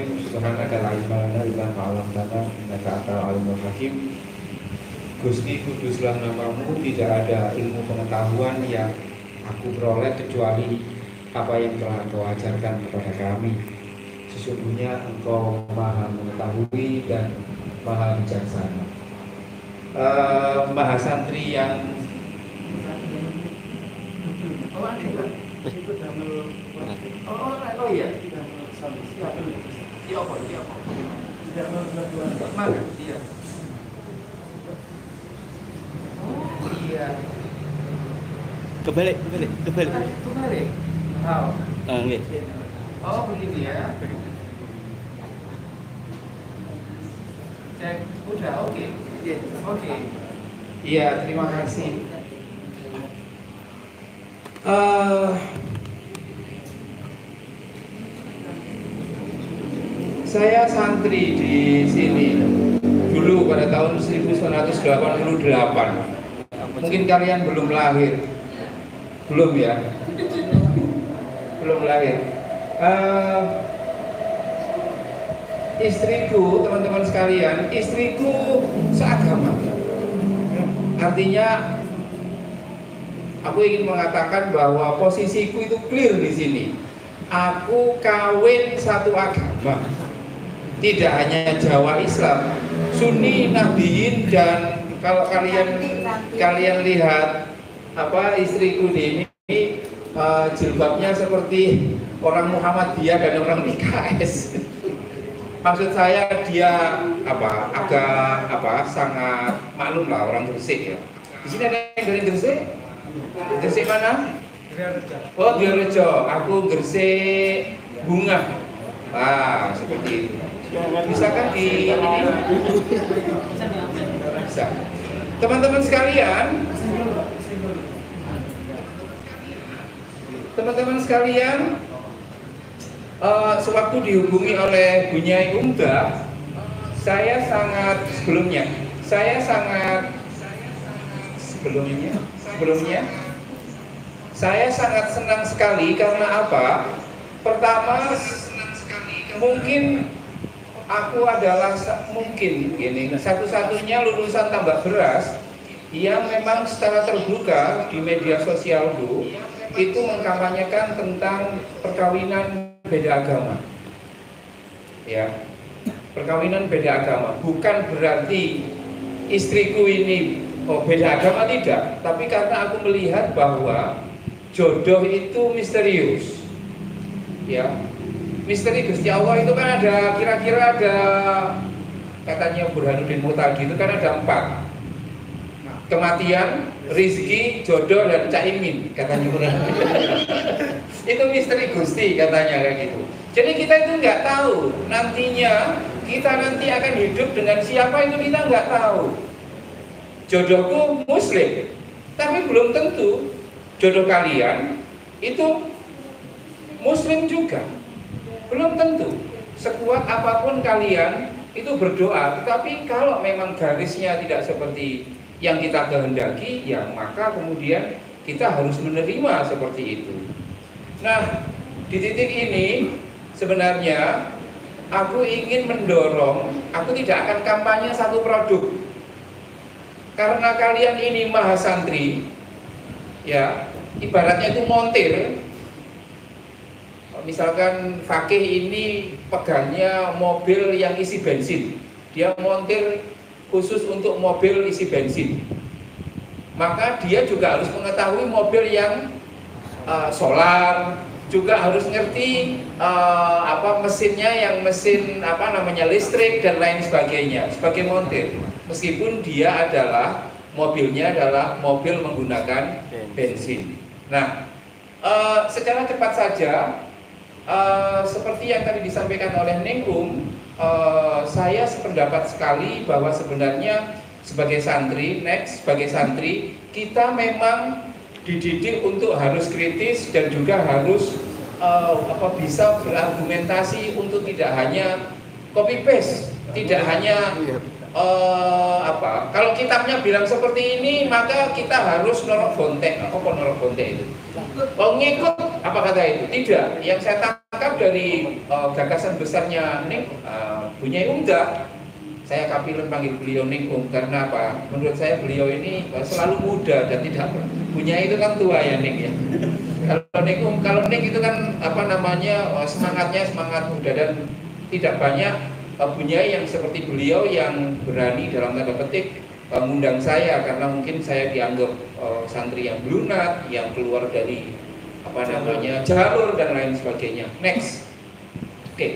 Bismillahirrahmanirrahim. Subhanaka la ilma lana illa ma 'allamtana innaka antal alimul hakim. Gusti, kuduslah namamu, tidak ada ilmu pengetahuan yang aku peroleh kecuali apa yang telah Engkau ajarkan kepada kami. Sesungguhnya Engkau maha mengetahui dan maha bijaksana. Maha santri yang iya. Iya. Kebalik. Oh. Nggih. Oh, begitu ya. Cek, udah oke. Oke. Iya, terima kasih. Saya santri di sini dulu pada tahun 1988. Mungkin kalian belum lahir. Belum ya? Belum lahir. Istriku, teman-teman sekalian, istriku seagama. Artinya aku ingin mengatakan bahwa posisiku itu clear di sini. Aku kawin satu agama. Tidak hanya Jawa Islam, Sunni, Nahdiyin, dan kalau kalian lihat istriku di ini jilbabnya seperti orang Muhammadiyah dan orang PKS. Maksud saya dia agak sangat maklum lah orang Gresik ya. Di sini ada yang dari Gresik? Gresik mana? Oh, Direjo. Aku Gresik Bunga. Seperti itu. Bisa kan di ini? Bisa. Teman-teman sekalian, sewaktu dihubungi oleh Bunyai Umda, saya sangat senang sekali karena apa? Pertama, mungkin aku adalah satu-satunya lulusan tambak beras yang memang secara terbuka di media sosialku itu mengkampanyekan tentang perkawinan beda agama. Ya, perkawinan beda agama bukan berarti istriku ini beda agama, tidak, tapi karena aku melihat bahwa jodoh itu misterius. Ya, misteri Gusti Allah itu kan ada, kira-kira ada, katanya Burhanuddin Muhtadi itu kan ada 4: kematian, rizki, jodoh, dan caimin, katanya Burhanuddin. Itu misteri Gusti katanya kayak gitu. Jadi kita itu nggak tahu nantinya kita nanti akan hidup dengan siapa, itu kita nggak tahu. Jodohku Muslim, tapi belum tentu jodoh kalian itu Muslim juga. Belum tentu. Sekuat apapun kalian itu berdoa, tetapi kalau memang garisnya tidak seperti yang kita kehendaki, ya maka kemudian kita harus menerima seperti itu. Nah, di titik ini sebenarnya aku ingin mendorong, aku tidak akan kampanye satu produk. Karena kalian ini maha santri, ya, ibaratnya itu montir. Misalkan fakih ini pegangnya mobil yang isi bensin, dia montir khusus untuk mobil isi bensin, maka dia juga harus mengetahui mobil yang solar, juga harus ngerti mesinnya yang mesin listrik dan lain sebagainya sebagai montir, meskipun dia adalah mobilnya adalah mobil menggunakan bensin. Nah, secara cepat saja, seperti yang tadi disampaikan oleh Ningrum, saya sependapat sekali bahwa sebenarnya sebagai santri, kita memang dididik untuk harus kritis dan juga harus bisa berargumentasi untuk tidak hanya copy paste, tidak hanya kalau kitabnya bilang seperti ini maka kita harus norok bontek. Apa norok bontek itu? Ngikut apa kata itu? Tidak. Yang saya tangkap dari gagasan besarnya Bunyai Umda. Saya kapilen panggil beliau Ningkung karena apa? Menurut saya beliau ini selalu muda dan tidak Bunyai itu kan tua ya Ning ya. Kalau Ning itu kan apa namanya semangatnya semangat muda dan tidak banyak Bunyai yang seperti beliau yang berani dalam tanda petik mengundang saya karena mungkin saya dianggap santri yang lunat, yang keluar dari apa namanya jalur dan lain sebagainya. Next, oke.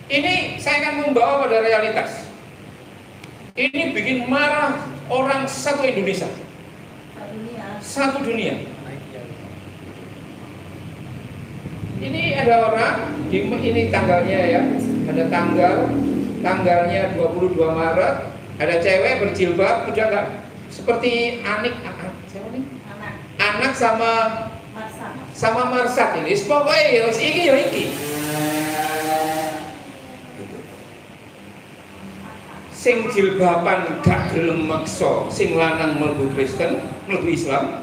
Ini saya akan membawa pada realitas. Ini bikin marah orang satu Indonesia, satu dunia. Ini ada orang, ini tanggalnya ya, ada tanggalnya 22 Maret, ada cewek berjilbab, udah nggak seperti anak sama Marsat ini, pokoknya iki. Sing jilbaban gak gelem maksa, sing lanang mlebu Kristen, mlebu Islam,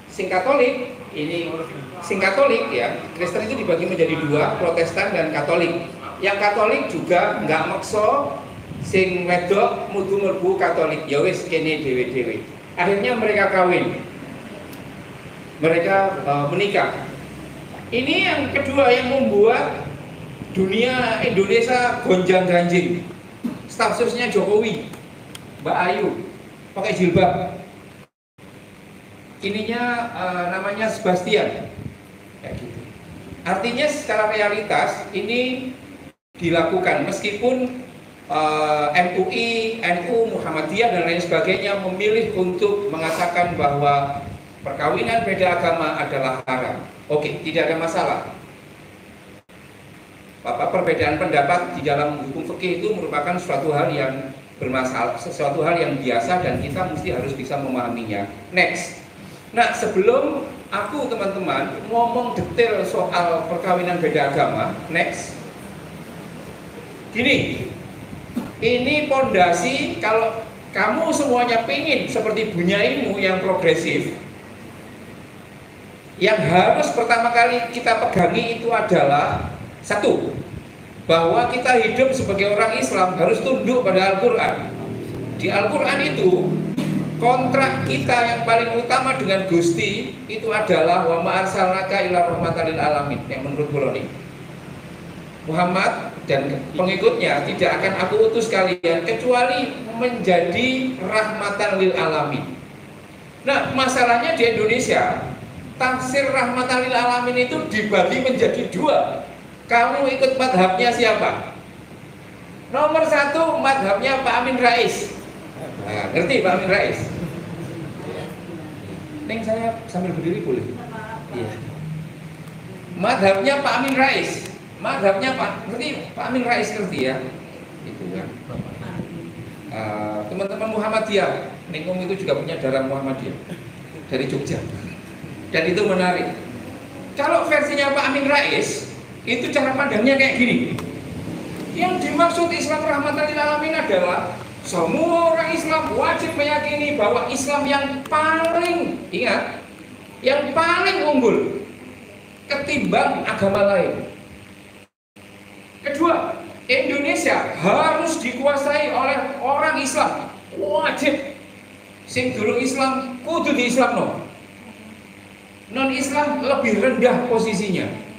sing Katolik. Ini sing Katolik ya, Kristen itu dibagi menjadi dua, Protestan dan Katolik. Yang Katolik juga nggak maksa sing wedok mudu mlebu Katolik, ya wis kene dhewe-dhewe. Akhirnya mereka kawin, mereka menikah. Ini yang kedua yang membuat dunia Indonesia gonjang-ganjing. Staf susnya Jokowi, Mbak Ayu, pakai jilbab. Ininya namanya Sebastian, kayak gitu. Artinya secara realitas ini dilakukan meskipun MUI, NU, Muhammadiyah dan lain sebagainya memilih untuk mengatakan bahwa perkawinan beda agama adalah haram. Oke, tidak ada masalah. Perbedaan pendapat di dalam hukum fikih itu merupakan suatu hal yang bermasalah, sesuatu hal yang biasa dan kita mesti harus bisa memahaminya. Next. Nah, sebelum aku teman-teman ngomong detail soal perkawinan beda agama, next. Gini, ini pondasi kalau kamu semuanya pingin seperti Bunyaimu yang progresif, yang harus pertama kali kita pegangi itu adalah satu, bahwa kita hidup sebagai orang Islam harus tunduk pada Al-Quran. Di Al-Quran itu kontrak kita yang paling utama dengan Gusti itu adalah wa ma arsalnaka illa rahmatan lil alamin, yang menurut Qur'ani. Muhammad dan pengikutnya tidak akan aku utus kalian kecuali menjadi rahmatan lil alamin. Nah, masalahnya di Indonesia tafsir rahmatan lil alamin itu dibagi menjadi dua. Kamu ikut madhabnya siapa? Nomor satu madhabnya Pak Amin Rais. Nah, ngerti Pak Amin Rais? Neng saya sambil berdiri boleh? Iya. Madhabnya Pak Amin Rais. Madhabnya Pak, ngerti Pak Amin Rais ngerti ya? Itu kan. Teman-teman Muhammadiyah, Ningkung itu juga punya darah Muhammadiyah dari Jogja. Dan itu menarik. Kalau versinya Pak Amin Rais, itu cara pandangnya kayak gini. Yang dimaksud Islam rahmatan lil alamin adalah semua orang Islam wajib meyakini bahwa Islam yang paling, ingat, yang paling unggul ketimbang agama lain. Kedua, Indonesia harus dikuasai oleh orang Islam, wajib. Sing durung Islam kudu di Islam no. Non Islam lebih rendah posisinya.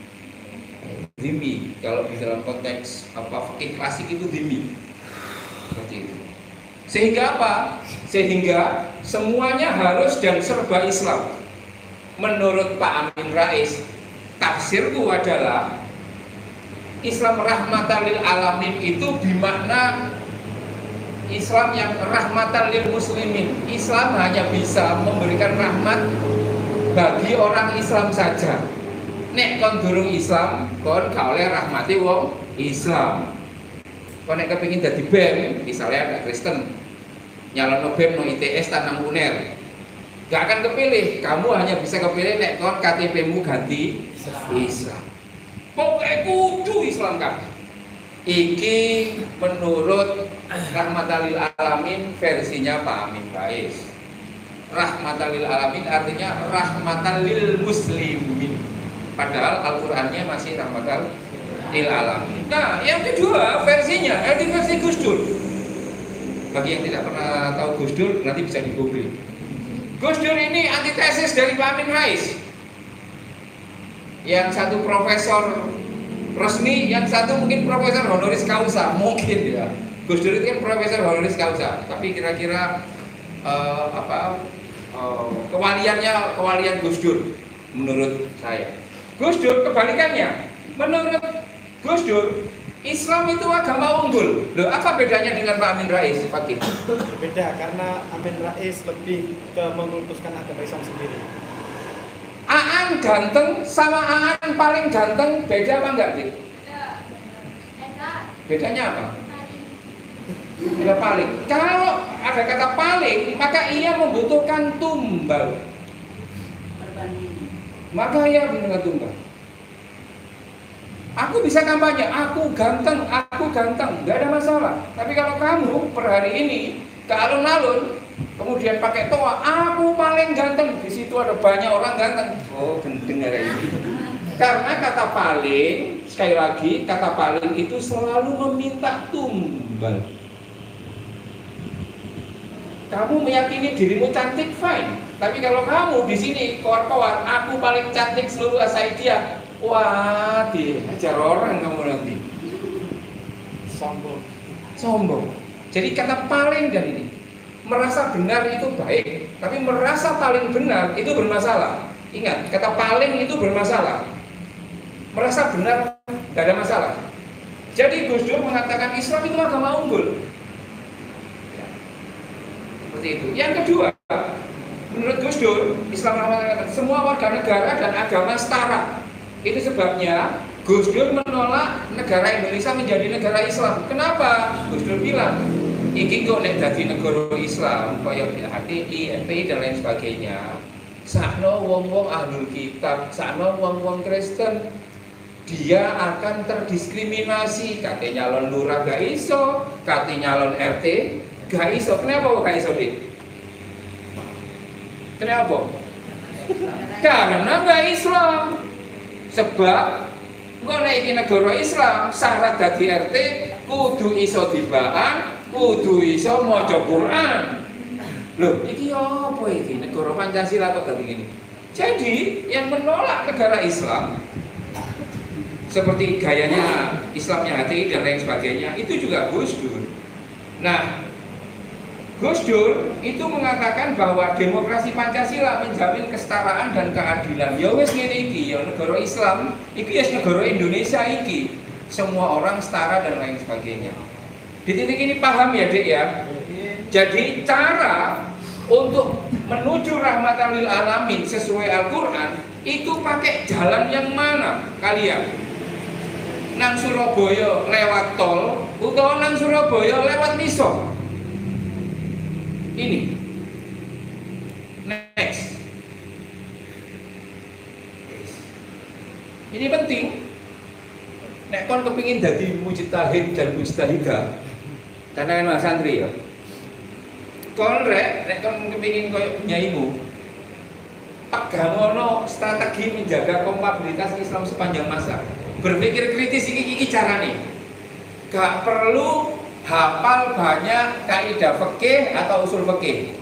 Dhimmi, kalau di dalam konteks fikih klasik itu dhimmi. Seperti itu. Sehingga apa? Sehingga semuanya harus dan serba Islam. Menurut Pak Amin Rais, tafsirku adalah Islam rahmatan lil alamin itu bermakna Islam yang rahmatan lil muslimin. Islam hanya bisa memberikan rahmat bagi orang Islam saja. Nek kon durung Islam, kon gak oleh rahmati wong Islam. Kon nek kepengin dadi BEM, misalnya ada Kristen, nyalono BEM no ITS tanam UNER, gak akan kepilih. Kamu hanya bisa kepilih nek kon KTP-mu ganti Islam. Pokoknya kudu Islam kan. Iki menurut rahmatan lil alamin versinya Pak Amin Rais. Rahmatan lil alamin artinya rahmatan lil muslimin. Padahal Al-Qur'annya masih rahmatan lil alamin. Nah, yang kedua versinya, versi Gus Dur. Bagi yang tidak pernah tahu Gus Dur, nanti bisa di Google. Gus Dur ini antitesis dari Pak Amin Rais. Yang satu profesor resmi, yang satu mungkin profesor honoris causa, mungkin ya. Gus Dur itu kan profesor honoris causa, tapi kira-kira kewalian Gus Dur menurut saya. Gus Dur kebalikannya. Menurut Gus Dur, Islam itu agama unggul. Loh, apa bedanya dengan Pak Amin Rais, Fakih? Beda, karena Amin Rais lebih ke memutuskan agama Islam sendiri. Aan ganteng sama Aan paling ganteng beda apa enggak, Dik? Bedanya apa? Beda paling. Kalau ada kata paling, maka ia membutuhkan tumbal. Maka ia dengan tumbal. Aku bisa kampanye, aku ganteng, nggak ada masalah. Tapi kalau kamu per hari ini ke alun-alun, kemudian pakai toa, aku paling ganteng, di situ ada banyak orang ganteng. Oh, gendeng ya ini. Karena kata paling, sekali lagi, kata paling itu selalu meminta tumbal. Kamu meyakini dirimu cantik, fine. Tapi kalau kamu di sini koar-koar, aku paling cantik seluruh Asaidiyah. Wah, dihajar orang kamu nanti. Sombong. Jadi kata paling dan ini merasa benar itu baik, tapi merasa paling benar itu bermasalah. Ingat, kata paling itu bermasalah. Merasa benar tidak ada masalah. Jadi Gus Dur mengatakan Islam itu agama unggul. Seperti itu. Yang kedua, menurut Gus Dur, Islam mengatakan semua warga negara dan agama setara. Itu sebabnya Gus Dur menolak negara Indonesia menjadi negara Islam. Kenapa? Gus Dur bilang, iki kok nek dadi negara Islam kaya HTI, FPI dan lain sebagainya. Sakno wong-wong ahlul kitab, sakno wong-wong Kristen, dia akan terdiskriminasi. Katanya nyalon lurah gak iso, katanya nyalon RT gak iso. Kenapa kok gak iso, Dik? Kenapa? Karena gak Islam. Sebab kok nek iki negara Islam, syarat dadi RT kudu iso dibaan, kudu iso maca Quran. Loh, iki apa iki? Negara Pancasila kok dadi gini. Jadi, yang menolak negara Islam seperti gayanya Islamnya HTI dan lain sebagainya, itu juga Gus Dur. Nah, Gus Dur itu mengatakan bahwa demokrasi Pancasila menjamin kesetaraan dan keadilan. Ya wis ngene iki, ya negara Islam, iki ya negara Indonesia iki. Semua orang setara dan lain sebagainya. Di titik ini paham ya, Dek ya? Jadi cara untuk menuju rahmatan lil alamin sesuai Al-Qur'an itu pakai jalan yang mana kalian? Nang Surabaya lewat tol utawa nang Surabaya lewat Misol? Ini next. Ini penting. Nek kon kepingin dadi mujtahid dan mujtahidah, karena kan Mas santri ya. Kon nek kon kepingin koyo nyaimu, pegangono strategi menjaga kompatibilitas Islam sepanjang masa. Berpikir kritis iki carane. Gak perlu hafal banyak kaidah fikih atau usul fikih.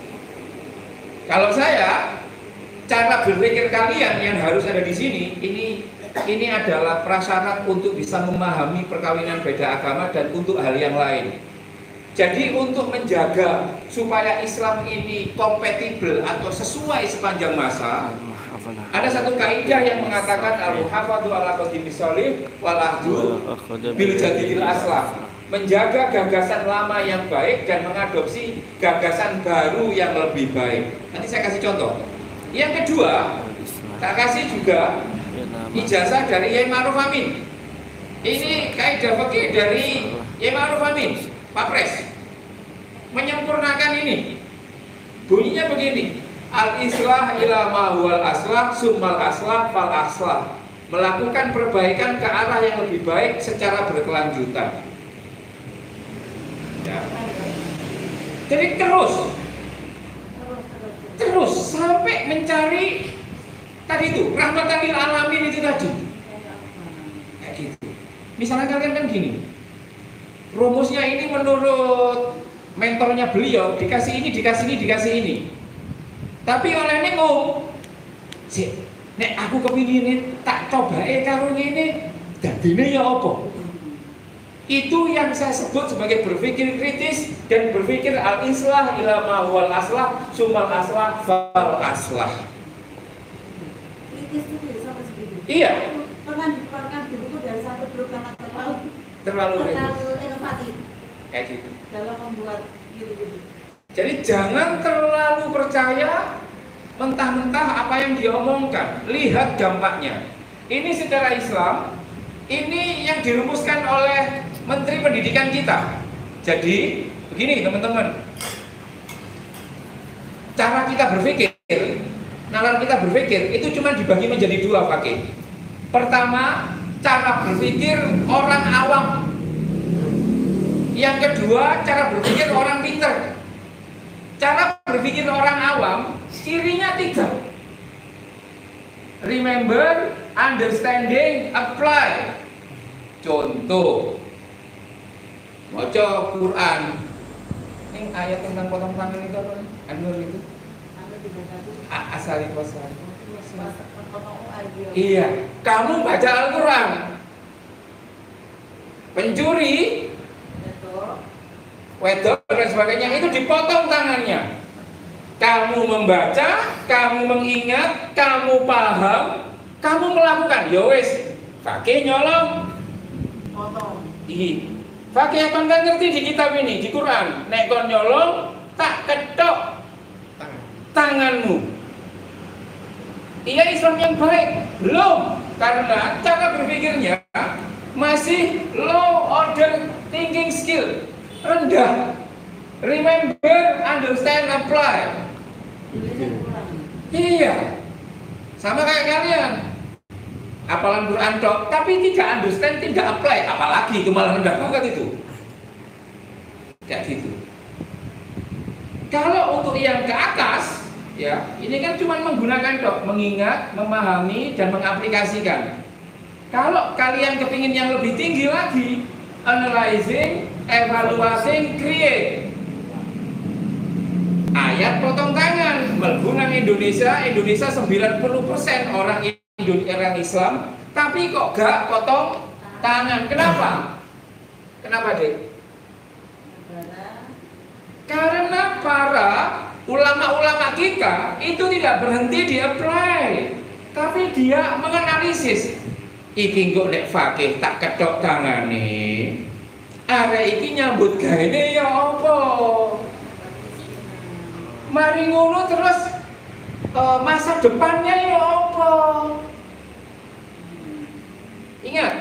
Kalau saya, cara berpikir kalian yang harus ada di sini, ini adalah prasyarat untuk bisa memahami perkawinan beda agama dan untuk hal yang lain. Jadi untuk menjaga supaya Islam ini kompatibel atau sesuai sepanjang masa, ada satu kaidah yang mengatakan al-muhafadzu ala qadimi sholih wal ahdu bil jadidil aslah. Menjaga gagasan lama yang baik dan mengadopsi gagasan baru yang lebih baik. Nanti saya kasih contoh. Yang kedua, tak kasih juga ijazah dari Yai Ma'ruf Amin. Ini kaidah fikih dari Yai Ma'ruf Amin, Pak Pres. Menyempurnakan ini. Bunyinya begini. Al-islah ila ma huwal aslah summal aslah fal aslah. Melakukan perbaikan ke arah yang lebih baik secara berkelanjutan. Ya. Jadi terus sampai mencari Tadi itu, rahmatan lil alamin itu tadi. Kayak gitu. Misalnya kalian kan gini, rumusnya ini menurut mentornya beliau, dikasih ini, dikasih ini, dikasih ini. Tapi olehnya ngomong, sih, nek aku kepingin tak coba karo ini, dadine ya apa? Itu yang saya sebut sebagai berpikir kritis dan berpikir al-islah ila ma huwal aslah, sumal aslah fal aslah. Kritis itu bisa seperti itu. Iya. Pernah di buku dari satu grup yang terlalu inovatif Kayak gitu. dalam membuat gitu-gitu. Jadi jangan terlalu percaya mentah-mentah apa yang dia omongkan. Lihat dampaknya. Ini secara Islam, ini yang dirumuskan oleh Menteri Pendidikan kita. Jadi begini teman-teman, cara kita berpikir, nalar kita berpikir itu cuma dibagi menjadi dua, Fakih. Pertama, cara berpikir orang awam. Yang kedua, cara berpikir orang pintar. Cara berpikir orang awam, cirinya tiga. Remember, understanding, apply. Contoh, baca Quran. Ini ayat tentang potong tangan itu apa? An-Nur itu? Asal wasal. Iya, kamu baca Al-Quran. Pencuri, wedok dan sebagainya itu dipotong tangannya. Kamu membaca, kamu mengingat, kamu paham, kamu melakukan. Ya wis, Fakih nyolong. Iya. Fakih kan ngerti di kitab ini, di Quran. Nek kon nyolong, tak ketok tanganmu. Iya Islam yang baik? Belum, karena cara berpikirnya masih low order thinking skill, rendah. Remember, understand, apply. Iya, sama kayak kalian. Hafalan Quran tok, tapi tidak understand, tidak apply, apalagi itu malah rendah banget itu. Kayak gitu. Kalau untuk yang ke atas, ya, ini kan cuma menggunakan tok, mengingat, memahami, dan mengaplikasikan. Kalau kalian kepingin yang lebih tinggi lagi, analyzing, evaluating, create. Ayat potong tangan, menggunakan Indonesia 90% orang Islam, tapi kok gak potong tangan? Kenapa? Kenapa, Dek? Karena para ulama-ulama kita itu tidak berhenti di apply, tapi dia menganalisis. Iki kok nek Fakih tak ketok tangane, arek iki nyambut gawe ya apa? Mari ngono terus masa depannya ya apa? Ingat,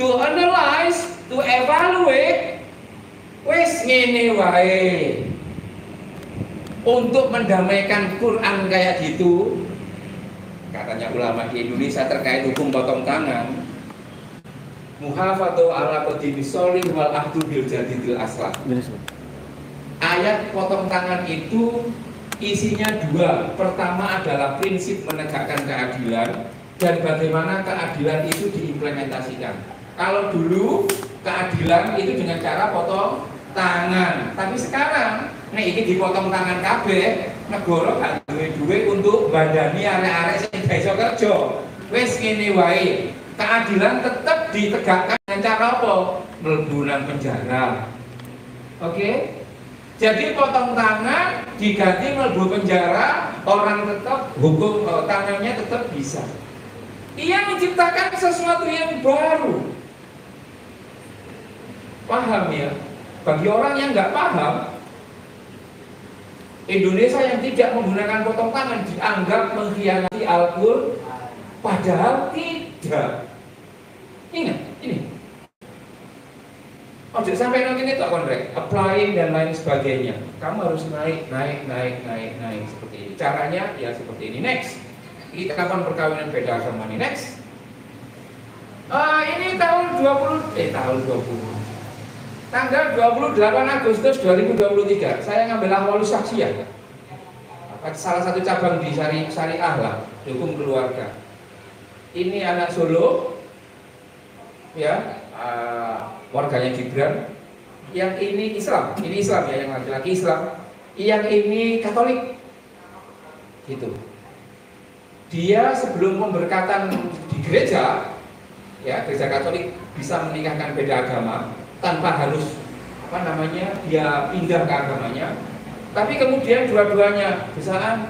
to analyze, to evaluate, wes ngene wae. Untuk mendamaikan Quran kayak gitu, katanya ulama di Indonesia terkait hukum potong tangan, muhafadzatu ala qadimi sholih wal ahdu bil jadidil aslah. Ayat potong tangan itu isinya dua. Pertama adalah prinsip menegakkan keadilan dan bagaimana keadilan itu diimplementasikan. Kalau dulu keadilan itu dengan cara potong tangan, tapi sekarang nek iki dipotong tangan kabeh, negara gak duwe untuk bandani arek-arek sing gak iso kerja. Wis ngene wae. Keadilan tetap ditegakkan dengan cara apa? Mlebu nang penjara. Oke? Jadi potong tangan diganti mlebu penjara, orang tetap hukum tangannya tetap bisa. Ia menciptakan sesuatu yang baru. Paham ya? Bagi orang yang nggak paham, Indonesia yang tidak menggunakan potong tangan dianggap mengkhianati Al-Qur'an, padahal tidak. Ingat ini. Oh, sampai nanti ini tak konrek, applying dan lain sebagainya. Kamu harus naik seperti ini. Caranya ya seperti ini. Next, kita kapan perkawinan beda sama ini. Next, ini tahun 20. Tanggal 28 Agustus 2023. Saya ngambil ahwalus saksiyah. salah satu cabang di syariah lah, hukum keluarga. Ini anak Solo, ya, warganya Gibran. Yang ini Islam ya, yang laki-laki Islam. Yang ini Katolik, gitu. Dia sebelum pemberkatan di gereja, ya, gereja Katolik bisa menikahkan beda agama tanpa harus dia pindah ke agamanya. Tapi kemudian dua-duanya bisaan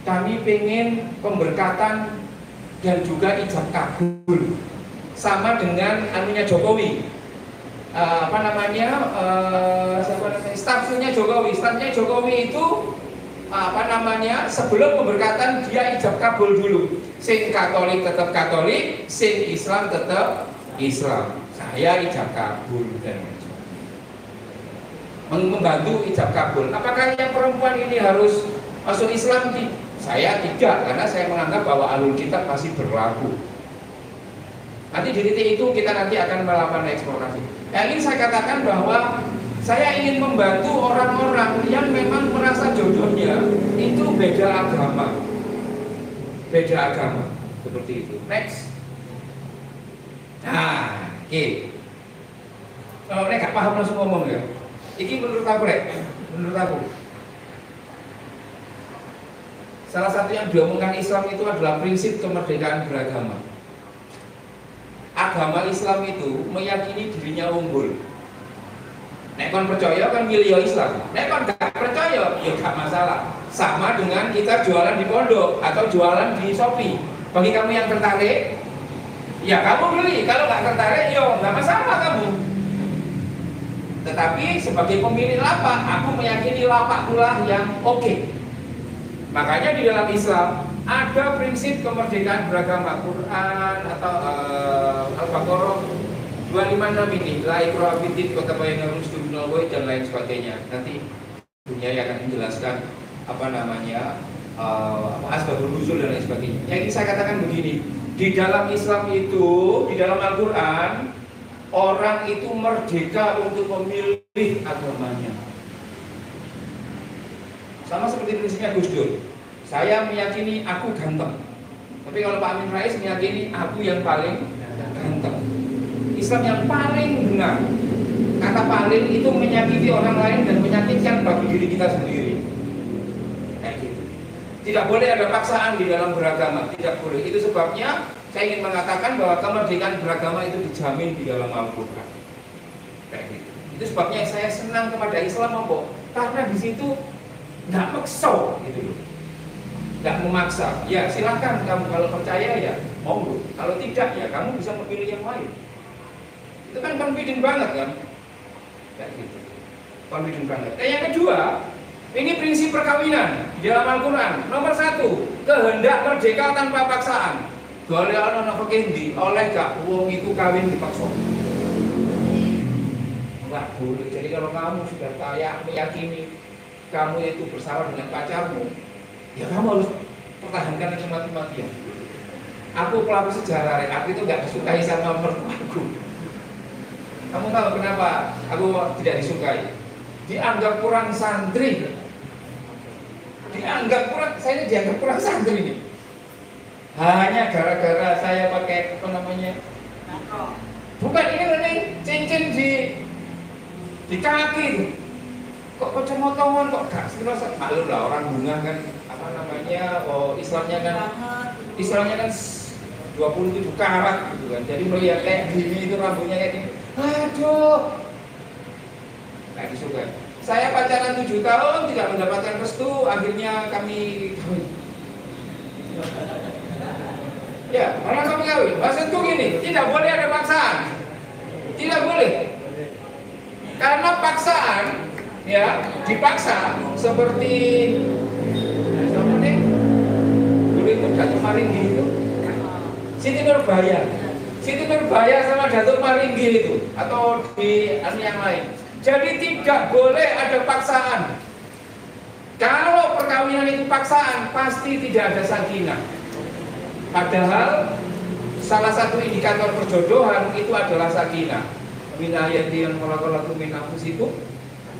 kami pengen pemberkatan dan juga ijab kabul sama dengan anunya Jokowi, stafnya Jokowi itu sebelum pemberkatan dia ijab kabul dulu. Sing Katolik tetap Katolik, sing Islam tetap Islam. Saya ijab kabul dan membantu ijab kabul. Apakah yang perempuan ini harus masuk Islam? Saya tidak, karena saya menganggap bahwa alul kitab masih berlaku. Nanti di titik itu kita nanti akan melakukan eksplorasi. Yang ingin saya katakan bahwa saya ingin membantu orang-orang yang memang merasa jodohnya itu beda agama, seperti itu. Next. Nah, oke. Kalau mereka paham langsung ngomong ya. Ini menurut aku. Salah satu yang diomongkan Islam itu adalah prinsip kemerdekaan beragama. Agama Islam itu meyakini dirinya unggul. Nek kon percaya kan milih Islam. Nek kon gak percaya ya gak masalah. Sama dengan kita jualan di pondok atau jualan di Shopee. Bagi kamu yang tertarik, ya kamu beli. Kalau gak tertarik, ya gak masalah kamu. Tetapi sebagai pemilik lapak, aku meyakini lapak pula yang oke. Makanya di dalam Islam ada prinsip kemerdekaan beragama. Quran atau Al-Baqarah 256 ini, la ikraha fid-din qad tabayyana rusydu minal ghayy dan lain sebagainya. Nanti dunia akan menjelaskan asbabun nuzul dan lain sebagainya. Yang ingin saya katakan begini, di dalam Islam itu, di dalam Al-Quran, orang itu merdeka untuk memilih agamanya. Sama seperti prinsipnya Gus Dur. Saya meyakini aku ganteng. Tapi kalau Pak Amin Rais meyakini aku yang paling ganteng. Islam yang paling benar. Kata paling itu menyakiti orang lain dan menyakitkan bagi diri kita sendiri. Kayak gitu. Tidak boleh ada paksaan di dalam beragama. Tidak boleh. Itu sebabnya saya ingin mengatakan bahwa kemerdekaan beragama itu dijamin di dalam Al-Quran. Kayak gitu. Itu sebabnya saya senang kepada Islam, karena di situ nggak maksa, gitu loh. Nggak memaksa. Ya silakan kamu kalau percaya ya monggo. Kalau tidak ya kamu bisa memilih yang lain. Itu kan confident banget kan? Kayak gitu. Confident banget. Yang kedua, ini prinsip perkawinan di dalam Al-Quran. Nomor 1, kehendak merdeka tanpa paksaan. Boleh orang kendi, oleh gak wong itu kawin dipaksa. Enggak boleh. Jadi kalau kamu sudah kayak meyakini kamu itu bersama dengan pacarmu, ya kamu harus pertahankan itu mati-matian. Aku pelaku sejarah, aku itu gak disukai sama mertuaku. Kamu tahu kenapa aku tidak disukai? Dianggap kurang santri. Saya ini dianggap kurang santri ini. Hanya gara-gara saya pakai bukan ini cincin di kaki itu. Kok kocok-motongan kok gak serasa malu lah orang bunga kan Islamnya kan 27 karat gitu kan. Jadi melihat kayak gini itu rambutnya kayak gini. Aduh. Gak disukai. Saya pacaran 7 tahun tidak mendapatkan restu, akhirnya kami kawin. Ya, malah kami kawin. Maksudku gini, tidak boleh ada paksaan. Tidak boleh. Karena paksaan, ya, dipaksa seperti dulu itu Datuk Maringgi itu. Siti Nurbaya sama Datuk Maringgi itu, atau di yang lain. Jadi tidak boleh ada paksaan. Kalau perkawinan itu paksaan, pasti tidak ada sakinah. Padahal salah satu indikator perjodohan itu adalah sakinah. Min ayati yang khalaqalakum min anfusikum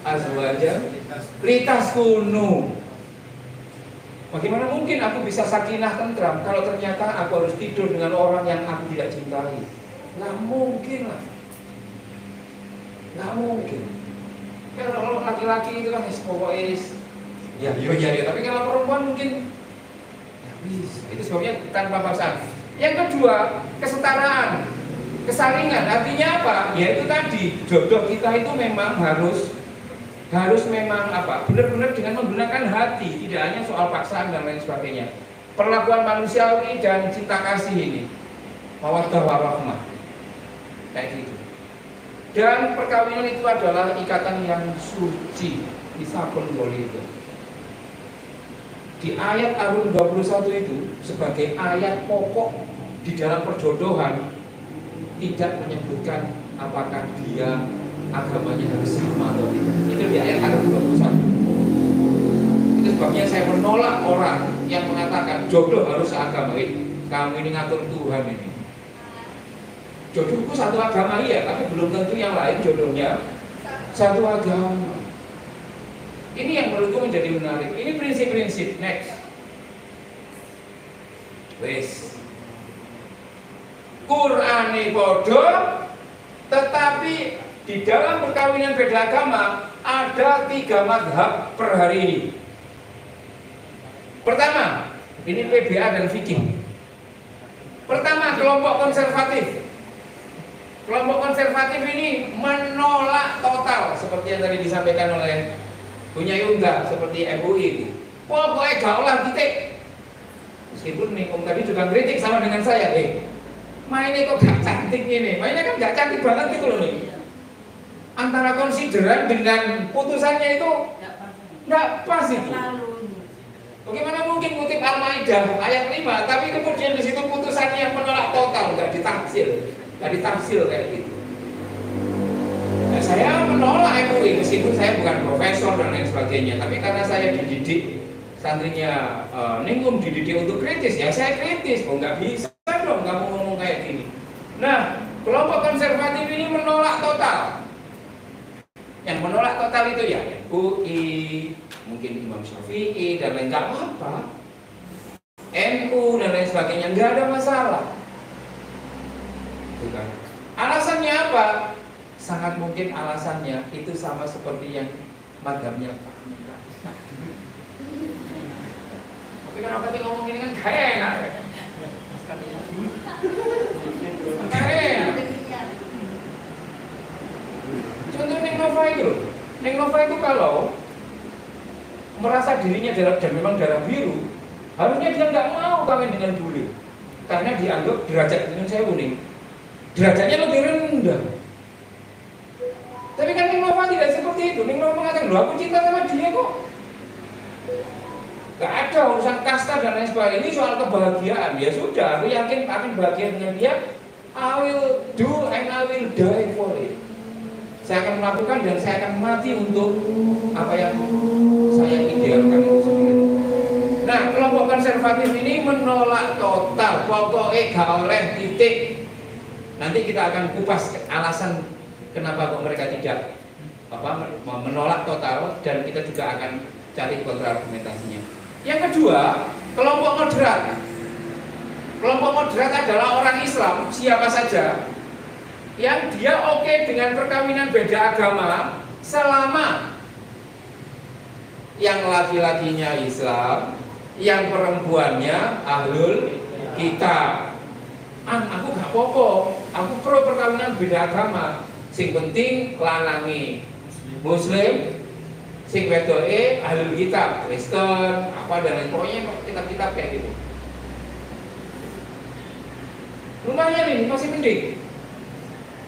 azwajan litaskunu. Bagaimana mungkin aku bisa sakinah tentram kalau ternyata aku harus tidur dengan orang yang aku tidak cintai? Nggak mungkin lah. Nggak mungkin. Kalau laki-laki itu kan pokoknya ya. Tapi kalau perempuan mungkin ya bisa. Itu sebabnya tanpa paksaan. Yang kedua, kesetaraan, kesaringan. Artinya apa? Ya itu tadi, jodoh kita itu memang harus memang apa? Benar-benar dengan menggunakan hati, tidak hanya soal paksaan dan lain sebagainya. Perlakuan manusiawi dan cinta kasih ini, mawaddah warahmah, kayak gitu. Dan perkawinan itu adalah ikatan yang suci, disabun boleh itu. Di ayat Ar-Rum 21 itu sebagai ayat pokok di dalam perjodohan tidak menyebutkan apakah dia agamanya harus sama atau tidak. Itu di ayat Ar-Rum 21. Itu sebabnya saya menolak orang yang mengatakan jodoh harus seagama. Kamu ini ngatur Tuhan ini. Jodohku satu agama iya, tapi belum tentu yang lain jodohnya satu agama. Ini yang menurutku menjadi menarik. Ini prinsip-prinsip. Next. Wes. Qur'ane bodoh, tetapi di dalam perkawinan beda agama ada 3 mazhab per hari ini. Pertama, ini PBA dan fikih. Pertama, kelompok konservatif. Kelompok konservatif ini menolak total seperti yang tadi disampaikan oleh punya Yunda seperti MUI. Pokoknya gak olah titik. Meskipun nih Om tadi juga kritik sama dengan saya, mainnya kok gak cantik ini. Mainnya kan gak cantik banget gitu loh nih. Antara konsideran dengan putusannya itu gak pas itu. Bagaimana mungkin kutip Al-Maidah ayat 5, tapi kemudian di situ putusannya yang menolak total, gak ditafsir kayak gitu. Nah, saya menolak MUI meskipun saya bukan profesor dan lain sebagainya, tapi karena saya dididik santrinya Ningrum dididik untuk kritis, ya saya kritis. Oh nggak bisa dong kamu ngomong kayak gini. Nah, kelompok konservatif ini menolak total. Yang menolak total itu ya UI, mungkin Imam Syafi'i dan lain, nggak apa-apa. NU dan lain sebagainya, nggak ada masalah. Bukan. Alasannya apa? Sangat mungkin alasannya itu sama seperti yang madhabnya Pak. Tapi kan aku ngomong ini kan gak enak. Gak enak. Contoh Neng Nova itu kalau merasa dirinya dan memang darah biru, harusnya dia nggak mau kawin dengan bule, karena dianggap derajat dengan saya unik. Derajatnya lebih rendah. Tapi kan Neng Nova tidak seperti itu. Neng Nova mengatakan, loh aku cinta sama dia kok. Gak ada urusan kasta dan lain sebagainya. Ini soal kebahagiaan. Ya sudah, aku yakin akan bahagia dengan dia. I will do and I will die for it. Saya akan melakukan dan saya akan mati untuk apa yang saya idealkan itu sendiri. Nah, kelompok konservatif ini menolak total. Pokoknya gak oleh titik. Nanti kita akan kupas alasan kenapa kok mereka tidak menolak total, dan kita juga akan cari kontraargumentasinya. Yang kedua, kelompok moderat. Kelompok moderat adalah orang Islam siapa saja yang dia oke dengan perkawinan beda agama selama yang laki-lakinya Islam, yang perempuannya ahlul kitab. Aku gak apa-apa, aku pro perkawinan beda agama. Sing penting lanangi Muslim, sing wedoke ahlul kitab, Kristen, apa dan lain pokoknya kitab-kitab kayak gitu. Lumayan ini masih mending.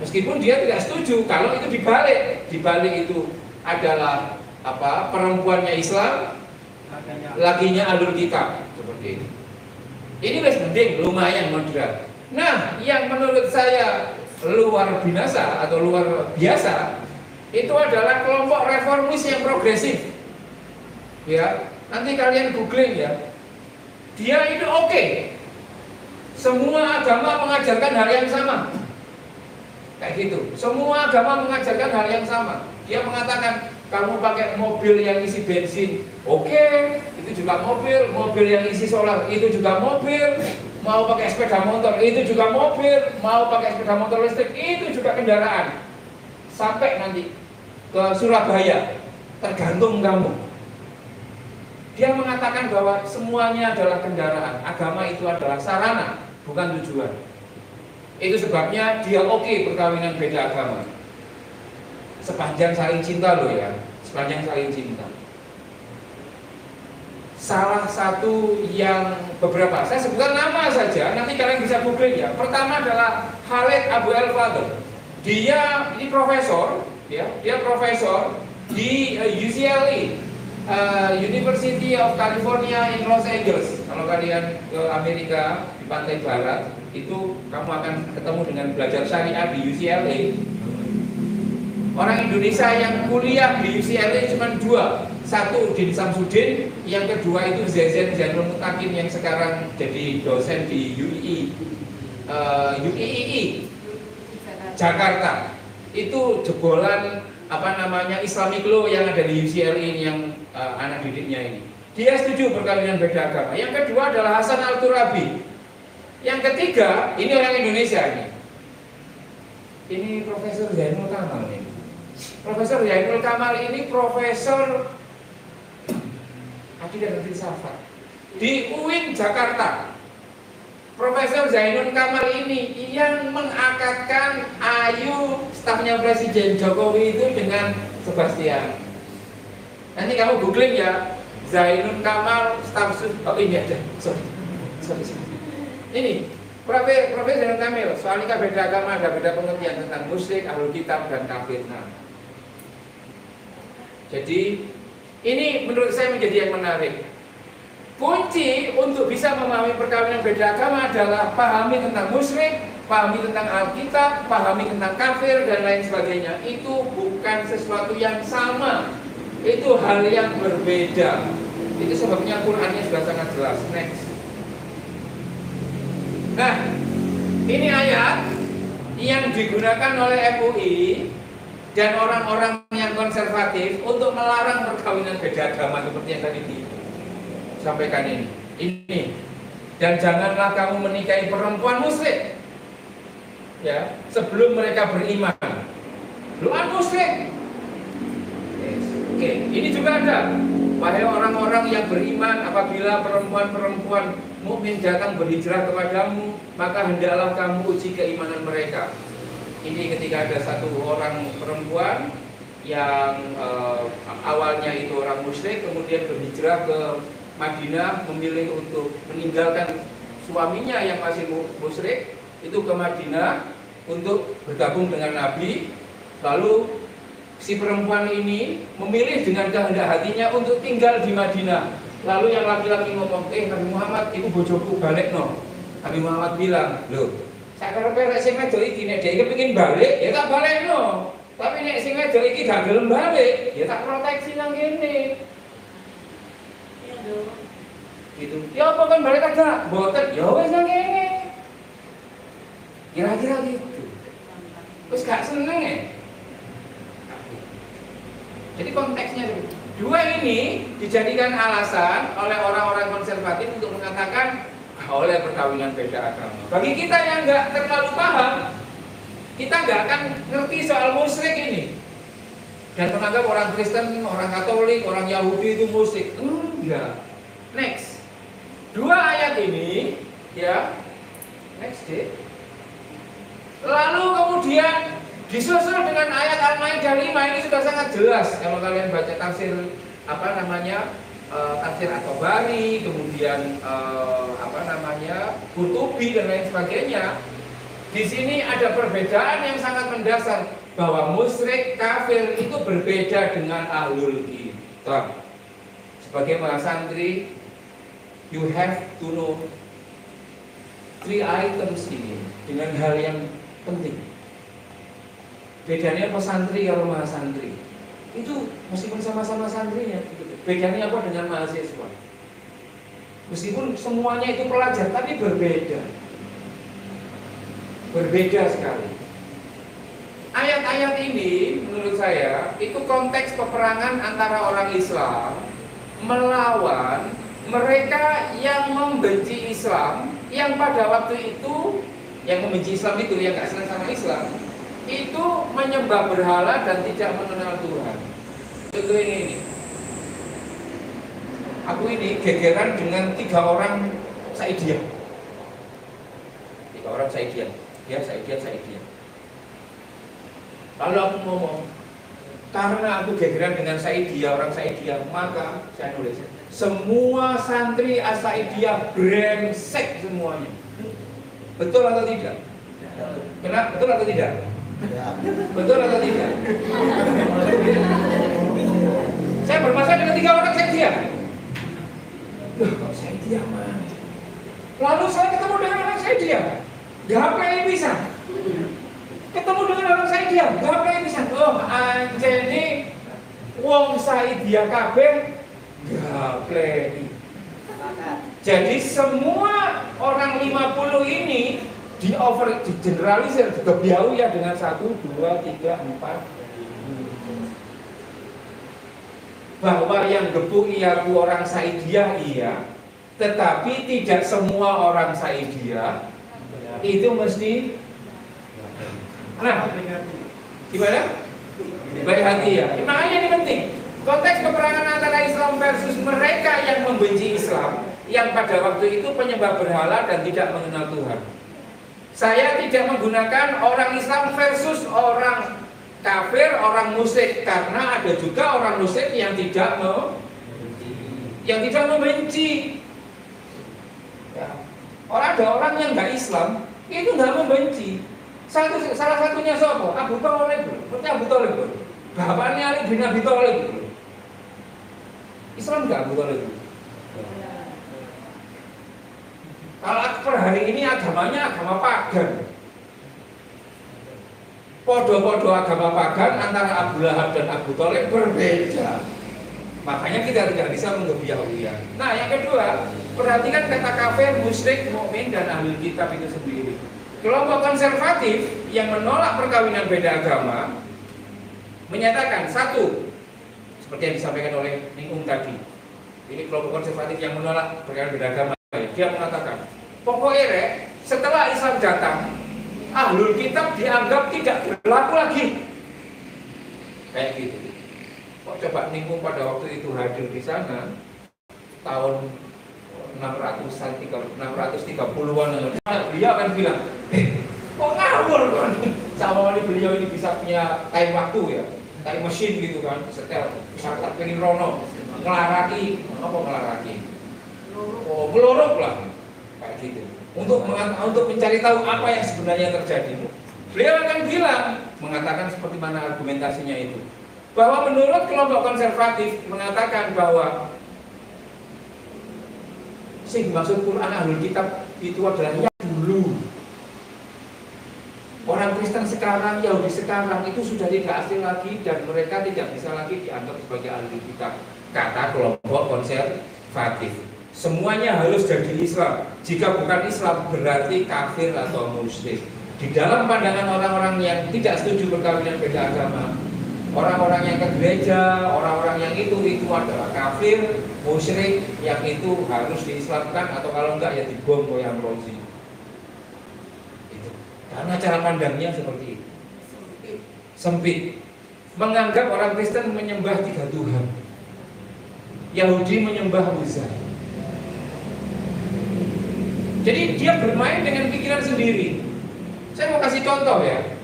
Meskipun dia tidak setuju kalau itu dibalik itu adalah apa? Perempuannya Islam, lakinya ahlul kitab, seperti ini. Ini masih mending, lumayan moderat. Nah, yang menurut saya luar binasa atau luar biasa itu adalah kelompok reformis yang progresif. Ya, nanti kalian googling ya. Dia itu oke. Semua agama mengajarkan hal yang sama. Kayak gitu. Semua agama mengajarkan hal yang sama. Dia mengatakan Kamu pakai mobil yang isi bensin, oke, itu juga mobil. Mobil yang isi solar, itu juga mobil. Mau pakai sepeda motor, itu juga mobil. Mau pakai sepeda motor listrik, itu juga kendaraan. Sampai nanti ke Surabaya, tergantung kamu. Dia mengatakan bahwa semuanya adalah kendaraan. Agama itu adalah sarana, bukan tujuan. Itu sebabnya dia oke perkawinan beda agama. Sepanjang saling cinta loh ya, sepanjang saling cinta. Salah satu yang beberapa, saya sebutkan nama saja, nanti kalian bisa googling ya. Pertama adalah Khalid Abu El-Fadl. Dia ini profesor, ya, dia profesor di UCLA, University of California in Los Angeles. Kalau kalian ke Amerika di pantai barat, itu kamu akan ketemu dengan belajar syariah di UCLA. Orang Indonesia yang kuliah di UCLA cuma dua. Satu Udin Samsudin, yang kedua itu Zazen Zainul Mutakin yang sekarang jadi dosen di UII Jakarta. Itu jebolan Islamic Law yang ada di UCLA ini, yang anak didiknya ini. Dia setuju perkawinan beda agama. Yang kedua adalah Hasan Al-Turabi. Yang ketiga, ini orang Indonesia ini. Ini Profesor Zainul Kamal ini. Profesor Zainul Kamal ini profesor Akidah dan Filsafat di UIN Jakarta. Profesor Zainul Kamal ini yang mengakadkan Ayu, stafnya Presiden Jokowi itu dengan Sebastian. Nanti kamu googling ya, Zainul Kamal staf ini ada. Sorry. Ini Profesor Zainul Kamal, soalnya beda agama, ada beda pengertian tentang musyrik, ahlul kitab dan kafir. Nah, jadi ini menurut saya menjadi yang menarik. Kunci untuk bisa memahami perkawinan beda agama adalah pahami tentang musyrik, pahami tentang Alkitab, pahami tentang kafir dan lain sebagainya. Itu bukan sesuatu yang sama, itu hal yang berbeda. Itu sebabnya Qurannya sudah sangat jelas. Next. Nah, ini ayat yang digunakan oleh MUI dan orang-orang yang konservatif untuk melarang perkawinan beda agama seperti yang tadi disampaikan ini. Dan janganlah kamu menikahi perempuan musyrik, ya, sebelum mereka beriman. Lu musyrik. Oke, ini juga ada. Wahai orang-orang yang beriman, apabila perempuan-perempuan mukmin datang berhijrah kepadamu, maka hendaklah kamu uji keimanan mereka. Ini ketika ada satu orang perempuan yang awalnya itu orang musyrik, kemudian berhijrah ke Madinah, memilih untuk meninggalkan suaminya yang masih musyrik, itu ke Madinah untuk bergabung dengan Nabi. Lalu si perempuan ini memilih dengan kehendak hatinya untuk tinggal di Madinah. Lalu yang laki-laki ngomong, Nabi Muhammad, itu bojoku balik no. Nabi Muhammad bilang, loh, saya karena sing wedok iki nek dhek kepengin balik, ya tak balekno. Tapi nek sing wedok iki gak gelem balik, ya tak proteksi nang kene. Iya dong. Gitu. Ya apa kan balik aja? Mboten, ya wis nang kene. Kira-kira gitu. Wis gak seneng ya. Jadi konteksnya dua ini dijadikan alasan oleh orang-orang konservatif untuk mengatakan oleh perkawinan beda agama. Bagi kita yang nggak terlalu paham, kita nggak akan ngerti soal musyrik ini. Dan menganggap orang Kristen, orang Katolik, orang Yahudi itu musyrik. Enggak. Next. Dua ayat ini, ya. Next deh. Lalu kemudian disusul dengan ayat Al-Maidah 5, ini sudah sangat jelas kalau kalian baca tafsir tafsir At-Tabari, kemudian Qurtubi dan lain sebagainya. Di sini ada perbedaan yang sangat mendasar bahwa musyrik kafir itu berbeda dengan ahlul kitab. Sebagai mahasantri, you have to know 3 items ini dengan hal yang penting. Bedanya pesantri kalau mahasantri itu meskipun sama-sama santrinya, bedanya apa dengan mahasiswa? Meskipun semuanya itu pelajar, tapi berbeda sekali. Ayat-ayat ini menurut saya saya itu konteks peperangan antara orang Islam melawan mereka yang membenci Islam, yang pada waktu itu yang membenci Islam itu, yang gak senang sama Islam, itu menyembah berhala dan tidak mengenal Tuhan. Contoh ini. Aku ini gegeran dengan 3 orang Saidiyah. 3 orang Saidiyah. Ya, Saidiyah. Lalu aku ngomong, karena aku gegeran dengan Saidiyah, orang Saidiyah, maka saya nulis, semua santri As-Saidiyah brengsek semuanya. Betul atau tidak? Kenapa? Betul atau tidak? Betul atau tidak? Saya bermasalah dengan 3 orang Saidiyah. Loh, kok Saidiyah mah? Lalu saya ketemu dengan orang Saidiyah, gapai bisa. Ketemu dengan orang Saidiyah, gapai bisa. Oh, anjene wong Saidiyah kabeh gapai. Jadi semua orang 50 ini di generalisir, digebiau ya dengan 1, 2, 3, 4. Bahwa yang gepuki aku orang Saidiyah iya, tetapi tidak semua orang Saidiyah itu mesti. Nah, gimana? Baik hati ya. Makanya ini penting. Konteks peperangan antara Islam versus mereka yang membenci Islam, yang pada waktu itu penyembah berhala dan tidak mengenal Tuhan. Saya tidak menggunakan orang Islam versus orang kafir, orang musyrik, karena ada juga orang musyrik yang tidak membenci. Ya. Ada orang yang nggak Islam itu nggak membenci. Salah satunya siapa? Abu Thalib. Abu Thalib. Bapaknya Ali bin Abi Thalib. Islam nggak Abu Thalib? Kalau per hari ini agamanya agama pagan. Podo-podo agama pagan antara Abu Lahab dan Abu Thalib berbeda. Makanya kita tidak bisa menggebiah-gebiah. Nah, yang kedua, perhatikan kata kafir, musyrik, mukmin dan ahli kitab itu sendiri. Kelompok konservatif yang menolak perkawinan beda agama menyatakan satu, seperti yang disampaikan oleh Ningung tadi. Ini kelompok konservatif yang menolak perkawinan beda agama. Dia mengatakan, pokoknya setelah Islam datang, ahlul kitab dianggap tidak berlaku lagi. Kayak gitu. Kok coba Ninggung pada waktu itu hadir di sana tahun 630-an, dia akan bilang, kok ngawur kan? Sama beliau ini bisa punya time waktu ya, time machine gitu kan, setel, sangat pengen rono, ngelaraki, melorok lah, kayak gitu. Untuk mencari tahu apa yang sebenarnya terjadi, beliau akan bilang, mengatakan seperti mana argumentasinya itu, bahwa menurut kelompok konservatif mengatakan bahwa sing dimaksud Quran ahlul kitab itu adalah yang dulu. Orang Kristen sekarang, Yahudi sekarang itu sudah tidak asli lagi dan mereka tidak bisa lagi dianggap sebagai ahlul kitab, kata kelompok konservatif. Semuanya harus jadi Islam. Jika bukan Islam berarti kafir atau musyrik. Di dalam pandangan orang-orang yang tidak setuju perkawinan beda agama, orang-orang yang ke gereja, orang-orang yang itu adalah kafir, musyrik, yang itu harus diislamkan atau kalau enggak ya dibom goyang rozi. Itu. Karena cara pandangnya seperti itu. Sempit. Menganggap orang Kristen menyembah 3 Tuhan. Yahudi menyembah Uzza. Jadi dia bermain dengan pikiran sendiri. Saya mau kasih contoh ya.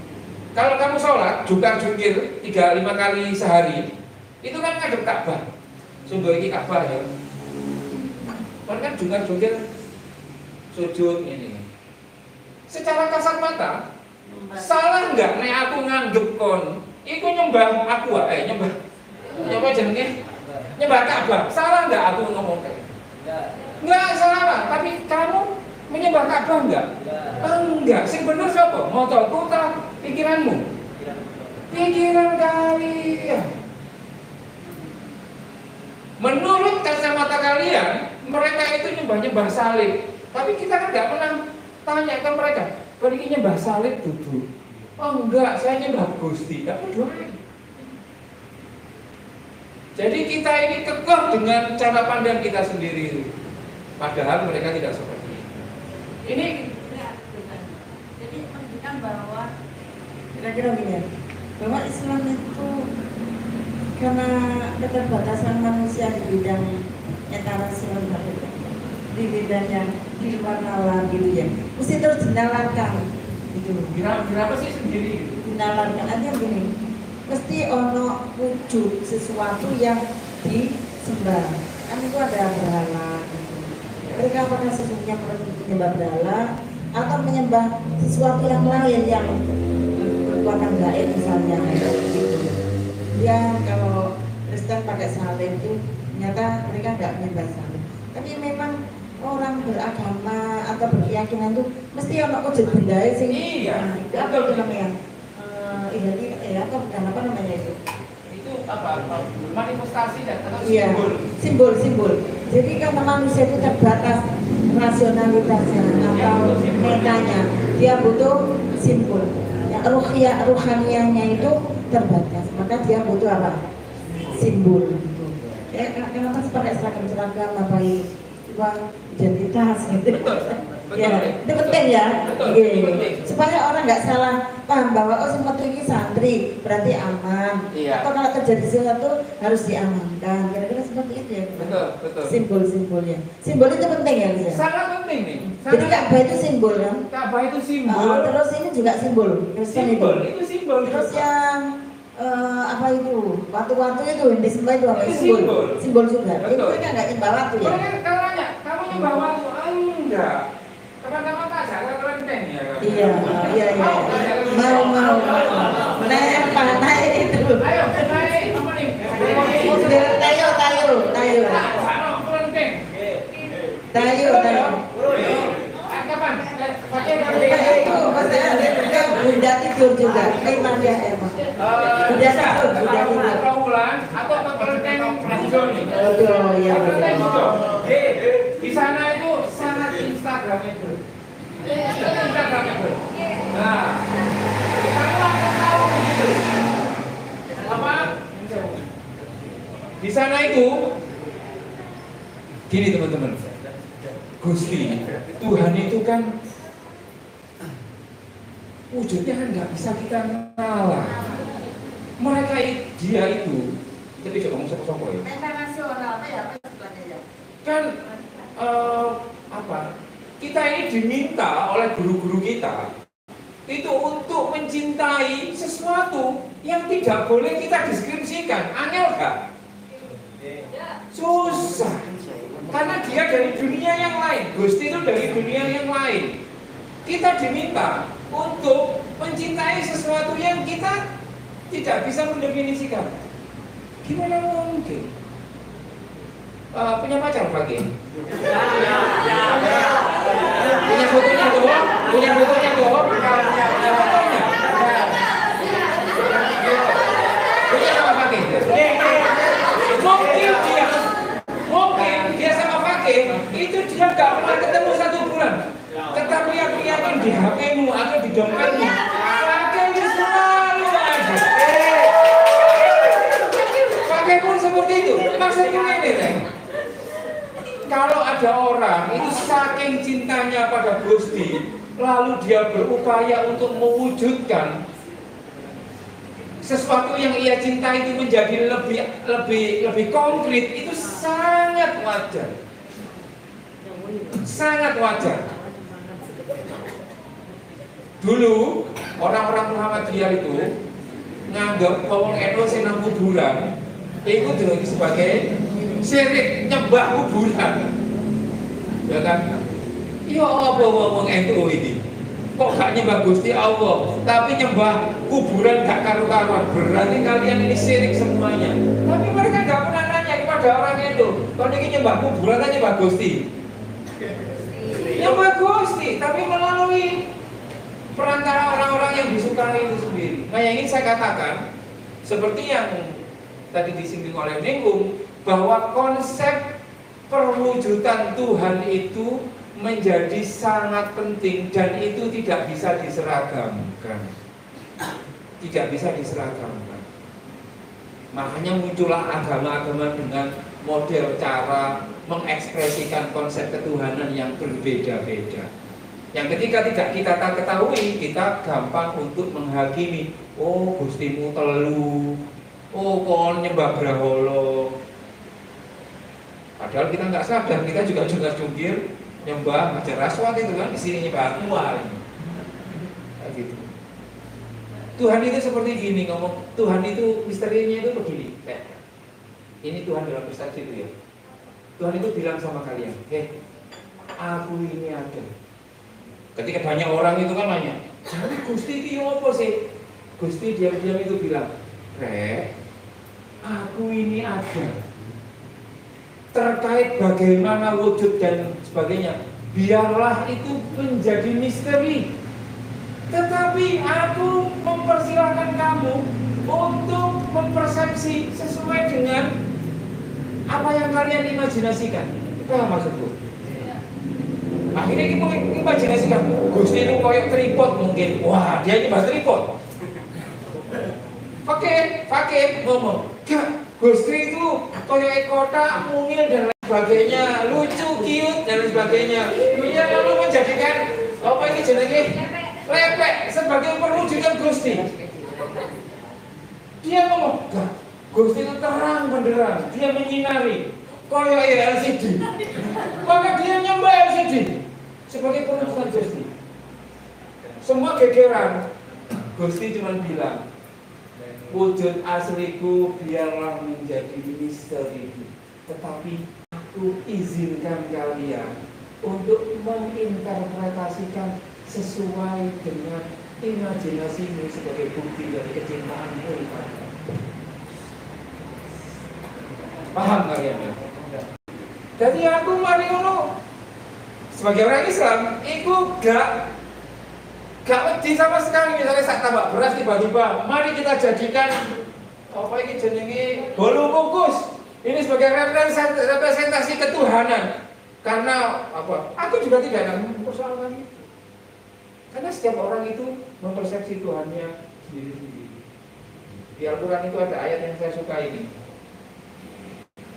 Kalau kamu sholat, jungkir-jungkir 3-5 kali sehari, itu kan ngadep Ka'bah. Sungguh ini Ka'bah ya. Kan jungkir-jungkir sujud ini. Secara kasat mata, salah nggak nek aku nganggep kon? Iku nyembah aku nyembah jenenge nyembah Ka'bah. Salah nggak aku ngomong kayak? Nggak salah, tapi kamu menyembah Ka'bah enggak? Enggak. Sing bener siapa? Motorku ta pikiranmu? Pikiran kalian. Menurut kacamata kalian, mereka itu nyembah salib. Tapi kita kan enggak pernah tanya ke mereka, "Kok ini nyembah salib duduk?" Oh enggak, saya nyembah Gusti. Enggak berdoa. Jadi kita ini kekeh dengan cara pandang kita sendiri. Padahal mereka tidak seperti itu. Ini jadi menunjukkan bahwa kira-kira gini, bahwa Islam itu karena keterbatasan manusia di bidang etarasional, di bidang yang di luar nalar gitu ya, mesti terus dinalarkan gitu. kenapa sih sendiri gitu? Dinalarkan aja gini, mesti ono wujud sesuatu yang disembah. Kan itu ada berhala gitu. Mereka apakah sesungguhnya menyembah berhala atau menyembah sesuatu yang lain yang merupakan gaib misalnya gitu. Ya kalau Kristen pakai salib itu ternyata mereka nggak menyembah salib. Tapi memang orang beragama atau berkeyakinan itu mesti ono wujud benda sing Iya, itu apa itu namanya? Apa bukan apa namanya itu? Itu apa? Manifestasi dan atau Iya, simbol. Jadi karena manusia itu terbatas rasionalitasnya atau metanya, dia butuh simbol. Yang ruhanianya itu terbatas, maka dia butuh apa? Simbol. Ya, kenapa sih pakai seragam apa uang identitas gitu? Betul, Ya, itu penting ya. Betul, Iya. penting. Supaya orang nggak salah paham bahwa oh semua ini santri berarti aman. Iya. Atau kalau terjadi sesuatu harus diamankan. Kira-kira seperti itu ya. Betul. Simbol-simbolnya. Simbol itu penting ya, Gus ya? Sangat penting nih. Jadi Ka'bah itu simbol kan? Ka'bah itu simbol. Terus ini juga simbol. Kristen itu. Itu simbol. Terus yang apa itu? Watu-watu itu yang disembah itu apa? Itu simbol. Simbol juga. Betul. Itu mereka nggak nyembah watu ya? Mereka kalau nanya, kamu nyembah watu? Enggak. Teman-teman tak jalan kelenteng ya? Iya. Mau. Naik itu. Ayo, naik. Apa nih? Tayo. Kelenteng. Tayo. Kapan? Pakai Itu pasti ada bunda tidur juga. Dia emang. Bunda tidur. Trawulan atau kelenteng Hijau nih? Betul, ya Kelenteng betul. Hijau. Di sana itu sangat Instagramable. Nah, kamu akan tahu begitu. Apa? Di sana itu gini teman-teman. Gusti, Tuhan itu kan wujudnya kan nggak bisa kita nalar. Mereka dia itu, tapi coba ngomong sopok ya. Internasional ya apa istilahnya ya? Kan apa? Kita ini diminta oleh guru-guru kita itu untuk mencintai sesuatu yang tidak boleh kita deskripsikan. Angel nggak? Susah. Karena dia dari dunia yang lain, Gusti itu dari dunia yang lain. Kita diminta untuk mencintai sesuatu yang kita tidak bisa mendefinisikan. Gimana mungkin? Punya pacar pagi? Punya fotonya tuh? Punya fotonya tuh? Punya fotonya? Punya sama pagi? Mungkin dia sama Fakih itu dia nggak pernah ketemu 1 bulan. Tetapi aku yakin di HP-mu atau di dompetmu Fakih itu selalu ada. Fakih pun seperti itu. Maksudnya ini deh. Kalau ada orang itu saking cintanya pada Gusti, lalu dia berupaya untuk mewujudkan sesuatu yang ia cinta itu menjadi lebih konkret, itu sangat wajar. Sangat wajar. Dulu orang-orang Muhammadiyah itu nganggap wong NU sing nang kuburan itu dianggap sebagai syirik, nyembah kuburan. Ya kan? Ya apa wong NU ini? Kok gak nyembah Gusti Allah, tapi nyembah kuburan gak karu-karuan. Berarti kalian ini syirik semuanya. Tapi mereka gak pernah nanya kepada orang itu, kalau ini nyembah kuburan atau nyembah Gusti? Nyembah Gusti, tapi melalui perantara orang-orang yang disukai itu sendiri. Nah yang ingin saya katakan, seperti yang tadi disinggung oleh Ninggung, bahwa konsep perwujudan Tuhan itu menjadi sangat penting dan itu tidak bisa diseragamkan. Tidak bisa diseragamkan. Makanya muncullah agama-agama dengan model cara mengekspresikan konsep ketuhanan yang berbeda-beda. Yang ketika tidak kita ketahui, kita gampang untuk menghakimi. Oh, gustimu telu. Oh, kon nyembah braholo. Padahal kita nggak sadar, kita juga jungkir nyembah Hajar Aswad itu kan, di sini nyembah mual. Kayak gitu. Tuhan itu seperti gini ngomong. Tuhan itu misterinya itu begini. Ini Tuhan dalam persepsi itu ya. Tuhan itu bilang sama kalian, aku ini ada. Ketika banyak orang itu kan nanya, jadi Gusti itu apa sih? Gusti diam-diam itu bilang, aku ini ada. Terkait bagaimana wujud dan sebagainya, biarlah itu menjadi misteri. Tetapi aku mempersilahkan kamu untuk mempersepsi sesuai dengan apa yang kalian imajinasikan. Itu apa maksudku? Akhirnya kita imajinasikan, Gusti itu kayak tripod mungkin. Wah, dia ini bahas tripod. Pakai ngomong, Gusti itu kayak kotak, mungil dan lain sebagainya, lucu, cute dan lain sebagainya. Dia lalu menjadikan apa ini jenenge lepek sebagai perwujudan Gusti. Dia ngomong, Gusti itu terang benderang, dia menyinari, kayak LCD. Maka dia nyembah LCD sebagai perwujudan Gusti. Semua gegeran. Gusti cuma bilang, wujud asliku biarlah menjadi misteri, tetapi aku izinkan kalian untuk menginterpretasikan sesuai dengan imajinasimu sebagai bukti dari kecintaanmu. Paham kalian ya? Jadi aku mari ngono sebagai orang Islam, itu gak wedi sama sekali. Misalnya sak tambak beras tiba-tiba, mari kita jadikan apa ini jenenge bolu kukus. Ini sebagai representasi ketuhanan. Karena apa? Aku juga tidak ada mempersoalkan itu. Karena setiap orang itu mempersepsi Tuhannya sendiri-sendiri. Di Al-Quran itu ada ayat yang saya suka ini.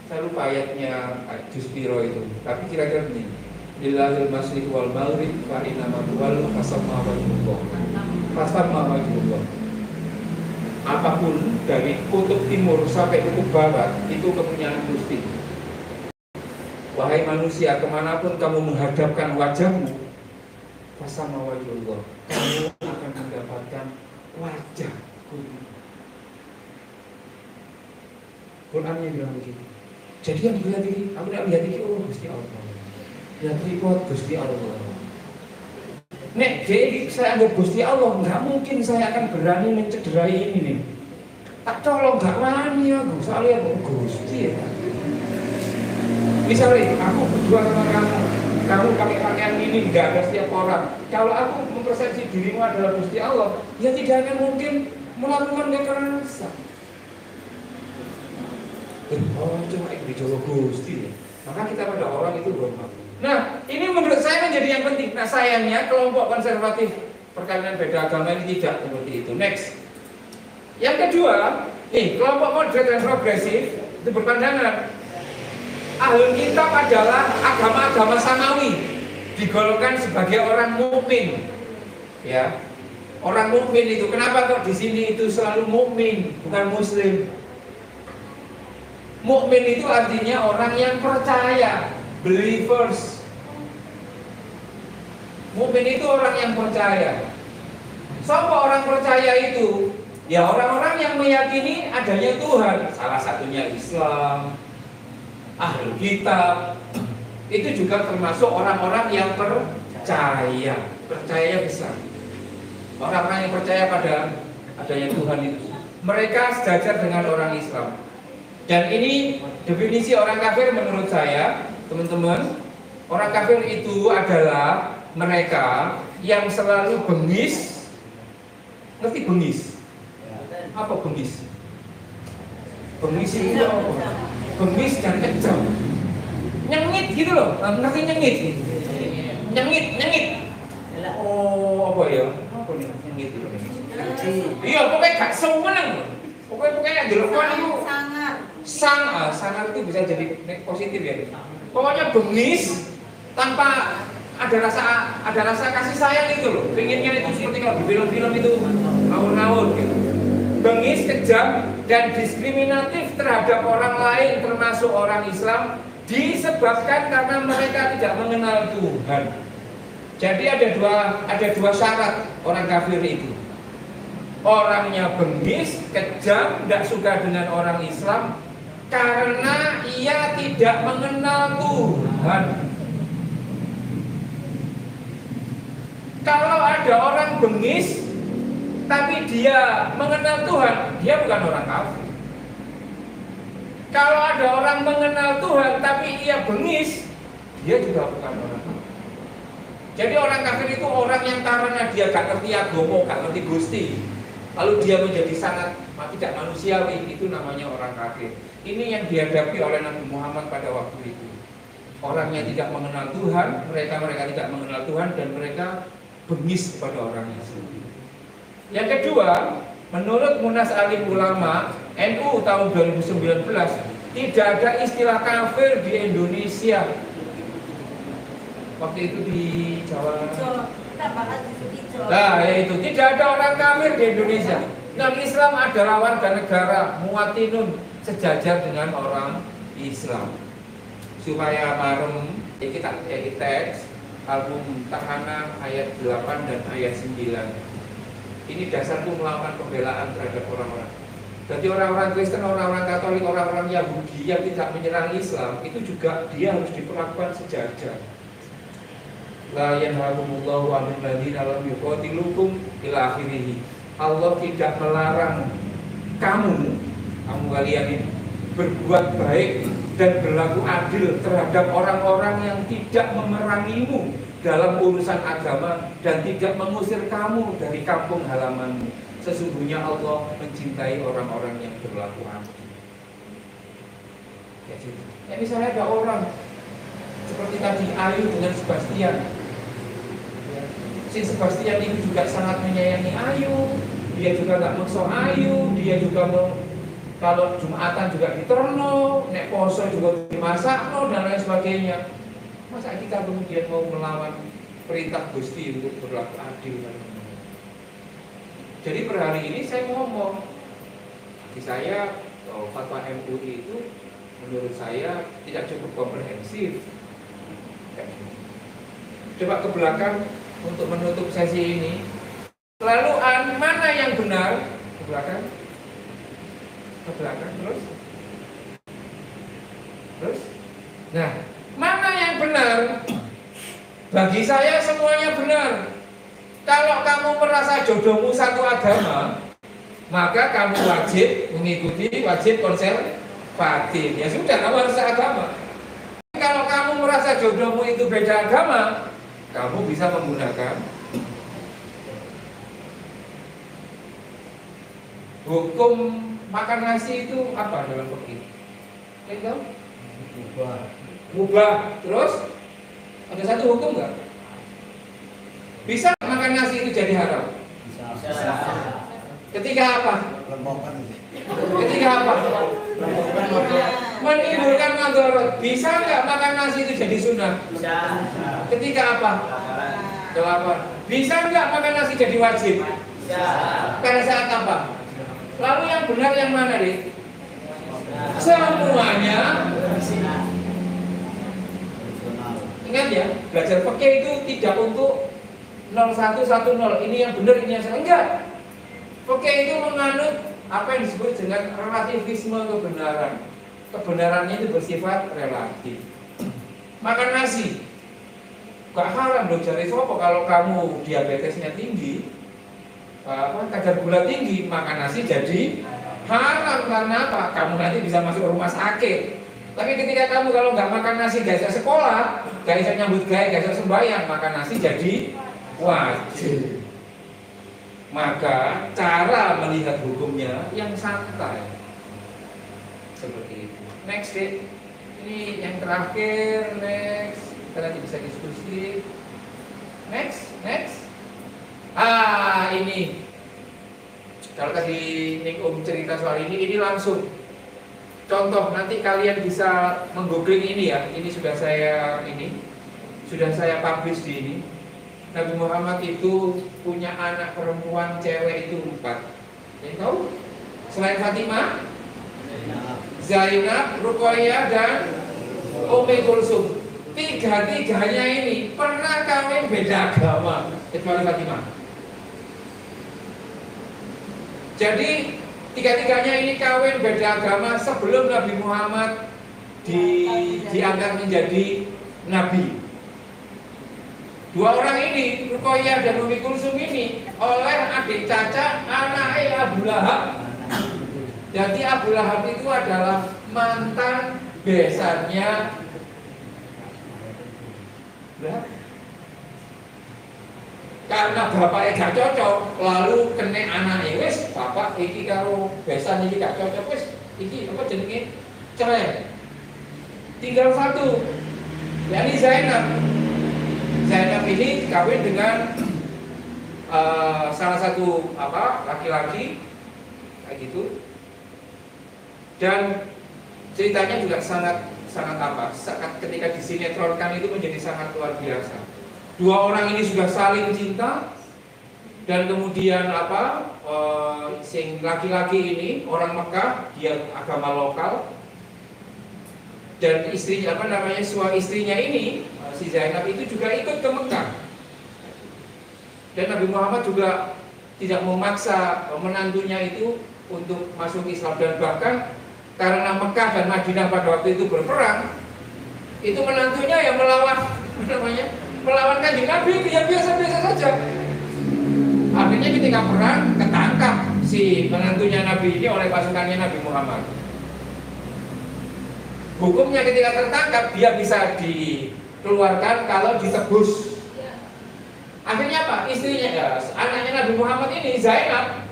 Saya lupa ayatnya juz piro itu, tapi kira-kira begini. Lillahil masyriq wal maghrib fa inna ma tuwallu fasamma wajhullah. Fasamma wajhullah. Apapun dari kutub timur sampai kutub barat itu kepunyaan Gusti. Wahai manusia, kemanapun kamu menghadapkan wajahmu, fasamma wajhullah, kamu akan mendapatkan wajah Gusti. Qurannya bilang begitu. Jadi yang dilihat ini, aku tidak lihat ini, oh Gusti Allah. Lihat tripod Gusti Allah. Nek jadi saya anggap Gusti Allah, nggak mungkin saya akan berani mencederai ini nih. Tak tolong nggak wani aku, soalnya aku Gusti ya. Misalnya aku berdua sama kamu pakai pakaian ini nggak ada setiap orang. Kalau aku mempersepsi dirimu adalah Gusti Allah, ya tidak akan mungkin melakukan kekerasan. Oh, cuma ini Jawa Gusti ya. Maka kita pada orang itu hormat. Nah, ini menurut saya menjadi yang penting. Nah, sayangnya kelompok konservatif perkawinan beda agama ini tidak seperti itu. Next. Yang kedua, kelompok moderat dan progresif itu berpandangan Ahlul Kitab adalah agama-agama samawi, digolongkan sebagai orang mukmin. Ya. Orang mukmin itu kenapa kok di sini itu selalu mukmin, bukan muslim? Mukmin itu artinya orang yang percaya, believers. Mukmin itu orang yang percaya. Siapa orang percaya itu? Ya orang-orang yang meyakini adanya Tuhan. Salah satunya Islam, Ahlul Kitab. Itu juga termasuk orang-orang yang percaya besar. Orang-orang yang percaya pada adanya Tuhan itu. Mereka sejajar dengan orang Islam. Dan ini definisi orang kafir menurut saya, teman-teman. Orang kafir itu adalah mereka yang selalu bengis. Ngerti bengis? Apa bengis? Bengis itu apa? Bengis dan kejam. Nyengit gitu loh, ngerti nyengit? Nyengit. Oh, apa ya? Apa nih nyengit itu? Iya, pokoknya gak semenang. Pokoknya dilakukan itu Sangar itu bisa jadi positif ya. Pokoknya bengis tanpa ada rasa kasih sayang itu loh. Pengennya itu seperti kalau di film-film itu ngawur-ngawur gitu. Bengis, kejam, dan diskriminatif terhadap orang lain termasuk orang Islam disebabkan karena mereka tidak mengenal Tuhan. Jadi ada dua syarat orang kafir itu. Orangnya bengis, kejam, tidak suka dengan orang Islam karena ia tidak mengenal Tuhan. Kalau ada orang bengis tapi dia mengenal Tuhan, dia bukan orang kafir. Kalau ada orang mengenal Tuhan tapi ia bengis, dia juga bukan orang kafir. Jadi orang kafir itu orang yang karena dia gak ngerti agama, gak ngerti Gusti, lalu dia menjadi sangat tidak manusiawi, itu namanya orang kafir. Ini yang dihadapi oleh Nabi Muhammad pada waktu itu. Orangnya tidak mengenal Tuhan, mereka tidak mengenal Tuhan, dan mereka bengis kepada orang Islam. Yang kedua, menurut Munas Alim Ulama NU tahun 2019, tidak ada istilah kafir di Indonesia. Waktu itu di Jawa. Nah, yaitu tidak ada orang kafir di Indonesia. Dan Islam adalah warga negara muwatinun sejajar dengan orang Islam. Supaya marem kita teks album Tahanan ayat 8 dan ayat 9. Ini dasarku melakukan pembelaan terhadap orang-orang. Jadi orang-orang Kristen, orang-orang Katolik, orang-orang Yahudi yang tidak menyerang Islam, itu juga dia harus diperlakukan sejajar. La yanhaqumullahu 'anil ladzina lam yuqatilukum ila akhirih. Allah tidak melarang kamu kalian ini berbuat baik dan berlaku adil terhadap orang-orang yang tidak memerangimu dalam urusan agama dan tidak mengusir kamu dari kampung halamanmu. Sesungguhnya Allah mencintai orang-orang yang berlaku adil. Ya, misalnya ada orang seperti tadi Ayu dengan Sebastian. Si Sebastian itu juga sangat menyayangi Ayu. Dia juga nggak maksa Ayu. Dia juga mau kalau Jumatan juga diterno, nek poso juga dimasakno dan lain sebagainya. Masa kita kemudian mau melawan perintah Gusti untuk berlaku adil? Jadi per hari ini saya ngomong, di saya fatwa MUI itu menurut saya tidak cukup komprehensif. Coba ke belakang untuk menutup sesi ini. Lalu mana yang benar? Ke belakang, terus. Nah, mana yang benar? Bagi saya semuanya benar. Kalau kamu merasa jodohmu satu agama, maka kamu wajib mengikuti wajib konservatif. Ya sudah, kamu harus seagama. Kalau kamu merasa jodohmu itu beda agama, kamu bisa menggunakan hukum makan nasi itu apa dalam fikih? Tahu? Mubah. Terus ada satu hukum nggak? Bisa makan nasi itu jadi haram? Bisa. Ketika apa? Menimbulkan madharat. Bisa nggak makan nasi itu jadi sunnah? Bisa. Ketika apa? Kelaparan. Bisa nggak makan nasi jadi wajib? Bisa. Pada saat apa? Lalu yang benar yang mana, Dik? Semuanya. Ingat ya, belajar fikih itu tidak untuk 0110. Ini yang benar, ini yang salah. Enggak. Fikih itu menganut apa yang disebut dengan relativisme kebenaran. Kebenarannya itu bersifat relatif. Makan nasi gak haram dong, jari sopo kalau kamu diabetesnya tinggi, kadar gula tinggi, makan nasi jadi haram. Karena apa? Kamu nanti bisa masuk rumah sakit. Tapi ketika kamu kalau nggak makan nasi, gak bisa sekolah, gak bisa nyambut gaya, gak bisa sembahyang, makan nasi jadi wajib. Maka cara melihat hukumnya yang santai seperti itu. Next, Dik. Ini yang terakhir. Next, kita nanti bisa diskusi. Next. Ini kalau tadi Ning cerita soal ini langsung contoh, nanti kalian bisa menggoogling ini ya. Ini sudah saya publish di ini. Nabi Muhammad itu punya anak perempuan cewek itu 4. Yang tahu? Selain Fatimah, Zainab, Ruqayyah dan Ummi Kulsum. Tiga-tiganya ini pernah kawin beda agama kecuali Fatimah. Jadi tiga-tiganya ini kawin beda agama sebelum Nabi Muhammad diangkat menjadi nabi. Dua orang ini, Ruqayyah dan Ummi Kulsum ini, oleh adik caca anaknya Abu Lahab. Jadi Abu Lahab itu adalah mantan besannya Lahab. Karena bapaknya gak cocok, lalu kena anaknya, wis bapak iki karo besan iki gak cocok, wis iki apa jenenge cerai. Tinggal satu, yakni Zainab. Zainab ini kawin dengan salah satu laki-laki kayak gitu, dan ceritanya juga sangat ketika disinetronkan itu menjadi sangat luar biasa. Dua orang ini sudah saling cinta, dan kemudian sing laki-laki ini orang Mekah, dia agama lokal, dan istrinya istrinya ini si Zainab itu juga ikut ke Mekah. Dan Nabi Muhammad juga tidak memaksa menantunya itu untuk masuk Islam, dan bahkan karena Mekah dan Madinah pada waktu itu berperang, itu menantunya yang melawan Kanjeng Nabi itu ya biasa-biasa saja. Akhirnya ketika perang ketangkap si menantunya Nabi ini oleh pasukannya Nabi Muhammad. Hukumnya ketika tertangkap dia bisa dikeluarkan kalau ditebus. Akhirnya apa? Istrinya, anaknya Nabi Muhammad ini, Zainab,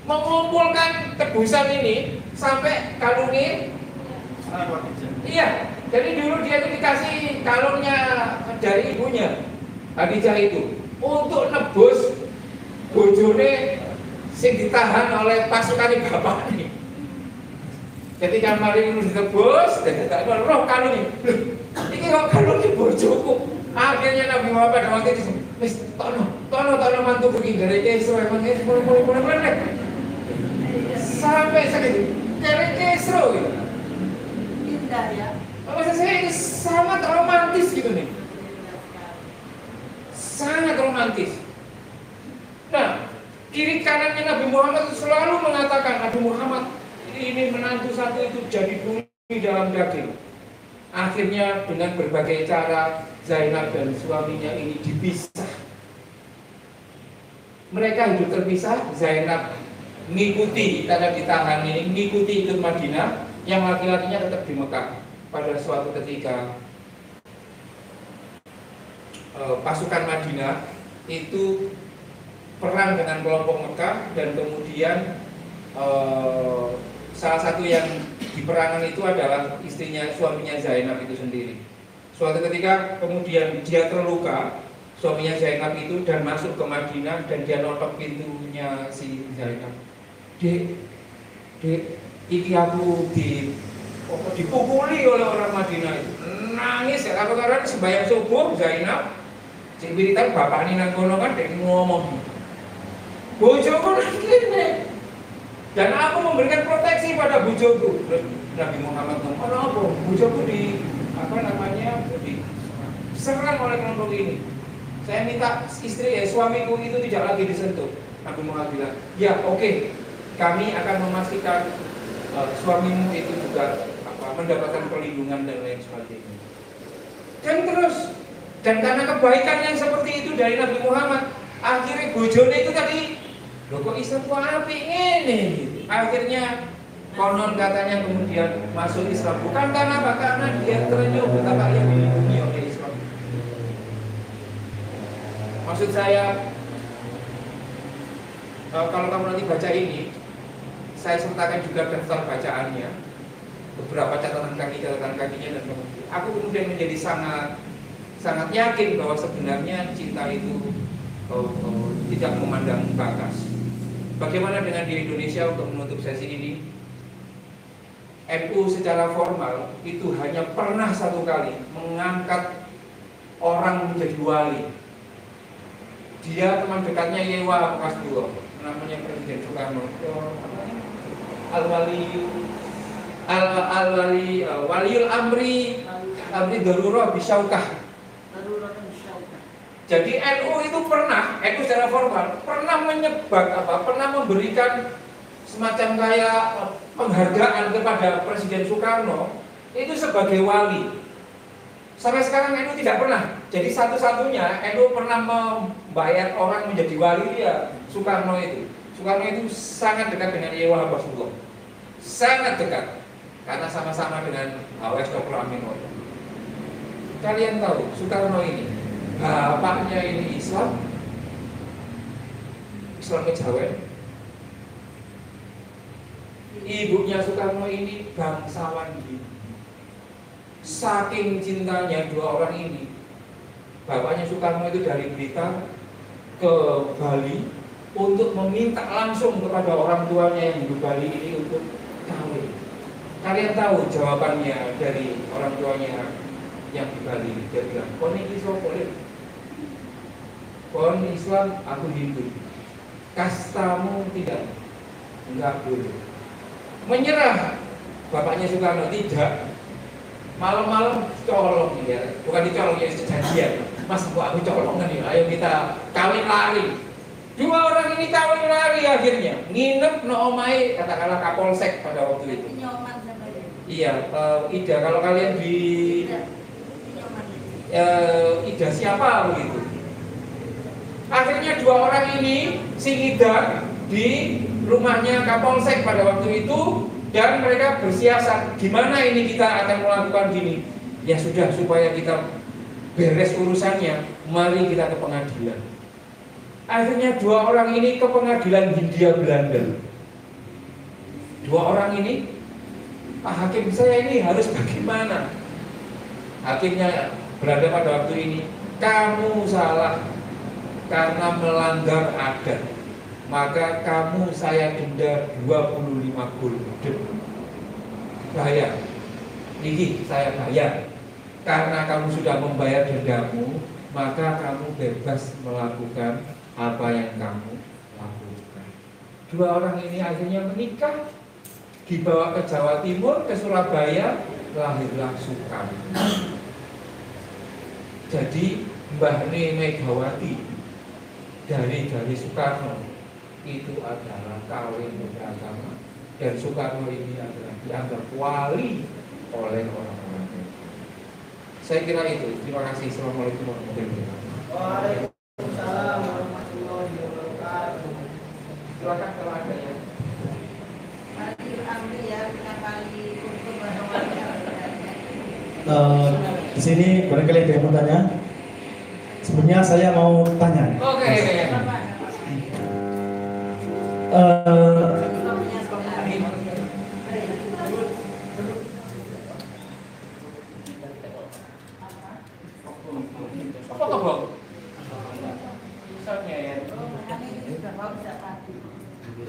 mengumpulkan tebusan ini sampai kalungin. Iya, jadi dulu dia itu dikasih kalungnya dari ibunya, Khadijah itu, untuk nebus bojone sing ditahan oleh pasukan bapak ini. Ketika mari ditebus, dan tak roh kalung ini. Ini kok kalung ini bojoku. Akhirnya Nabi Muhammad waktu itu, wis tono mantu begini dari Kesro emang ini mulai sampai segitu dari Kesro gitu. Indah ya. Maksud saya ini sangat romantis gitu nih, sangat romantis. Nah, kiri kanannya Nabi Muhammad itu selalu mengatakan, Nabi Muhammad ini menantu satu itu jadi bumi dalam daging. Akhirnya dengan berbagai cara Zainab dan suaminya ini dipisah. Mereka hidup terpisah. Zainab mengikuti karena ditahan ini, mengikuti ikut Madinah. Yang laki-lakinya tetap di Mekah. Pada suatu ketika pasukan Madinah itu perang dengan kelompok Mekah, dan kemudian salah satu yang di perangan itu adalah suaminya Zainab itu sendiri. Suatu ketika kemudian dia terluka, suaminya Zainab itu, dan masuk ke Madinah, dan dia notok pintunya si Zainab. Dek, iki aku dipukuli oleh orang Madinah itu. Nangis ya, karena sembahyang subuh Zainab, sing wiritan bapak ini nang kono kan dek ngomong. Bojoku lagi. Dan aku memberikan proteksi pada bujoku. Nabi Muhammad ngomong, apa? Bujoku diserang oleh kelompok ini. Saya minta suamiku itu tidak lagi disentuh. Nabi Muhammad bilang, ya oke, kami akan memastikan suamimu itu juga mendapatkan perlindungan dan lain sebagainya. Dan karena kebaikan yang seperti itu dari Nabi Muhammad, akhirnya bojone itu tadi, loh kok Islam kok apik ngene gitu. Akhirnya konon katanya kemudian masuk Islam, bukan karena apa? Karena dia terenyuh betapa yang dilindungi oleh Islam. Maksud saya, kalau kamu nanti baca ini, saya sertakan juga daftar bacaannya, beberapa catatan kakinya, dan kemudian aku kemudian menjadi sangat yakin bahwa sebenarnya cinta itu tidak memandang batas. Bagaimana dengan di Indonesia untuk menutup sesi ini? NU secara formal itu hanya pernah satu kali mengangkat orang menjadi wali. Dia teman dekatnya Yai Wahab Kasbullah, namanya Presiden Soekarno. Waliul Amri Darurah Bisyaukah. Jadi NU itu NU secara formal pernah pernah memberikan semacam kayak penghargaan kepada Presiden Soekarno itu sebagai wali. Sampai sekarang NU tidak pernah. Jadi satu-satunya NU pernah membayar orang menjadi wali ya Soekarno itu. Soekarno itu sangat dekat dengan Yai Wahab Kasbullah. Sangat dekat. Karena sama-sama dengan HWS Dr. Aminoto. Kalian tahu Soekarno ini bapaknya ini Islam Kejawen. Ibunya Soekarno ini bangsawan gitu. Saking cintanya dua orang ini, bapaknya Soekarno itu dari Blitar ke Bali untuk meminta langsung kepada orang tuanya yang di Bali ini untuk kawin. Kalian tahu jawabannya dari orang tuanya yang di Bali? Dia bilang, "Kon iki sapa boleh? Kon Islam, aku Hindu. Kastamu tidak, enggak boleh." Menyerah bapaknya Soekarno tidak. Malam-malam colong ya, bukan dicolong ya, sejajian. Mas, aku colongan ya, ayo kita kawin lari. Dua orang ini kawin lari akhirnya, nginep no omahe katakanlah Kapolsek pada waktu itu. Iya, Ida, kalau kalian di Ida siapa begitu. Akhirnya dua orang ini si Ida di rumahnya Kapolsek pada waktu itu. Dan mereka bersiasat, gimana ini kita akan melakukan gini. Ya sudah, supaya kita beres urusannya, mari kita ke pengadilan. Akhirnya dua orang ini ke pengadilan Hindia Belanda. Dua orang ini, Pak Hakim, saya ini harus bagaimana? Hakimnya Belanda pada waktu ini, kamu salah karena melanggar adat. Maka kamu saya denda 25 gulden. Bayar. Ini saya bayar. Karena kamu sudah membayar dendamu, maka kamu bebas melakukan apa yang kamu lakukan. Dua orang ini akhirnya menikah, dibawa ke Jawa Timur, ke Surabaya, lahirlah Soekarno. Jadi Mbah Ne Megawati dari Soekarno itu adalah kawin beragama, dan Soekarno ini adalah dianggap wali oleh orang-orang itu. Saya kira itu. Terima kasih. Assalamualaikum warahmatullahi wabarakatuh. Waalaikumsalam warahmatullahi wabarakatuh. Silakan kalau ada ya. Di sini barangkali ada yang mau tanya. Sebenarnya saya mau tanya. Oke. Apa kebok? Misalnya ya.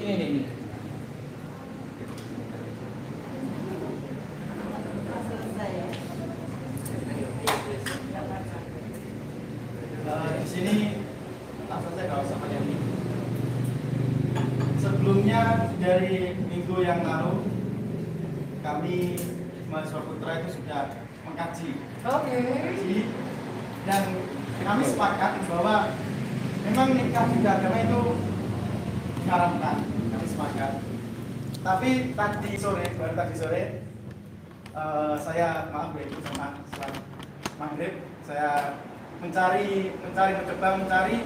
Ini. Di sini langsung saya kalau sama yang ini. Sebelumnya dari minggu yang lalu kami mahasiswa putra itu sudah mengkaji. Oke. Dan kami sepakat bahwa memang nikah beda agama itu diharamkan. Kami sepakat. Tapi baru tadi sore, saya maaf ya itu sama setelah maghrib saya mencoba mencari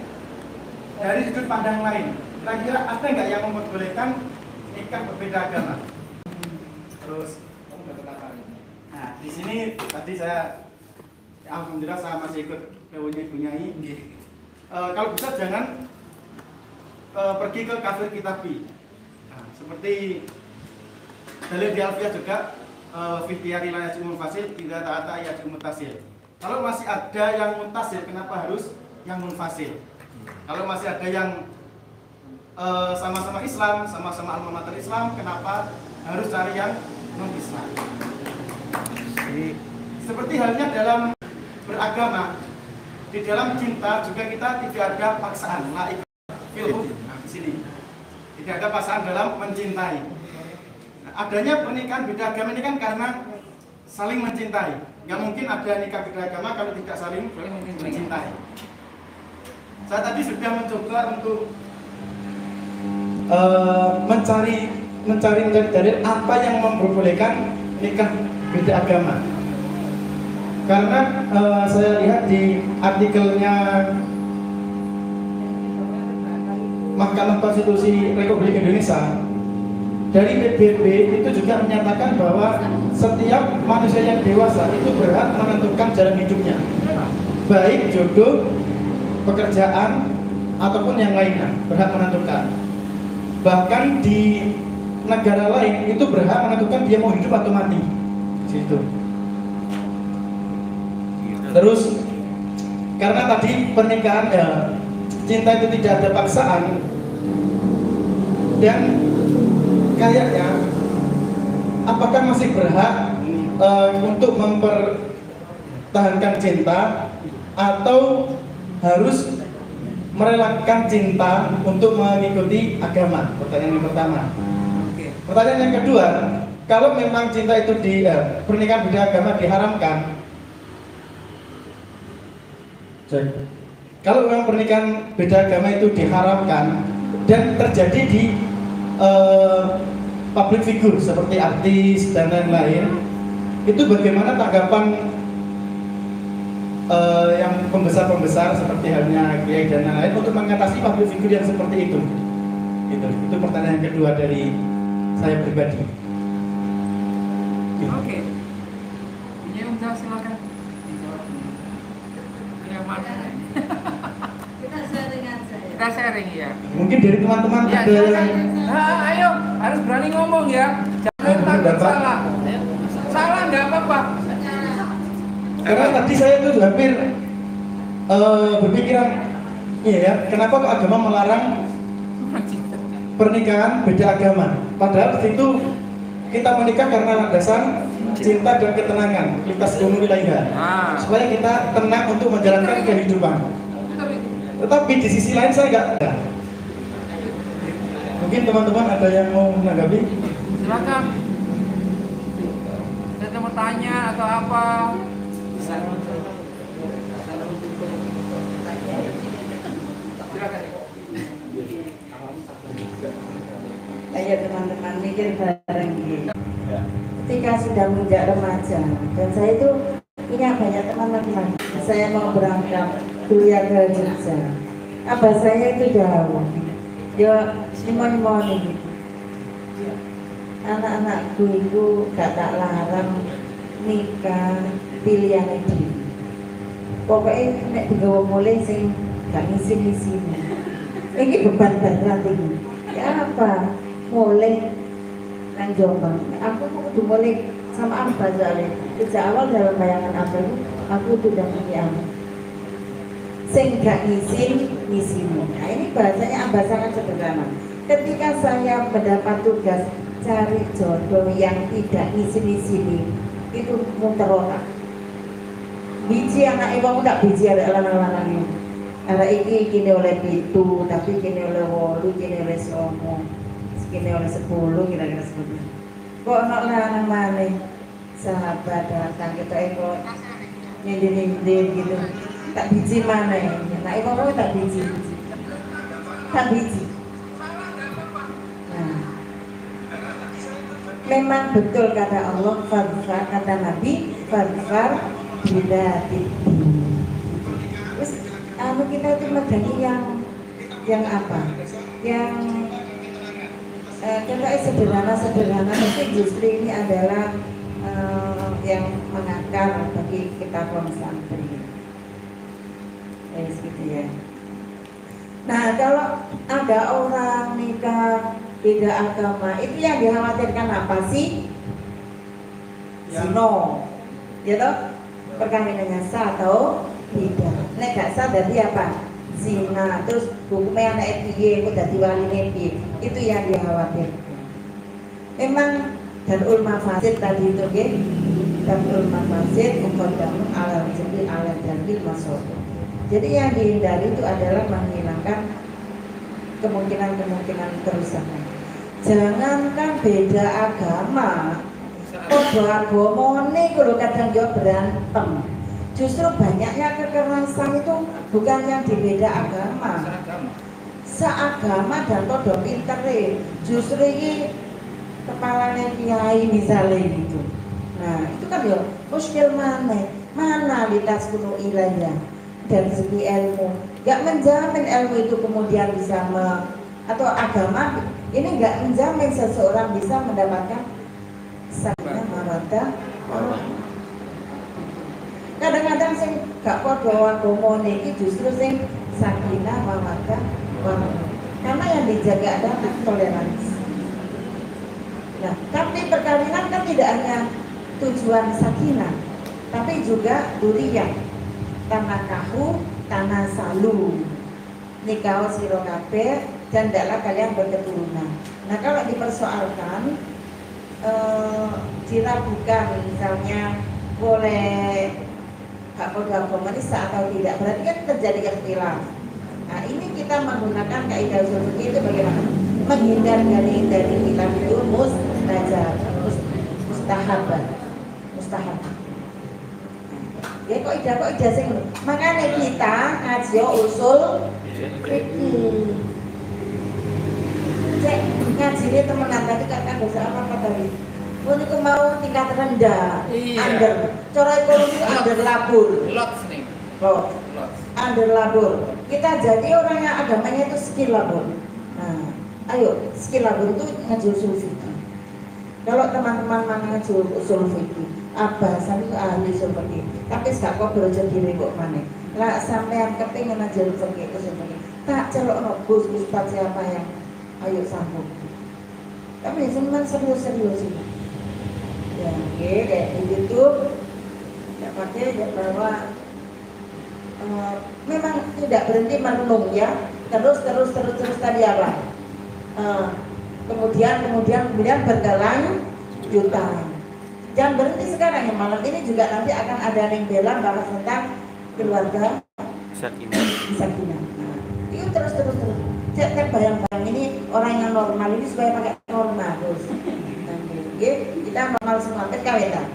dari sudut pandang lain. Kira-kira ada nggak yang memperbolehkan nikah berbeda agama? Terus, nah di sini tadi saya, alhamdulillah saya masih ikut dawuhnya Ibu Nyai. Kalau bisa jangan pergi ke kafir kitabi. Nah, seperti dalil di Alfiyah juga, fihtiyari la yajumul fasil, tidak ta'ata yajumul tasil. Kalau masih ada yang muntasil, kenapa harus yang munfasil? Kalau masih ada yang sama-sama Islam, sama-sama alma mater Islam, kenapa harus cari yang non-Islam. Seperti halnya dalam beragama, di dalam cinta juga kita tidak ada paksaan. Nah, di sini tidak ada paksaan dalam mencintai. Nah, adanya pernikahan beda agama ini kan karena saling mencintai. Nggak mungkin ada nikah beda agama kalau tidak saling mencintai. Saya tadi sudah mencoba untuk mencari dalil apa yang memperbolehkan nikah beda agama. Karena saya lihat di artikelnya Mahkamah Konstitusi Republik Indonesia dari PBB itu juga menyatakan bahwa setiap manusia yang dewasa itu berhak menentukan jalan hidupnya, baik jodoh, pekerjaan, ataupun yang lainnya, berhak menentukan. Bahkan di negara lain itu berhak menentukan dia mau hidup atau mati. Situ. Terus karena tadi pernikahan cinta itu tidak ada paksaan, dan kayaknya apakah masih berhak untuk mempertahankan cinta atau harus merelakan cinta untuk mengikuti agama? Pertanyaan yang pertama. Pertanyaan yang kedua, kalau memang cinta itu di pernikahan beda agama diharamkan, kalau memang pernikahan beda agama itu diharamkan dan terjadi di public figure seperti artis dan lain-lain, itu bagaimana tanggapan yang pembesar-pembesar seperti halnya Kiai dan lain-lain untuk mengatasi public figure yang seperti itu? Itu pertanyaan yang kedua dari saya pribadi. Oke. Ini udah silakan. Yang mana? Kita sharing aja ya. Kita sharing ya. Mungkin dari teman-teman Ya, ada yang ayo harus berani ngomong ya. Jangan takut salah. Salah nggak apa-apa. karena tadi saya itu hampir berpikiran, iya ya, kenapa kok agama melarang pernikahan beda agama? Padahal itu kita menikah karena dasar cinta dan ketenangan, lintas gunung wilayah, supaya kita tenang untuk menjalankan kehidupan. Tetapi di sisi lain saya nggak ada. Mungkin teman-teman ada yang mau menanggapi? Silakan. Ada mau tanya atau apa? Silakan. Ayo teman-teman mikir bareng. Ketika sudah menginjak remaja, dan saya itu punya banyak teman-teman. Saya mau berangkat kuliah ke Jogja. Abah saya itu jauh. Dia limon-limon. Anak-anakku itu gak tak larang nikah pilihan itu. Pokoknya nek digawa mulai sing gak ngisi-ngisi. Ini beban berat ini. Ya apa? Mulai nang Jombang. Aku kudu mulai sama Abah soalnya. Sejak awal dalam bayangan Abah itu, aku sudah punya sing gak ngisi-ngisimu. Nah ini bahasanya Abah sangat sederhana. Ketika saya mendapat tugas cari jodoh yang tidak ngisi-ngisi, itu muter otak. Biji anak ibu tak biji ada lanang-lanang. Ada ini oleh pitu, tapi kini oleh 8, kini oleh 9, kini oleh 10 kira-kira seperti itu. Kok nak lanang mana? Sahabat datang kita ikut nyindir-nyindir gitu. Tak biji mana ya? Nah ibu tak biji. Tak biji. Nah, memang betul kata Allah, fadfar, kata Nabi, fadfar bila tibi. Terus kita itu mencari yang apa? Yang contohnya sederhana tapi justru ini adalah yang mengakar bagi kita kaum santri. Gitu ya. Nah kalau ada orang nikah beda agama, itu yang dikhawatirkan apa sih? Zino, ya toh? Perkawinannya sah atau tidak? Nek gak sah berarti apa? Zina. Terus hukumnya anak piye, udah diwaline piye? Itu yang dikhawatirkan. Memang darul mafasid tadi itu nggih. Darul mafasid muqaddamun ala rizqi ala darbil masalah. Jadi yang dihindari itu adalah menghilangkan kemungkinan kerusakan. Jangankan beda agama, podo agamane kulo kadang yo berantem. Justru banyaknya kekerasan itu bukan yang di beda agama. Seagama dan podo pintere. Justru ini kepalanya kiai misalnya gitu. Nah itu kan yo muskil mana litas kuno ilayah dari segi ilmu. Gak menjamin ilmu itu kemudian bisa atau agama ini gak menjamin seseorang bisa mendapatkan sakinah mawaddah warahmah. Kadang-kadang sing gak padha agama niki justru sing sakinah mawaddah warahmah. Karena yang dijaga adalah toleransi. Nah, tapi perkawinan kan tidak hanya tujuan sakinah, tapi juga duriyah. Tanah kahu, tanah salu, nikah siro kabeh dan tidaklah kalian berketurunan. Nah kalau dipersoalkan diragukan misalnya boleh hak agama nisa atau tidak, berarti kan terjadi ikhtilaf. Nah ini kita menggunakan kaidah usul fikih itu bagaimana menghindar dari khilaf itu mustahab. Ya kok ida sing makanya kita ngaji usul fikih. Cek ngajine temenan tadi kakak dosa apa tadi? Niku mau tingkat rendah, under. Cara ekonomi under labur. Under labur. Kita jadi orang yang agamanya itu skill labur. Nah, ayo skill labur itu ngaji usul fikih. Kalau teman-teman ngaji usul fikih, bahasan itu ahli seperti itu. Tapi gak kok berojo diri kok maneh. Lah sampean kepengin ngaji usul fikih itu seperti tak celokno Gus Ustaz siapa yang ayo sambung. Tapi sebenarnya serius ini. Ya, oke, kayak begitu. Ya pakai ya bahwa memang tidak berhenti merenung ya. Terus tadi apa? Kemudian berkelanjutan. Jangan berhenti sekarang ya, malam ini juga nanti akan ada yang bela bahas tentang keluarga sakinah. Nah, itu terus. Saya bayang-bayang ini orang yang normal ini supaya pakai normal terus. Nanti, kita normal semua, kawin tak?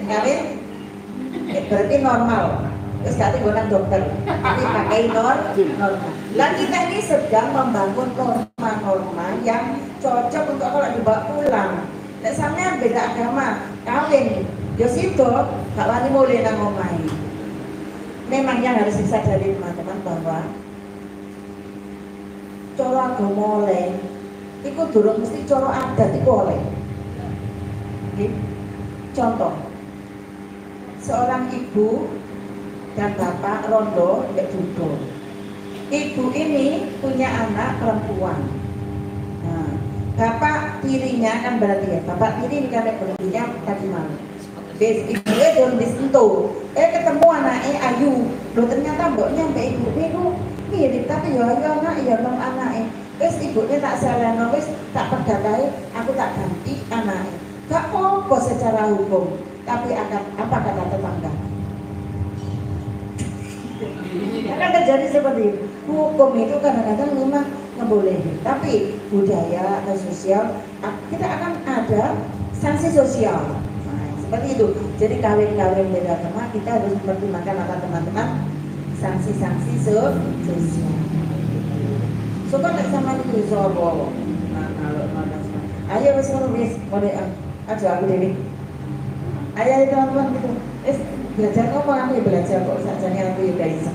Kawin, berarti normal. Terus kata gunakan dokter, tapi pakai normal. Lah kita ini sedang membangun norma-norma yang cocok untuk kalau dibawa pulang. Nah, sampean beda agama, kawin, situ, gak wani mulai nang omahe. Memang yang harus disadari teman-teman bahwa cara agama oleh, itu durung mesti cara adat itu oleh. Contoh, seorang ibu dan bapak rondo tidak judo. Ibu ini punya anak perempuan. Nah, bapak tirinya kan berarti ya, bapak tiri ini kan berartinya tadi malam. Ibunya belum disentuh, ketemu anaknya Ayu, loh ternyata mboknya mbak ibu itu mirip tapi ya anak ya nom anaknya. Wes ibunya tak seleno, wes tak perdatai, aku tak ganti anaknya. Gak apa secara hukum, tapi akan apa kata tetangga? Akan terjadi seperti itu. Hukum itu kadang-kadang memang ngebolehin, tapi budaya atau sosial kita akan ada sanksi sosial. Nah, seperti itu. Jadi kawin-kawin beda agama kita harus mempertimbangkan apa teman-teman sanksi-sanksi sosial. Suka nggak sama itu sobo? Nah, kalau ayo wes boleh aja aku dewi. Ayo teman-teman gitu. Belajar ngomong aku belajar kok sajanya aku ya guys.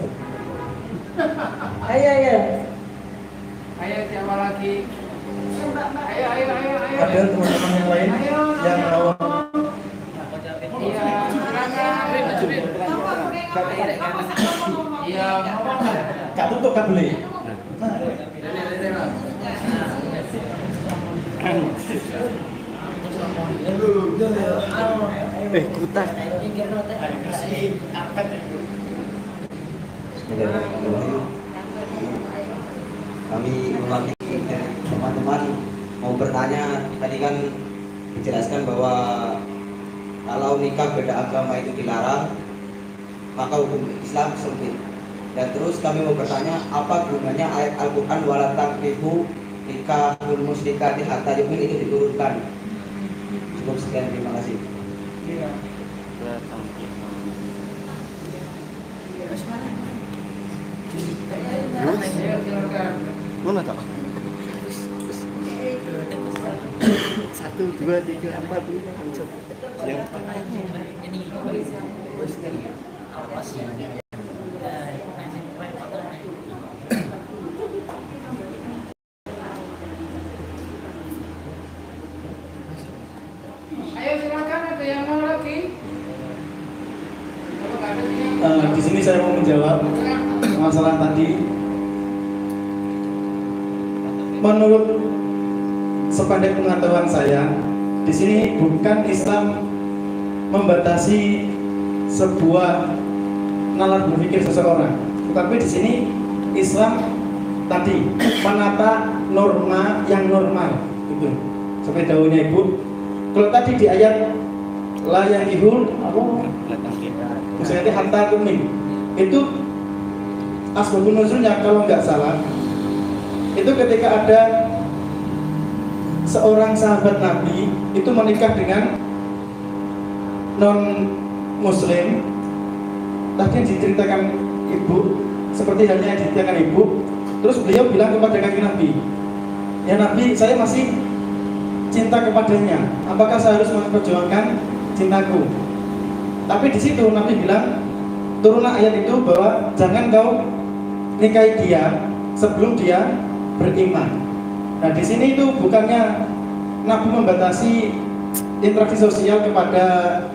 Ayo. Ayo siapa lagi? Ayo. Ada teman-teman yang lain yang mau Iya. Kak tutup kan boleh. Kutas. Kami mewakili teman-teman mau bertanya, tadi kan dijelaskan bahwa kalau nikah beda agama itu dilarang, maka hukum Islam sempit. Dan terus kami mau bertanya, apa gunanya ayat Al-Quran wala tankihu nikahul musyrikati hatta yu'min itu diturunkan? Cukup sekian, terima kasih. Mana tak? 1, 2, 3, 4, 5, 6. Ayo silakan, ada yang mau lagi? Di sini saya mau menjawab masalah tadi. Menurut sependek pengetahuan saya, di sini bukan Islam membatasi sebuah nalar berpikir seseorang, tetapi di sini Islam tadi menata norma yang normal, itu seperti daunnya Ibu. Kalau tadi di ayat la yankihul misalnya hatta kumin, itu asbabun nuzulnya kalau nggak salah itu ketika ada seorang sahabat Nabi itu menikah dengan non muslim. Tadi yang diceritakan Ibu seperti halnya yang diceritakan Ibu, terus beliau bilang kepada kaki Nabi, ya Nabi, saya masih cinta kepadanya, apakah saya harus memperjuangkan cintaku? Tapi di situ Nabi bilang, turunlah ayat itu bahwa jangan kau nikahi dia sebelum dia beriman. Nah di sini itu bukannya Nabi membatasi interaksi sosial kepada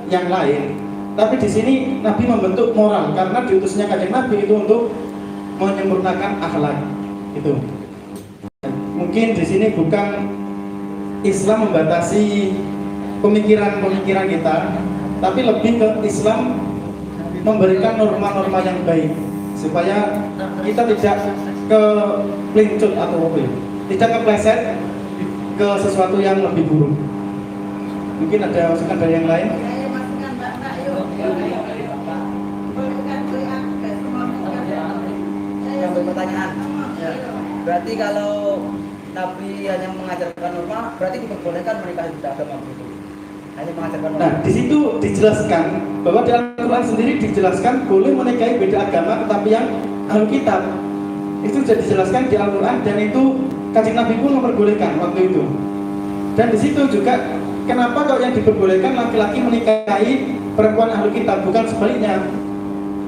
yang lain, tapi di sini Nabi membentuk moral karena diutusnya kanjeng Nabi itu untuk menyempurnakan akhlak. Itu mungkin di sini bukan Islam membatasi pemikiran-pemikiran kita, tapi lebih ke Islam memberikan norma-norma yang baik supaya kita tidak ke pelincut atau apa, tidak kepleset ke sesuatu yang lebih buruk. Mungkin ada masukan dari yang lain. Yang berpertanyaan, ya. Berarti kalau Nabi hanya mengajarkan norma, berarti diperbolehkan menikah beda agama begitu? Hanya mengajarkan norma. Nah, di situ dijelaskan bahwa di Al-Quran sendiri dijelaskan boleh menikahi beda agama, tetapi yang ahli kitab itu sudah dijelaskan di Al-Quran dan itu kanjeng Nabi pun memperbolehkan waktu itu. Dan di situ juga kenapa kalau yang diperbolehkan laki-laki menikahi perempuan ahli kitab, bukan sebaliknya?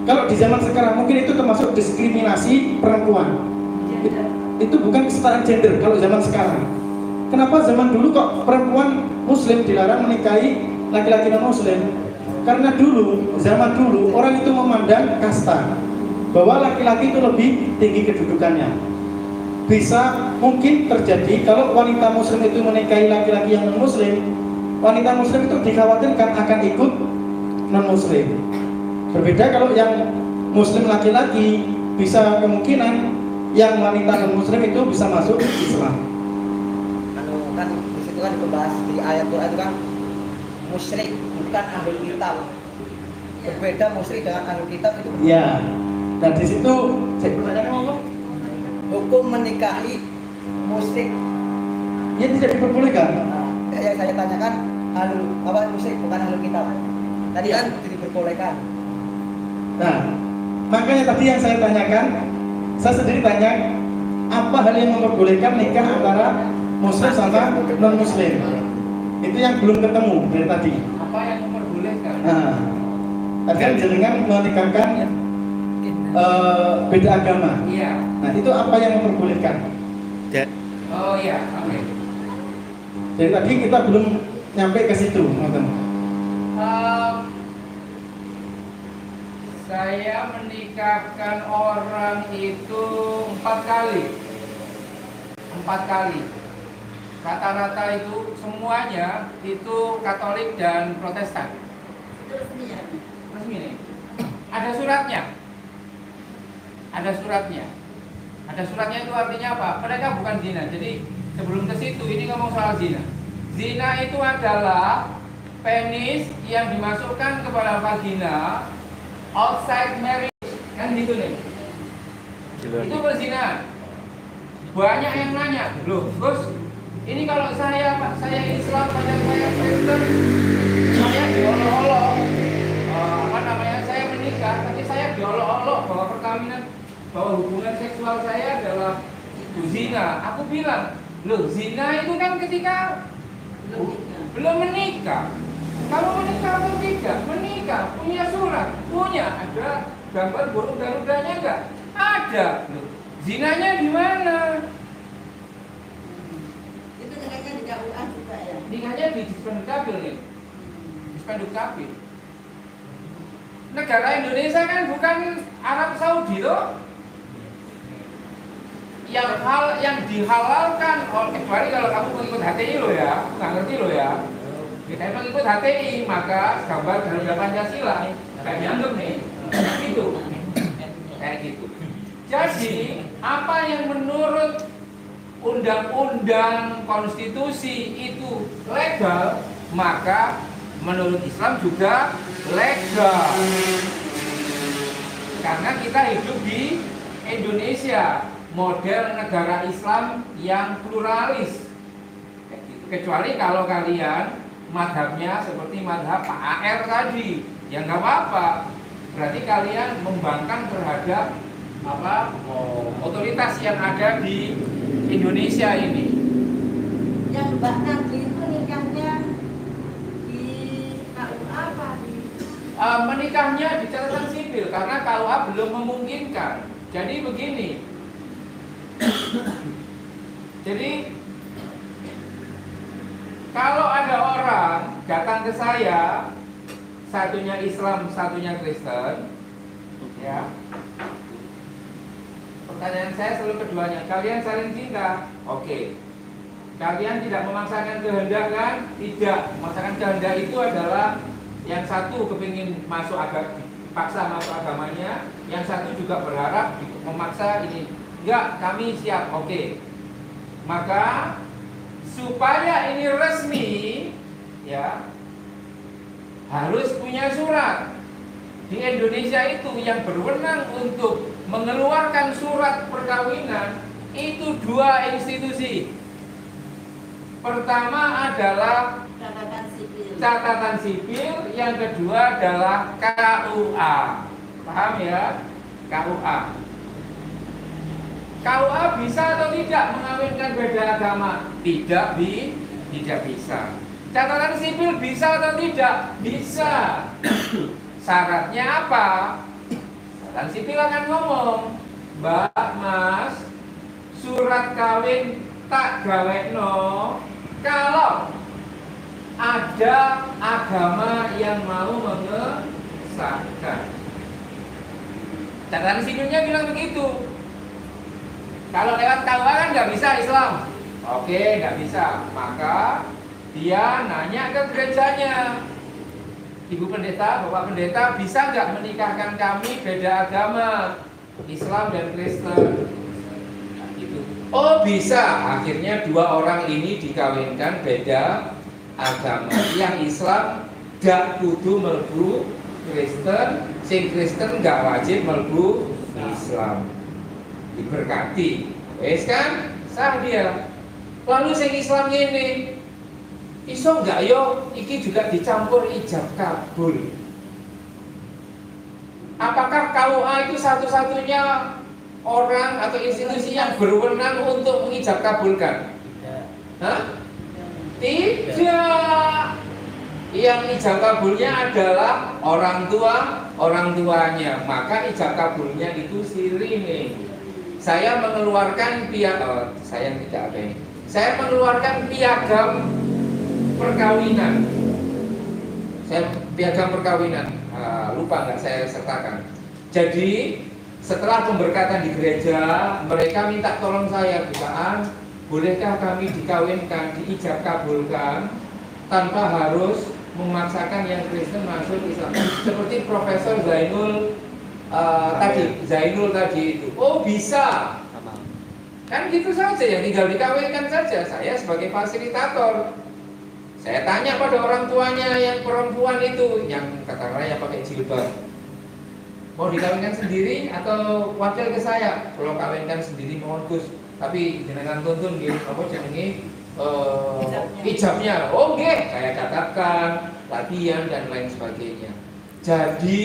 Kalau di zaman sekarang mungkin itu termasuk diskriminasi perempuan. Itu bukan kesetaraan gender kalau zaman sekarang. Kenapa zaman dulu kok perempuan muslim dilarang menikahi laki-laki non muslim? Karena dulu, zaman dulu orang itu memandang kasta, bahwa laki-laki itu lebih tinggi kedudukannya. Bisa mungkin terjadi kalau wanita muslim itu menikahi laki-laki yang non muslim, wanita muslim itu dikhawatirkan akan ikut non muslim. Berbeda kalau yang muslim laki-laki, bisa kemungkinan yang wanita non muslim itu bisa masuk Islam. Kan di situ kan dibahas di ayat Quran itu kan musyrik bukan ahli kitab. Berbeda musyrik dengan ahli kitab itu. Ya. Dan di situ hukum menikahi musyrik ya tidak diperbolehkan. Nah, yang saya tanyakan apa musyrik bukan ahli kitab. Tadi kan diperbolehkan. Nah, makanya tadi yang saya tanyakan, saya sendiri tanya, apa hal yang memperbolehkan nikah antara muslim sama non muslim? Itu yang belum ketemu dari tadi. Apa yang memperbolehkan? Nah, tadi kan jenengan menikahkan beda agama. Iya. Nah, itu apa yang memperbolehkan? Oh iya, oke. Dari tadi kita belum nyampe ke situ, saya menikahkan orang itu 4 kali. 4 kali. Rata-rata itu semuanya itu Katolik dan Protestan. Resmi nih. Ada suratnya. Ada suratnya. Ada suratnya itu artinya apa? Mereka bukan zina. Jadi sebelum ke situ ini ngomong soal zina. Zina itu adalah penis yang dimasukkan kepada vagina outside marriage, kan gitu nih. Itu berzina. Banyak yang nanya, loh, terus ini kalau saya Islam, saya Kristen, saya diolok-olok, saya menikah, tapi saya diolok-olok bahwa perkawinan, bahwa hubungan seksual saya adalah zina. Aku bilang, loh, zina itu kan ketika belum menikah. Kalau menikah atau tidak? Menikah, punya surat, punya, ada gambar burung garudanya enggak? Ada. Loh, zinanya di mana? Itu nikahnya di KUA juga ya? Nikahnya di Dispendukapil nih. Dispendukapil. Negara Indonesia kan bukan Arab Saudi loh. Yang dihalalkan, kecuali kalau kamu mengikut HTI lo ya, nggak ngerti lo ya. Kita mengikut HTI, maka gambar Garuda Pancasila kayak dianggap nih, kayak gitu. Jadi apa yang menurut undang-undang konstitusi itu legal, maka menurut Islam juga legal. Karena kita hidup di Indonesia, model negara Islam yang pluralis. Kecuali kalau kalian madhabnya seperti madhab Pak AR tadi, ya nggak apa-apa. Berarti kalian membangkang terhadap otoritas yang ada di Indonesia ini. Yang Mbak Nadli itu nikahnya di KUA apa? Menikahnya di catatan sipil karena KUA belum memungkinkan. Jadi begini. Jadi kalau ada orang datang ke saya, satunya Islam, satunya Kristen, ya. Pertanyaan saya selalu keduanya, kalian saling cinta? Oke. Kalian tidak memaksakan kehendak kan? Tidak. Memaksakan kehendak itu adalah yang satu kepingin masuk agama, paksa masuk agamanya, yang satu juga berharap memaksa ini. Enggak, kami siap, oke. Maka supaya ini resmi, ya harus punya surat. Di Indonesia itu yang berwenang untuk mengeluarkan surat perkawinan itu dua institusi. Pertama adalah catatan sipil, yang kedua adalah KUA. Paham ya? KUA. KUA bisa atau tidak mengawinkan beda agama? Tidak bisa. Catatan sipil bisa atau tidak? Bisa. Syaratnya apa? Catatan sipil akan ngomong, Mbak, Mas, surat kawin tak gawekno kalau ada agama yang mau mengesahkan. Catatan sipilnya bilang begitu. Kalau lewat KUA kan nggak bisa Islam. Oke, nggak bisa. Maka dia nanya ke gerejanya, Ibu pendeta, Bapak pendeta, bisa nggak menikahkan kami beda agama, Islam dan Kristen? Nah, gitu. Oh bisa. Akhirnya dua orang ini dikawinkan beda agama. Yang Islam gak kudu melbu Kristen, sing Kristen gak wajib melbu Islam. Diberkati, wes kan? Sah dia. Lalu sing Islam ini iso enggak yo? Iki juga dicampur ijab kabul. Apakah KUA itu satu-satunya orang atau institusi yang berwenang untuk mengijab kabulkan? Hah? Tidak. Yang ijab kabulnya adalah orang tuanya. Maka ijab kabulnya itu sirine. Saya mengeluarkan saya mengeluarkan piagam perkawinan. Lupa nggak saya sertakan. Jadi setelah pemberkatan di gereja, mereka minta tolong saya, Bukaan, bolehkah kami dikawinkan, diijab kabulkan tanpa harus memaksakan yang Kristen masuk Islam? Seperti Profesor Zainul tadi itu. Oh bisa. Kan gitu saja, ya tinggal dikawinkan saja. Saya sebagai fasilitator Saya tanya pada orang tuanya yang perempuan itu, yang katakanlah yang pakai jilbab, mau dikawinkan sendiri atau wakil ke saya? Kalau kawinkan sendiri mohon Gus, tapi jenengan tuntun gitu, apa jenenge hijabnya. Oh nggih, saya catatkan, latihan dan lain sebagainya. Jadi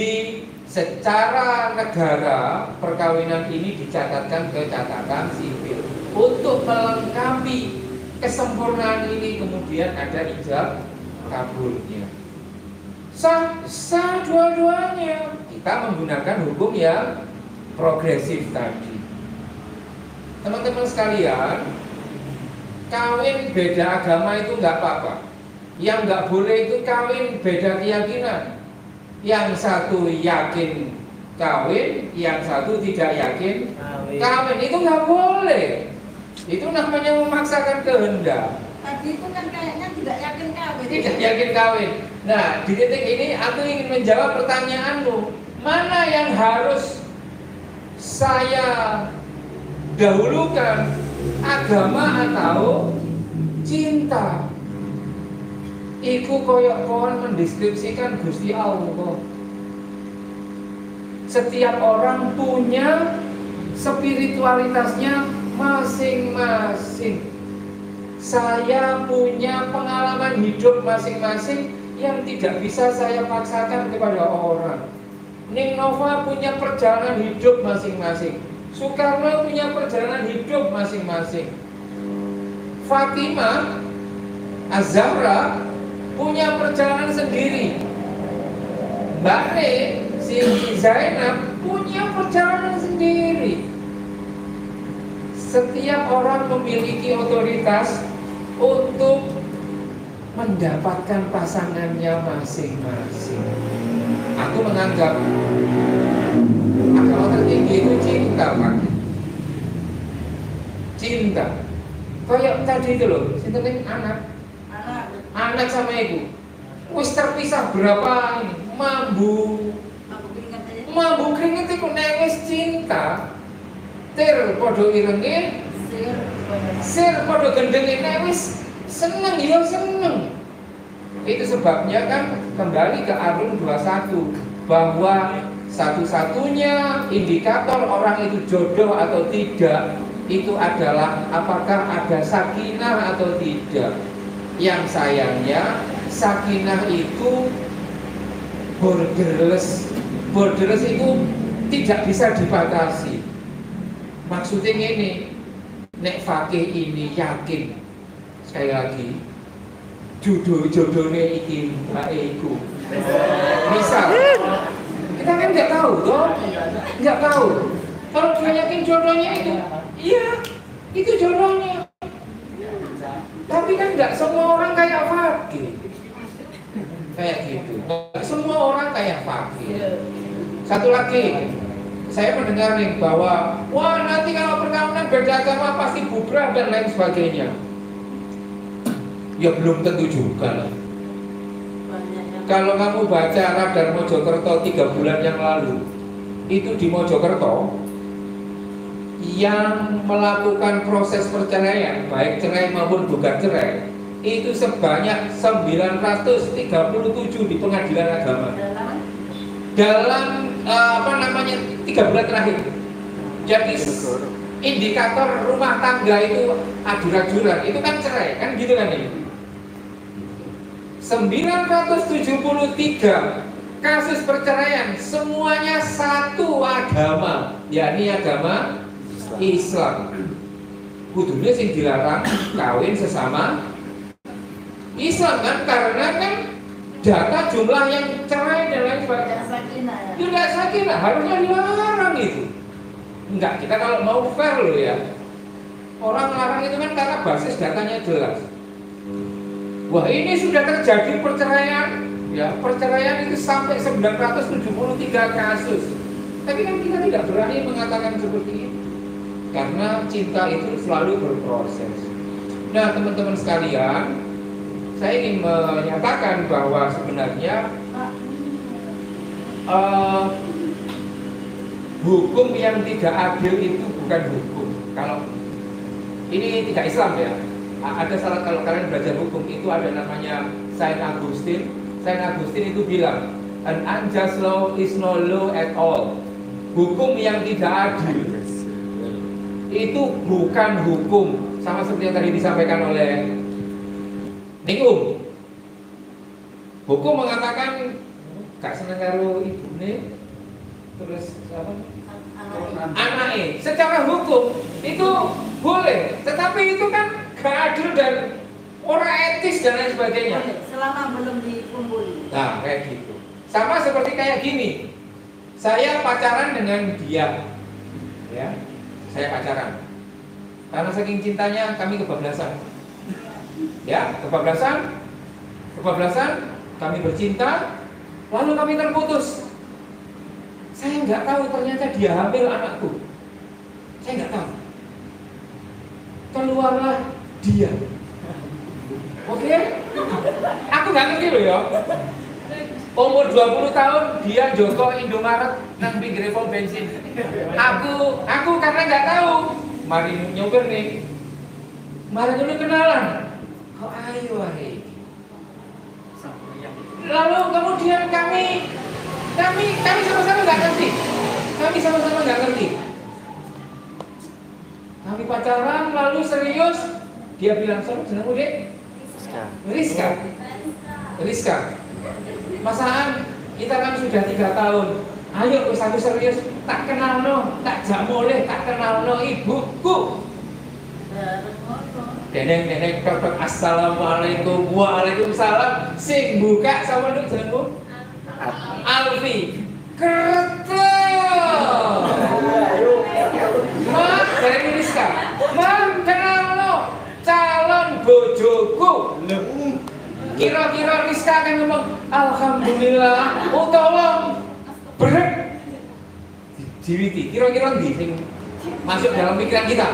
secara negara perkawinan ini dicatatkan ke catatan sipil untuk melengkapi kesempurnaan ini. Kemudian ada ijab kabulnya. Sah dua-duanya. Kita menggunakan hukum yang progresif tadi. Teman-teman sekalian, kawin beda agama itu nggak apa-apa. Yang nggak boleh itu kawin beda keyakinan. Yang satu yakin kawin, yang satu tidak yakin kawin. Itu nggak boleh. Itu namanya memaksakan kehendak. Tadi itu kan kayaknya tidak yakin kawin. Tidak yakin kawin. Nah, di titik ini aku ingin menjawab pertanyaanmu. Mana yang harus saya dahulukan, agama atau cinta? Iku koyok kon mendeskripsikan Gusti Allah. Setiap orang punya spiritualitasnya masing-masing. Saya punya pengalaman hidup masing-masing yang tidak bisa saya paksakan kepada orang. Ning Nova punya perjalanan hidup masing-masing. Soekarno punya perjalanan hidup masing-masing. Fatimah Az-Zahra punya perjalanan sendiri. Mbak Re, Siti Zainab punya perjalanan sendiri. Setiap orang memiliki otoritas untuk mendapatkan pasangannya masing-masing. Aku menganggap agama tertinggi itu cinta, Pak. Cinta. Kayak tadi itu loh, sinten anak. Anak sama ibu, wis terpisah berapa ini? Mambu keringet itu nangis cinta. Tir podo irenge, sir podo gendenge nangis seneng ya seneng. Itu sebabnya kan kembali ke Arun 21 bahwa satu-satunya indikator orang itu jodoh atau tidak itu adalah apakah ada sakinah atau tidak. Yang sayangnya sakinah itu borderless. Borderless itu tidak bisa dibatasi. Maksudnya ini, nek fakih ini yakin, sekali lagi, jodohnya iki iku. Misal, kita kan nggak tahu, toh, nggak tahu. Kalau dia yakin jodohnya itu, iya, itu jodohnya. Tapi kan nggak semua orang kayak fakih, kayak gitu. Nggak semua orang kayak fakih. Satu lagi, saya mendengar nih bahwa wah nanti kalau perkawinan beda agama pasti bubrah dan lain sebagainya. Ya belum tentu juga lah. Kalau kamu baca Radar Mojokerto 3 bulan yang lalu, itu di Mojokerto yang melakukan proses perceraian, baik cerai maupun gugat cerai, itu sebanyak 937 di pengadilan agama. Dalam 3 bulan terakhir. Jadi indikator rumah tangga itu adur-aduran, itu kan cerai, kan gitu kan ini. 973 kasus perceraian, semuanya satu agama, yakni agama Islam. Kudunya sing dilarang kawin sesama Islam kan, karena kan data jumlah yang cerai dan lain sebagainya. Tidak sakinah, harusnya dilarang itu. Enggak, kita kalau mau fair loh ya. Orang larang itu kan karena basis datanya jelas. Wah ini sudah terjadi perceraian, ya perceraian itu sampai 973 kasus. Tapi kan kita tidak berani mengatakan seperti itu, karena cinta itu selalu berproses. Nah teman-teman sekalian, saya ingin menyatakan bahwa sebenarnya hukum yang tidak adil itu bukan hukum. Kalau ini tidak Islam ya, ada salah, kalau kalian belajar hukum itu ada namanya Saint Augustine. Saint Augustine itu bilang, an unjust law is no law at all. Hukum yang tidak adil itu bukan hukum. Sama seperti yang tadi disampaikan oleh Ningum. Hukum mengatakan gak seneng karo ibune, terus apa? Anaknya. Secara hukum itu boleh, tetapi itu kan gak adil dan orang etis dan lain sebagainya. Selama belum dikumpuli. Nah, kayak gitu. Sama seperti kayak gini. Saya pacaran dengan dia. Ya. Saya pacaran. Karena saking cintanya kami kebablasan. Ya, kebablasan. Kami bercinta, lalu kami terputus. Saya nggak tahu ternyata dia hamil anakku. Saya nggak tahu. Keluarlah dia. Oke? Aku nggak ngerti loh ya. Umur 20 tahun dia joko Indomaret nang pinggir pom bensin. Aku karena nggak tahu. Mari nyopir nih. Mari dulu kenalan. Kok ayo hari. Lalu kemudian kami sama-sama nggak ngerti. Kami pacaran lalu serius. Dia bilang, "Sopo jenengmu, Dek?" Rizka. Masaan kita kan sudah 3 tahun. Ayo wis aku serius, tak kenalno, tak jamoleh, tak kenalno ibuku. Deneng tok assalamualaikum waalaikumsalam. Sing buka sama nduk jenengmu? Alfi. Kerto. Mak dari Rizka. Mak kenalno calon bojoku. Kira-kira Rizka akan ngomong alhamdulillah, tolong berat diwiti. Kira-kira ndi sing masuk dalam pikiran kita?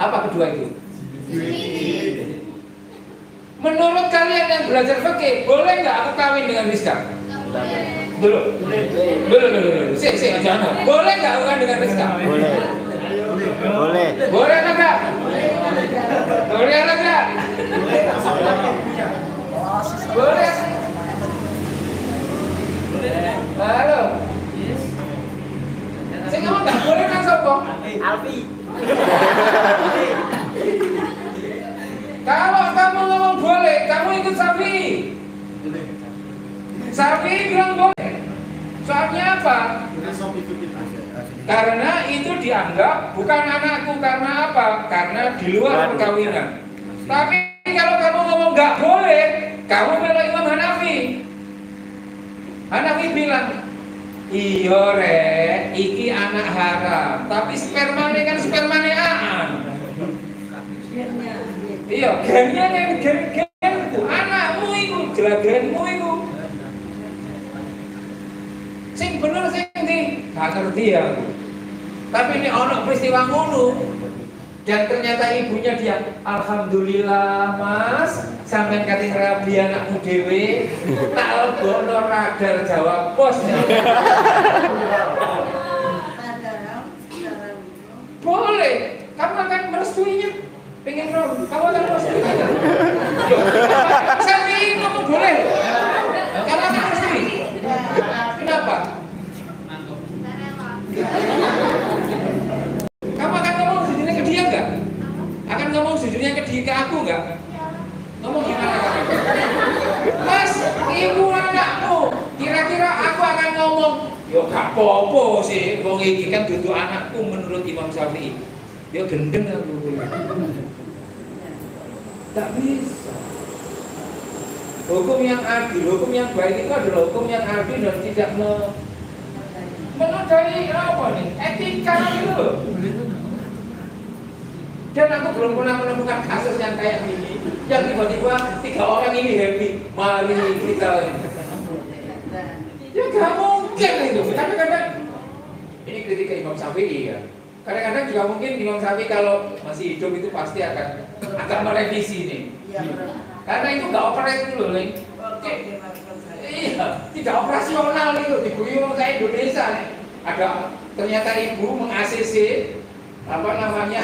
Apa kedua itu? Menurut kalian yang belajar fikih, boleh nggak aku kawin dengan Rizka? Dulu. Jangan. Boleh nggak aku kawin dengan Rizka? Boleh. Boleh enggak? Boleh enggak? Boleh. Halo. Saya ngomong nggak boleh kan sopo? Alfi. Kalau kamu ngomong boleh, kamu ikut Safi. Safi bilang boleh. Soalnya apa? Karena itu dianggap bukan anakku. Karena apa? Karena di luar perkawinan. Tapi kalau kamu ngomong nggak boleh, kamu bela Imam Hanafi. Hanafi bilang, iya rek, iki anak haram, tapi spermane kan spermane aan. Iya, gennya genku, anakmu itu, jelaganmu itu. Sing bener sing ndi? Gak ngerti ya. Tapi ini ono peristiwa ngono. Dan ternyata ibunya dia, alhamdulillah mas, sampean kating rabi anakmu dhewe, tak lebokno radar Jawa Pos. Boleh, kamu akan merestuinya. Pengen kamu akan merestuinya. Saya ingin kamu boleh. Kamu akan merestui. Kenapa? Kamu akan ngomong sejujurnya ke dia enggak? Akan ngomong sejujurnya ke dia, ke aku enggak? Ngomong gimana kamu? Mas, ibu anakmu. Kira-kira aku akan ngomong, yo gak apa-apa sih, wong iki kan dudu anakku menurut Imam Syafi'i. Yo gendeng aku. Tak bisa. Hukum yang adil, hukum yang baik itu adalah hukum yang adil dan tidak menodai apa nih? Etika itu. Dan aku belum pernah menemukan kasus yang kayak gini, yang tiba-tiba 3 orang ini happy, mari kita. Ya gak mungkin itu. Kadang-kadang ini kritik Imam Syafi'i ya. Kadang-kadang juga mungkin Imam Syafi'i kalau masih hidup itu pasti akan merevisi nih. Karena itu gak operate dulu, Leng. Iya, tidak operasional itu. Diguyur kayak Indonesia nih. Ada ternyata ibu meng-ACC apa namanya,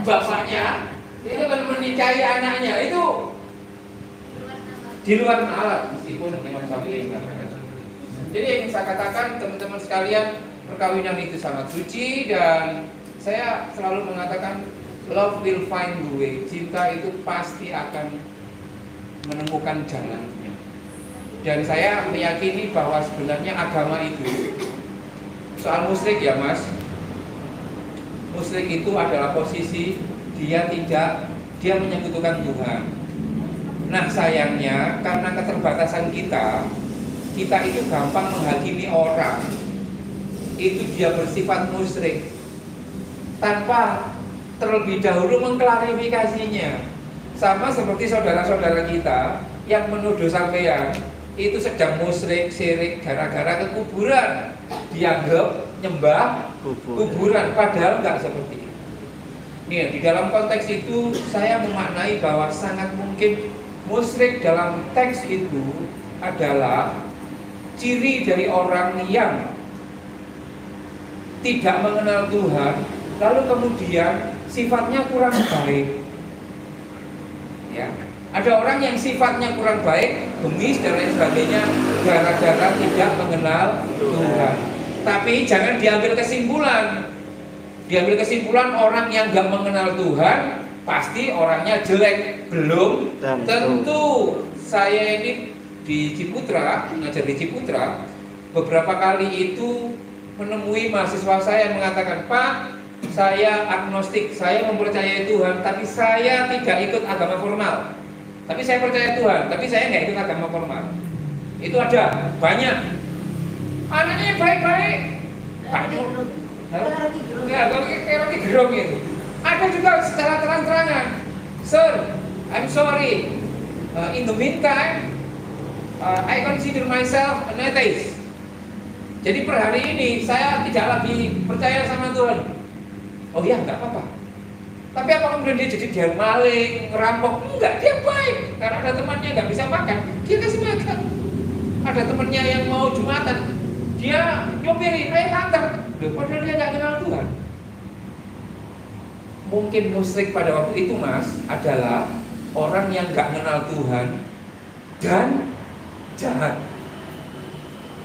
bapaknya itu kan menikahi anaknya itu di luar nalar, meskipun Imam Syafi'i mengatakan. Jadi yang saya katakan teman-teman sekalian, perkawinan itu sangat suci dan saya selalu mengatakan love will find the way. Cinta itu pasti akan menemukan jalannya. Dan saya meyakini bahwa sebenarnya agama itu soal musyrik ya Mas. Musyrik itu adalah posisi dia menyekutukan Tuhan. Nah sayangnya karena keterbatasan kita itu gampang menghakimi orang itu dia bersifat musyrik tanpa terlebih dahulu mengklarifikasinya. Sama seperti saudara-saudara kita yang menuduh sampean itu sedang musyrik, syirik gara-gara ke kuburan, dianggap nyembah kuburan, padahal nggak seperti itu. Nih, di dalam konteks itu saya memaknai bahwa sangat mungkin musyrik dalam teks itu adalah ciri dari orang yang tidak mengenal Tuhan, lalu kemudian sifatnya kurang baik. Ya, ada orang yang sifatnya kurang baik, gemis dan lain sebagainya, gara-gara tidak mengenal Tuhan. Tapi jangan diambil kesimpulan. Diambil kesimpulan orang yang nggak mengenal Tuhan pasti orangnya jelek. Belum tentu. Saya ini di Ciputra, mengajar di Ciputra, beberapa kali itu menemui mahasiswa saya yang mengatakan, Pak, saya agnostik, saya mempercayai Tuhan, tapi saya tidak ikut agama formal. Tapi saya percaya Tuhan, tapi saya nggak ikut agama formal. Itu ada banyak. Anaknya baik-baik. Enggak, kalau kayak roti gerong itu. Ada juga secara terang-terangan. Sir, I'm sorry. In the meantime, I consider myself an atheist. Jadi per hari ini saya tidak lagi percaya sama Tuhan. Oh ya, nggak apa-apa. Tapi apa kemudian dia maling, ngerampok? Enggak, dia baik. Karena ada temannya nggak bisa makan, dia kasih makan. Ada temannya yang mau Jumatan, dia nyopirin, antar. Padahal dia nggak kenal Tuhan. Mungkin musyrik pada waktu itu Mas adalah orang yang nggak kenal Tuhan dan jahat.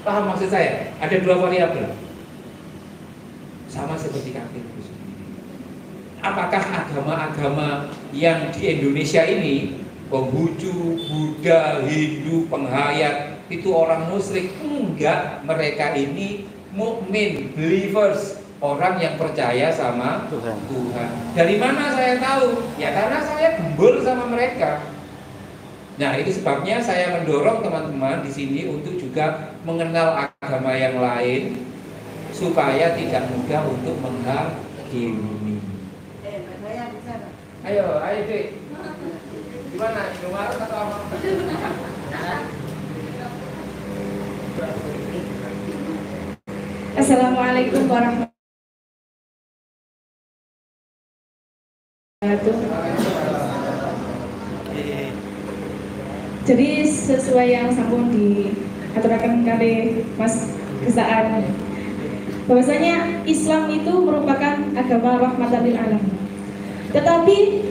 Paham maksud saya? Ada dua variabel. Sama seperti kafir. Apakah agama-agama yang di Indonesia ini, Konghucu, Buddha, Hindu, penghayat, itu orang musyrik? Enggak, mereka ini mukmin, believers, orang yang percaya sama Tuhan. Dari mana saya tahu? Ya karena saya gembul sama mereka. Nah, itu sebabnya saya mendorong teman-teman di sini untuk juga mengenal agama yang lain supaya tidak mudah untuk menghakimi. Ayo, Dik. Gimana? Indomaret atau apa? Assalamualaikum warahmatullahi wabarakatuh. Jadi sesuai yang sampun diaturakan kali Mas Gesaan, bahwasanya Islam itu merupakan agama rahmatan lil alamin. Tetapi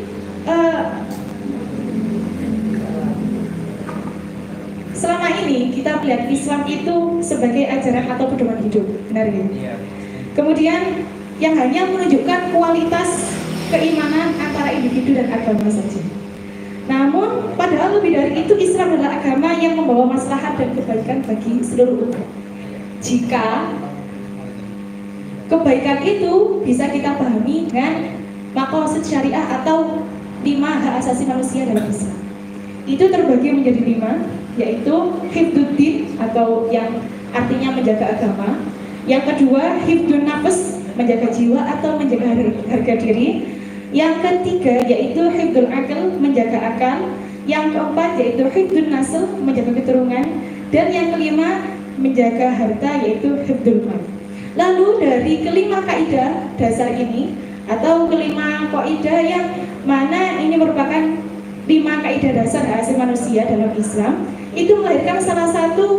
selama ini kita melihat Islam itu sebagai ajaran atau pedoman hidup, benar ya? Kemudian yang hanya menunjukkan kualitas keimanan antara individu dan agama saja. Namun padahal lebih dari itu Islam adalah agama yang membawa maslahat dan kebaikan bagi seluruh umat. Jika kebaikan itu bisa kita pahami dengan maqasid syariah atau 5 hak asasi manusia dalam Islam. Itu terbagi menjadi 5, yaitu hifdzuddin atau yang artinya menjaga agama. Yang kedua, hifdzun nafs, menjaga jiwa atau menjaga harga diri. Yang ketiga yaitu hifdzul aql, menjaga akal. Yang keempat yaitu hifdzun nasl, menjaga keturunan. Dan yang kelima, menjaga harta, yaitu hifdzul mal. Lalu dari kelima kaidah dasar ini atau kelima kaidah yang mana ini merupakan 5 kaidah dasar hak asasi manusia dalam Islam, itu melahirkan salah satu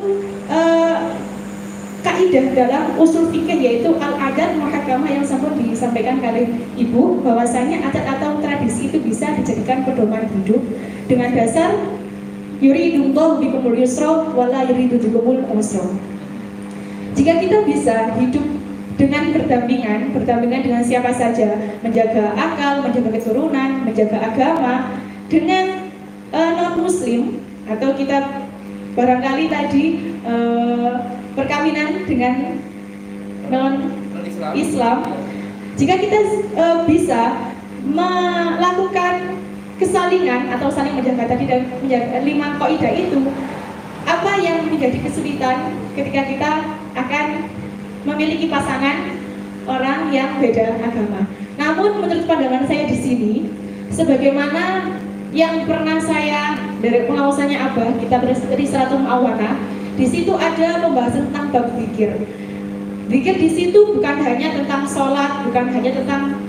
kaidah dalam usul fikih, yaitu al-adat muhakamah yang sempat disampaikan oleh Ibu, bahwasanya adat atau tradisi itu bisa dijadikan pedoman hidup dengan dasar yuridullahu bikumul yusra wala yuridu bikumul usra. Jika kita bisa hidup dengan berdampingan dengan siapa saja, menjaga akal, menjaga keturunan, menjaga agama dengan non-muslim, atau kita barangkali tadi perkawinan dengan non-Islam, jika kita bisa melakukan kesalingan atau saling menjaga tadi dan menjaga 5 kaidah itu, apa yang menjadi kesulitan ketika kita akan memiliki pasangan orang yang beda agama. Namun menurut pandangan saya di sini, sebagaimana yang pernah saya dari pengawasannya Abah, kita dari Suratul Mu'awanah, di situ ada pembahasan tentang bab zikir. Zikir di situ bukan hanya tentang sholat, bukan hanya tentang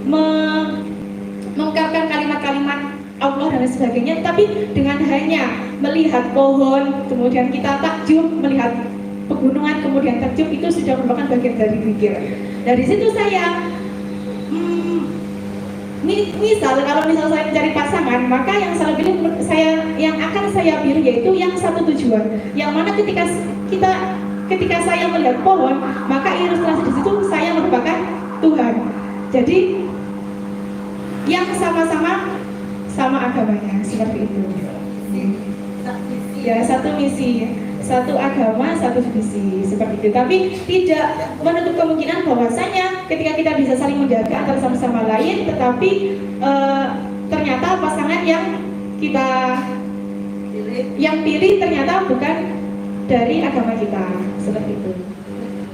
mengungkapkan kalimat-kalimat Allah dan lain sebagainya, tapi dengan hanya melihat pohon, kemudian kita takjub, melihat pegunungan, kemudian takjub, itu sudah merupakan bagian dari zikir. Dari situ saya kalau misal saya mencari pasangan, maka yang akan saya pilih yaitu yang satu tujuan, yang mana ketika saya melihat pohon, maka ilustrasi di situ saya merupakan Tuhan. Jadi yang sama agamanya, seperti itu. Ya, satu misi, satu agama, satu visi, seperti itu. Tapi tidak menutup kemungkinan bahwasanya ketika kita bisa saling menjaga antara sama lain, tetapi ternyata pasangan yang kita pilih ternyata bukan dari agama kita, seperti itu.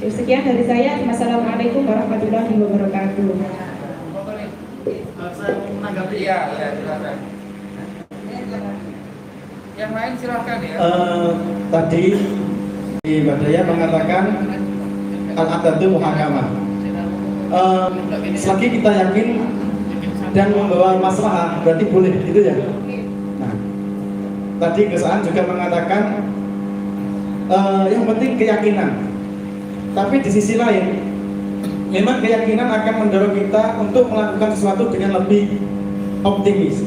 Jadi sekian dari saya. Wassalamualaikum warahmatullahi wabarakatuh. Saya mau menanggapi. Iya, silakan. Yang lain silahkan ya. Tadi Mbak Daya mengatakan al-adatu muhakamah. Selagi kita yakin dan membawa masalah berarti boleh, gitu ya. Nah, tadi Kesaan juga mengatakan yang penting keyakinan. Tapi di sisi lain, memang keyakinan akan mendorong kita untuk melakukan sesuatu dengan lebih optimis.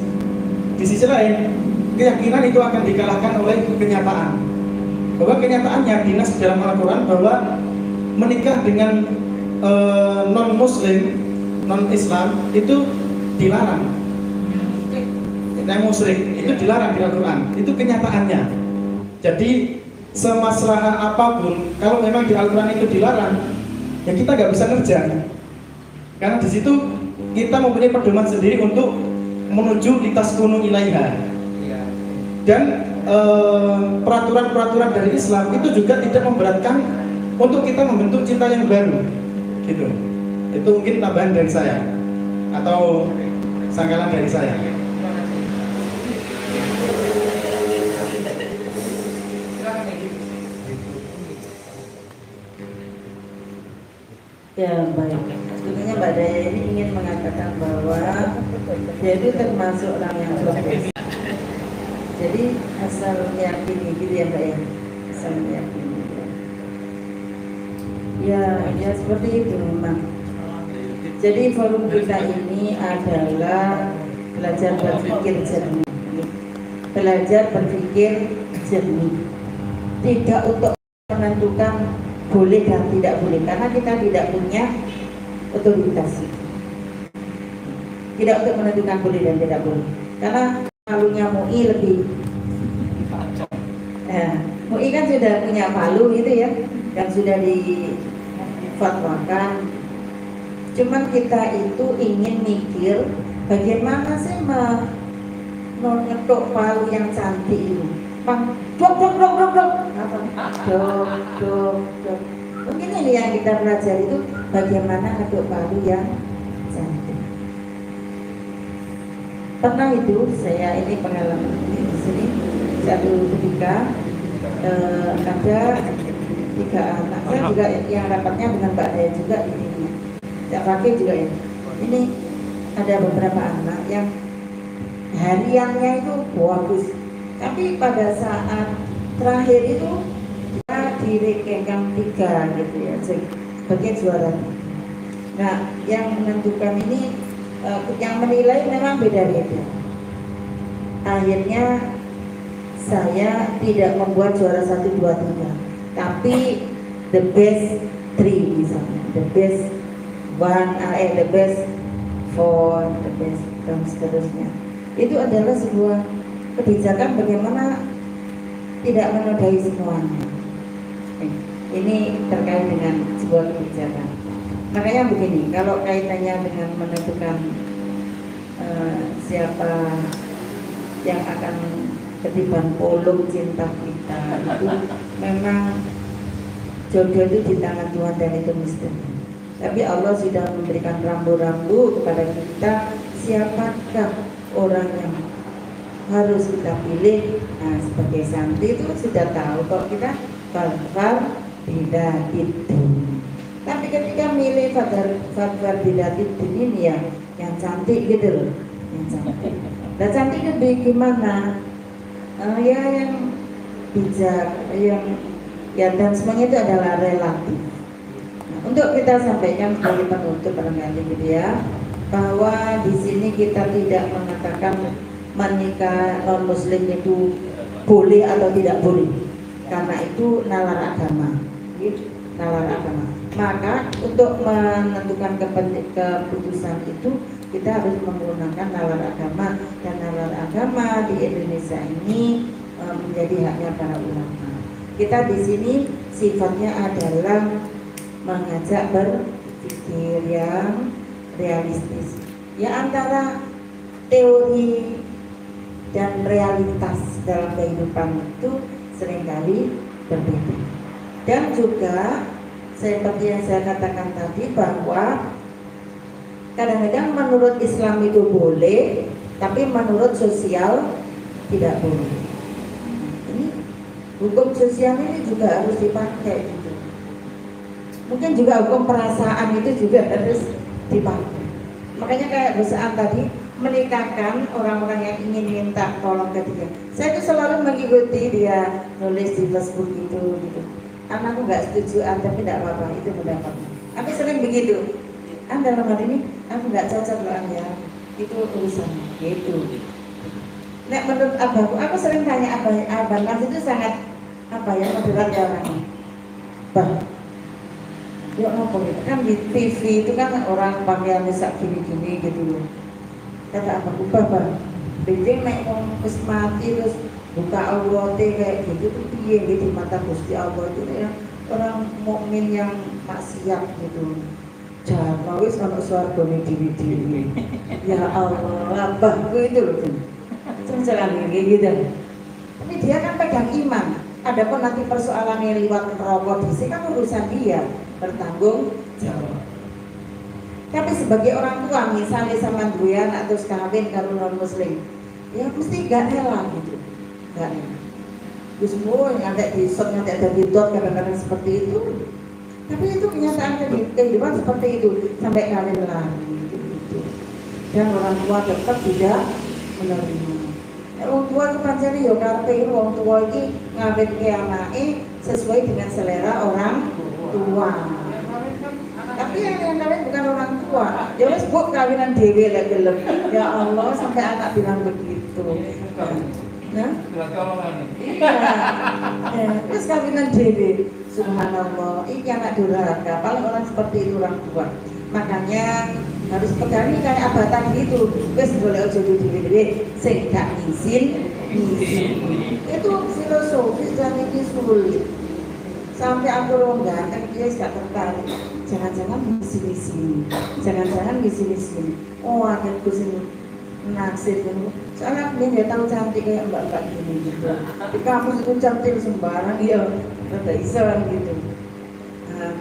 Di sisi lain, keyakinan itu akan dikalahkan oleh kenyataan. Bahwa kenyataannya dinas dalam Al-Quran bahwa menikah dengan non-muslim, non-Islam itu dilarang. Yang musyrik itu dilarang di Al-Quran. Itu kenyataannya. Jadi semasrah apapun, kalau memang di Al-Quran itu dilarang, ya kita nggak bisa kerja. Karena di situ kita mempunyai pedoman sendiri untuk menuju litaskunu ilaiha. Dan peraturan-peraturan dari Islam itu juga tidak memberatkan untuk kita membentuk cinta yang baru, gitu. Itu mungkin tambahan dari saya atau sanggalan dari saya. Ya baik, sebetulnya Mbak Daya ini ingin mengatakan bahwa dia itu termasuk orang yang lembut. Jadi asal meyakini gitu ya Mbak ya, asal meyakini. Ya seperti itu memang. Jadi forum kita ini adalah belajar berpikir jernih, belajar berpikir jernih, tidak untuk menentukan boleh dan tidak boleh, karena kita tidak punya otoritas. Tidak untuk menentukan boleh dan tidak boleh, karena palunya MUI lebih. MUI kan sudah punya palu gitu ya, dan sudah difatwakan. Cuman kita itu ingin mikir bagaimana sih mengetuk palu yang cantik itu. Dok. Mungkin ini yang kita pelajari itu bagaimana ngetuk palu yang cantik. Pernah itu saya ini pengalaman di sini satu ketika ada 3 anak. Saya juga yang rapatnya dengan Mbak Daya juga ini. Tidak pakai juga ya. Ini ada beberapa anak yang hariannya itu bagus. Tapi pada saat terakhir itu di ranking 3 gitu ya, sebagai juara. Nah, yang menentukan ini, yang menilai memang beda-beda. Akhirnya saya tidak membuat juara 1, 2, 3, tapi the best 3 misalnya, the best 1, the best 4, the best, dan seterusnya. Itu adalah sebuah kebijakan bagaimana tidak menodai semuanya. Ini terkait dengan sebuah kebijakan. Makanya begini, kalau kaitannya dengan menentukan siapa yang akan ketiban polong cinta kita, itu memang jodoh itu di tangan Tuhan dan itu misteri. Tapi Allah sudah memberikan rambu-rambu kepada kita siapakah orang yang harus kita pilih. Nah, sebagai santri itu sudah tahu kok kita fadfar bidatidin. Tapi ketika milih fadfar bidatidin ini ya yang cantik gitu loh, yang cantik. Dan cantik itu bagaimana? Ya yang bijak, yang ya, dan semuanya itu adalah relatif. Nah, untuk kita sampaikan sebagai penutup barangkali gitu ya, bahwa di sini kita tidak mengatakan menikah non muslim itu boleh atau tidak boleh, karena itu nalar agama, nalar agama. Maka untuk menentukan keputusan itu kita harus menggunakan nalar agama, dan nalar agama di Indonesia ini menjadi haknya para ulama. Kita di sini sifatnya adalah mengajak berpikir yang realistis, ya, antara teori dan realitas dalam kehidupan itu seringkali berbeda. Dan juga seperti yang saya katakan tadi, bahwa kadang-kadang menurut Islam itu boleh, tapi menurut sosial tidak boleh. Ini hukum sosial ini juga harus dipakai gitu. Mungkin juga hukum perasaan itu juga harus dipakai. Makanya kayak Busaan tadi, menikahkan orang-orang yang ingin minta tolong ke dia. Saya tuh selalu mengikuti dia nulis di Facebook gitu. Anakku nggak setuju, tapi tidak apa-apa, itu pendapat. Aku sering begitu. Dalam hal ini aku nggak cocok loh ya, itu urusan gitu. Nek menurut abahku, aku sering tanya abah Nas itu sangat apa ya, moderat ya orangnya. Bah, ya apa gitu? Kan di TV itu kan orang pakaian sak gini-gini gitu loh. Kata abahku, bah, penting nek wong wis mati terus buka aurat kayak gitu tuh piye di mata Gusti Allah itu ya, orang mukmin yang maksiat gitu. Jangan wis ono swargane dhewe-dhewe. Ya Allah, abahku itu loh. Jangan gitu. Tapi dia kan pegang iman. Adapun nanti persoalannya liwat neraka dhisik kan urusan dia, bertanggung jawab. Tapi sebagai orang tua, misalnya sama duwe anak terus kawin karo non muslim, ya mesti gak rela gitu. Gak rela. Terus semua yang ada di shop, yang ada di dot, kadang-kadang seperti itu. Tapi itu kenyataan kehidupan seperti itu, sampai kawin lagi gitu. Dan orang tua tetap tidak menerima. Orang tua itu pancen yo karepe wong tua iki ngawin ke anake sesuai dengan selera orang tua. Tapi yang kawin bukan orang tua. Ya wis Bu kawinan dhewe lek gelem. Ya Allah, sampai anak bilang begitu. Nah, iya. Terus kawinan dhewe. Subhanallah, ini anak durhaka. Paling orang seperti itu orang tua. Makanya harus pegangi kayak abah tadi itu. Wes boleh ojo dhewe-dhewe sing gak izin. Itu filosofis dan ini sulit. Sampai aku ganteng dia gak tertarik. Jangan-jangan di sini. Jangan-jangan di sini. Oh, aku sini naksir kan. Soalnya dia nggak tahu cantik kayak mbak-mbak gini gitu. Di kampus itu cantik sembarang, iya, rada isan gitu. Nah,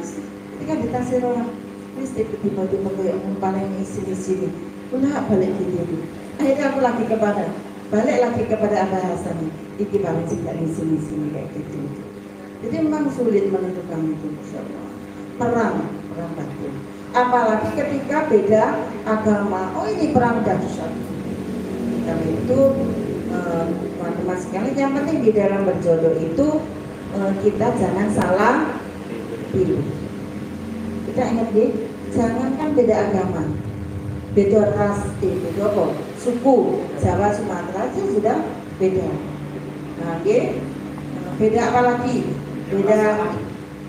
ini kan ditaksir orang, ini tiba-tiba kayak paling sini. Pernah balik gitu. Akhirnya aku balik lagi kepada Abah Hasan. Iki paling dari sini kayak gitu. Jadi memang sulit menentukan itu, perang batin. Apalagi ketika beda agama. Oh, ini perang dahsyat. Karena itu teman-teman sekalian, yang penting di dalam berjodoh itu kita jangan salah pilih. Kita ingat deh, jangankan beda agama, beda ras, beda apa? Suku, Jawa, Sumatera aja sudah beda. Nah, beda apa lagi? Beda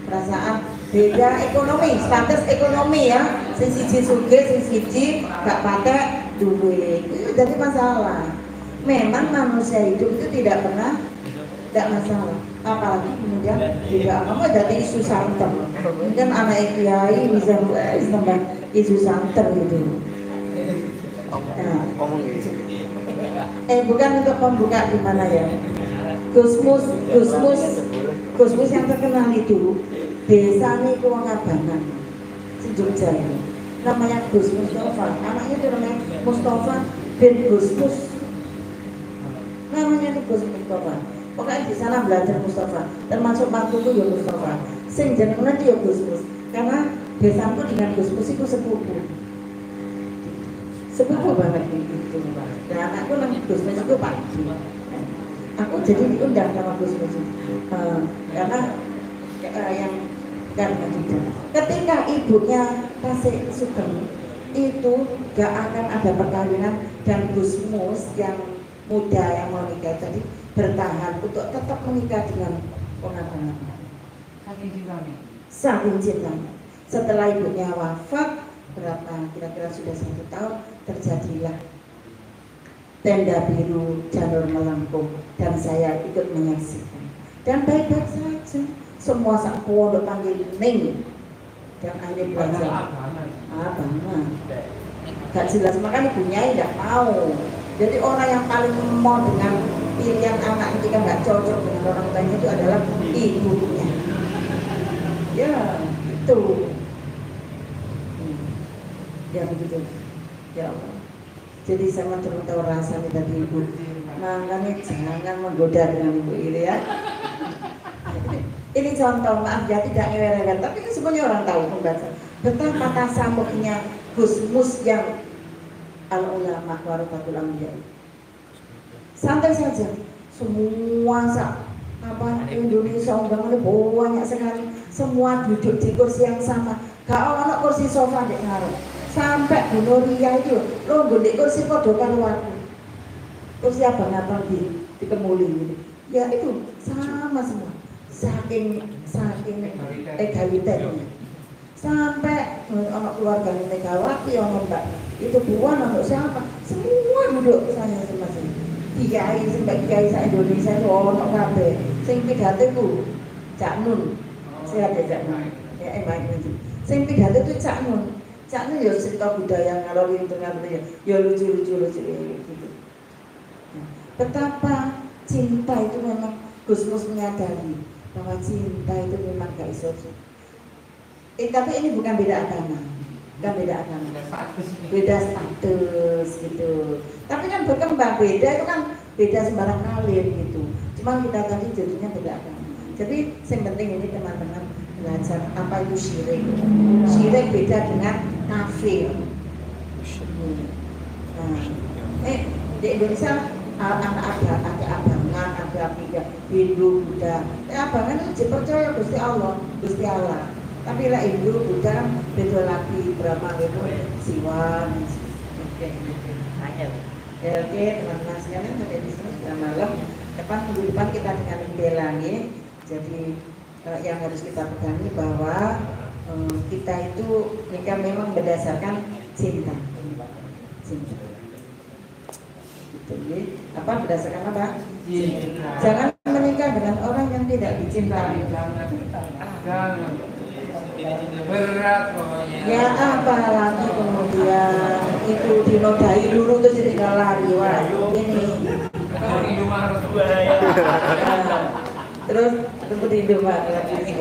perasaan, beda ekonomi, status ekonomi ya. Sisi sugih, sisi gak patek duit. Itu jadi masalah. Memang manusia hidup itu tidak masalah. Apalagi kemudian beda agama jadi isu santer. Mungkin anak kiai bisa tambah isu santer gitu. Nah, bukan untuk membuka di mana ya. Gusmus yang terkenal itu desa ini wong Abangan, si Jogja itu. Namanya Gus Mustafa, anaknya itu namanya Mustafa bin Gusmus. Namanya itu Gus Mustafa. Pokoknya di sana belajar Mustafa, termasuk mantuku ya Mustafa. Sing jenengnya dia Gusmus, karena desaku dengan Gusmus itu sepupu banget gitu. Dan anakku nang Gusmus itu Pak. Aku jadi diundang sama Gusmus karena yang ketika ibunya kasih Sugeng itu gak akan ada perkawinan dan Gusmus yang muda yang mau nikah tadi bertahan untuk tetap menikah dengan ponakan. Saking cinta. Setelah ibunya wafat berapa kira-kira sudah 1 tahun terjadilah tenda biru Janur melengkung dan saya ikut menyaksikan dan baik-baik saja. Semua sak pondok panggil Ning dan akhirnya belajar abangan gak jelas, makanya ibunya tidak mau. Jadi orang yang paling mau dengan pilihan anak ketika nggak cocok dengan orang tuanya itu adalah ibunya. Ya itu ya begitu ya Allah. Jadi sama tahu rasanya dari ibu, makanya jangan menggoda dengan ibu ini ya. Ini contoh, maaf ya tidak ngewer-ngewer, tapi itu semuanya orang tahu membaca betapa tasamuknya Gusmus yang al-ulama warasatul anbiya. Santai saja, semua Indonesia undangannya banyak sekali, semua duduk di kursi yang sama, gak ada kursi sofa di ngarep. Sampai Bu Nuria itu lo di kursi podokan waktu kursi abang-abang di Kemuli gitu. Ya itu sama semua. Saking egaliternya sampai anak keluarga Megawati orang Mbak itu buan untuk siapa semua duduk saya masing-masing kiai sampai kiai sa Indonesia itu orang kabeh sing pidato itu Cak Nun sehat ya Cak Nun ya sing pidato itu Cak Nun ya cerita budaya ngalor itu ya lucu gitu. Betapa cinta itu memang Gusmus menyadari bahwa cinta itu memang gak iso. Tapi ini bukan beda agama, beda status gitu. Tapi kan berkembang, beda itu kan beda sembarang kali gitu. Cuma kita tadi jadinya beda agama. Jadi yang penting ini teman-teman belajar apa itu syirik. Syirik beda dengan kafir. Nah, di Indonesia ada abangan, ada akidah Hindu, Buddha. Abangan itu dipercaya Gusti Allah. Tapi lah Hindu, Buddha beda lagi berapa itu Siwan. Oke, teman-teman sekalian sampai di sini sudah malam. Minggu depan kita dengan Belani. Jadi yang harus kita pegangi bahwa kita itu nikah memang berdasarkan cinta. Jadi, berdasarkan apa? Jangan menikah dengan orang yang tidak dicintai. Berat pokoknya. Ya apalagi kemudian itu dinodai dulu terus jadi lari wah ini. Terus rindu lagi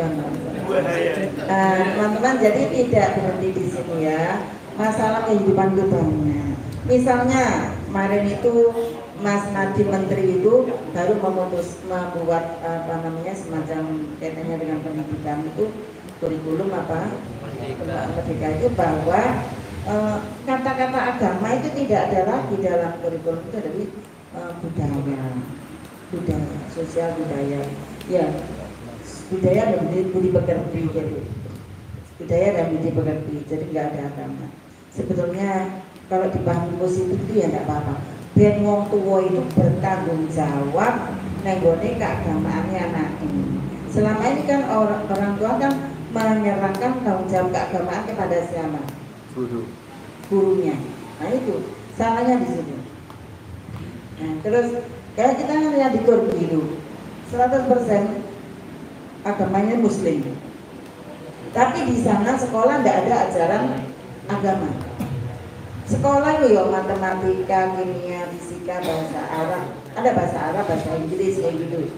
teman-teman, jadi tidak berhenti di sini ya. Masalah kehidupan itu banyak. Misalnya kemarin itu Mas Nadiem Menteri itu baru membuat semacam kaitannya dengan pendidikan itu kurikulum merdeka itu bahwa kata-kata agama itu tidak ada lagi dalam kurikulum itu dari budaya sosial budaya ya budaya dan budi pekerti gitu. Budaya dan budi pekerti, jadi nggak ada agama. Sebetulnya kalau dipahami positif itu ya nggak apa-apa. Biar wong tua itu bertanggung jawab nenggone keagamaannya anak ini. Selama ini kan orang tua kan menyerahkan tanggung jawab keagamaan kepada siapa? Gurunya. Nah itu salahnya di situ. Nah, terus kayak kita lihat di Turki itu 100% agamanya Muslim. Tapi di sana sekolah tidak ada ajaran agama. Sekolah itu ya matematika, kimia, fisika, bahasa Arab. Ada bahasa Arab, bahasa Inggris kayak gitu.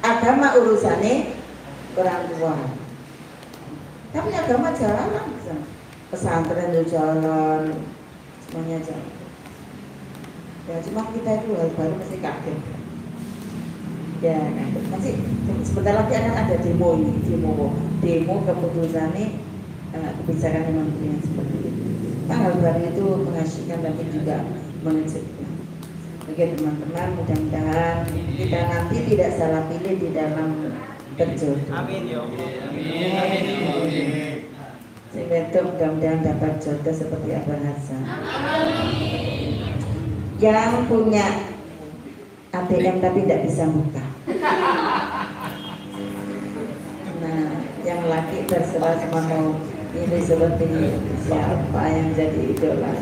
Agama urusannya orang tua. Tapi agama jalan, pesantren itu jalan, semuanya jalan. Ya cuma kita itu baru mesti kaget. Ya, nanti sebentar lagi akan ada demo ini, demo keputusannya kebijakan menteri yang seperti itu. Tanggal baru itu mengasihkan tapi juga mengejutkan. Oke teman-teman, mudah-mudahan kita nanti tidak salah pilih di dalam berjodoh. Amin ya Allah. Amin. Sehingga itu mudah-mudahan dapat jodoh seperti Abang Hasan. Yang punya ATM tapi tidak bisa buka. Nah, yang laki terserah cuma mau ini seperti siapa yang jadi idola.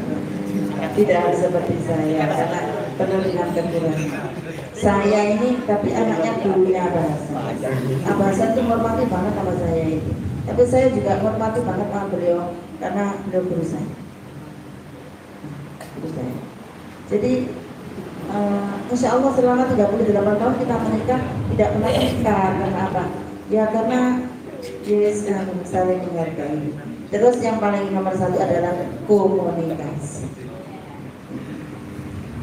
Tidak harus seperti saya karena penuh dengan kekurangan. Saya ini tapi anaknya gurunya Abah Hasan. Abah Hasan itu menghormati banget sama saya ini. Tapi saya juga menghormati banget sama beliau karena beliau guru saya. Guru saya. Jadi Insya Allah selama 38 tahun kita menikah tidak pernah menikah. Karena apa? Ya karena yes, saling menghargai. Terus yang paling nomor satu adalah komunikasi.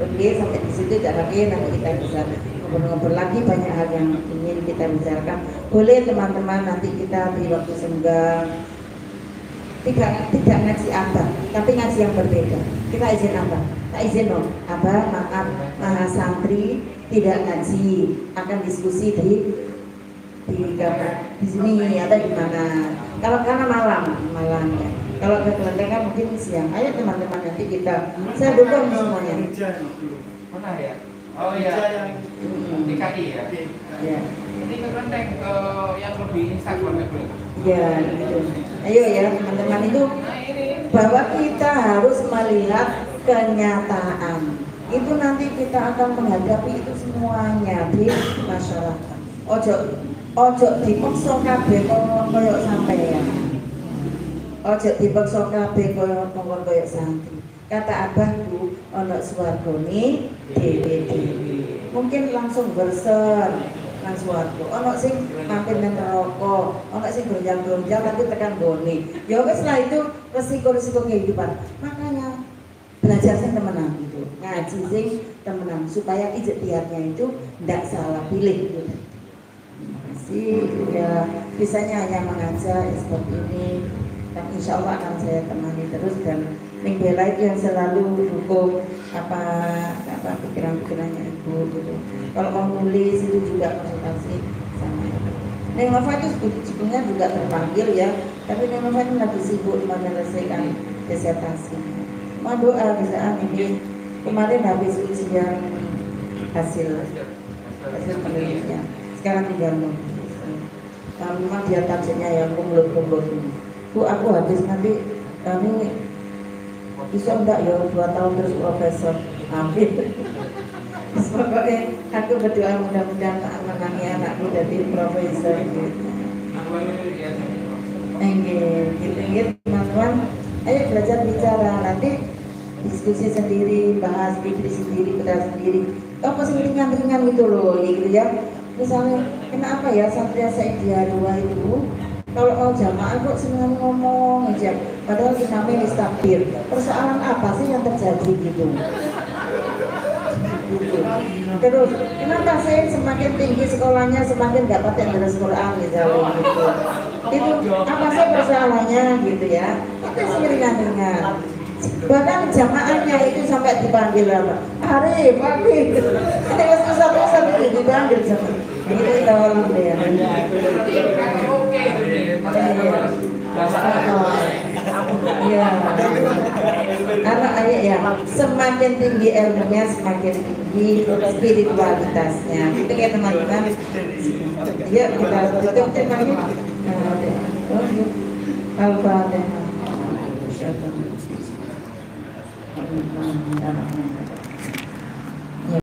Oke, sampai di situ tidak lagi nanti kita bisa ngobrol-ngobrol lagi banyak hal yang ingin kita bicarakan. Boleh teman-teman nanti kita di waktu senggang tidak ngaji apa, tapi ngaji yang berbeda. Kita izin apa? Tak izin dong. Abah maaf, santri tidak ngaji, akan diskusi di sini atau di mana. Kalau karena malam ya. Kalau ke Kelenteng kan mungkin siang. Ayo teman-teman nanti kita. Saya dukung semuanya. Mana ya? Oh ya. DKI ya. Ya. Ini ke Kelenteng yang lebih Instagramable. Ya, gitu. Ayo ya teman-teman itu bahwa kita harus melihat kenyataan. Itu nanti kita akan menghadapi itu semuanya di masyarakat. Ojo dipaksa kabeh koyo sampeyan. Ojo dipaksa kabeh koyo santri. Kata abahku ono swargane dhewe-dhewe. Mungkin langsung berser nang swarga. Ono sing mampir nang neraka, ono sing gonjang-gonjang nanti tekan gone. Ya wis lah itu resiko-resiko kehidupan. Makanya belajar sing temenan gitu. Ngaji sing temenan supaya ijtihadnya itu ndak salah pilih gitu. Ya bisanya hanya mengajar seperti ini dan insya Allah akan saya temani terus dan membela itu yang selalu dukung apa pikiran-pikirannya ibu gitu. Kalau mau nulis itu juga konsultasi sama ibu. Neng Nova itu sebetulnya juga terpanggil ya, tapi Neng Nova itu lagi sibuk menyelesaikan disertasi. Mau doa bisa ini kemarin habis ujian hasil penelitiannya. Sekarang tinggal nunggu. Memang dia targetnya yang kumlot-kumlot ini. Bu, aku habis nanti kami bisa enggak ya 2 tahun terus profesor. Amin. Pokoknya aku berdoa mudah-mudahan menangi anakku jadi profesor. Gitu teman-teman. Ayo belajar bicara nanti diskusi sendiri, bahas fikri sendiri, bedah sendiri. Apa sih ringan-ringan gitu loh, gitu ya. Misalnya, kenapa ya Satria Saidia 2 itu kalau mau jamaah kok senang ngomong aja, padahal imamnya istakbir. Persoalan apa sih yang terjadi gitu? Terus, kenapa saya semakin tinggi sekolahnya semakin gak pakai deres Quran misalnya gitu? Itu apa sih persoalannya gitu ya? Itu sih ringan-ringan. Bahkan jamaahnya itu sampai dipanggil apa? Arif, ini usah itu dipanggil sama. Gitu tolong ya. Iya. Karena ya semakin tinggi ilmunya semakin tinggi spiritualitasnya. Itu kayak teman-teman. Ya kita tutup temanya. Al-Fatihah.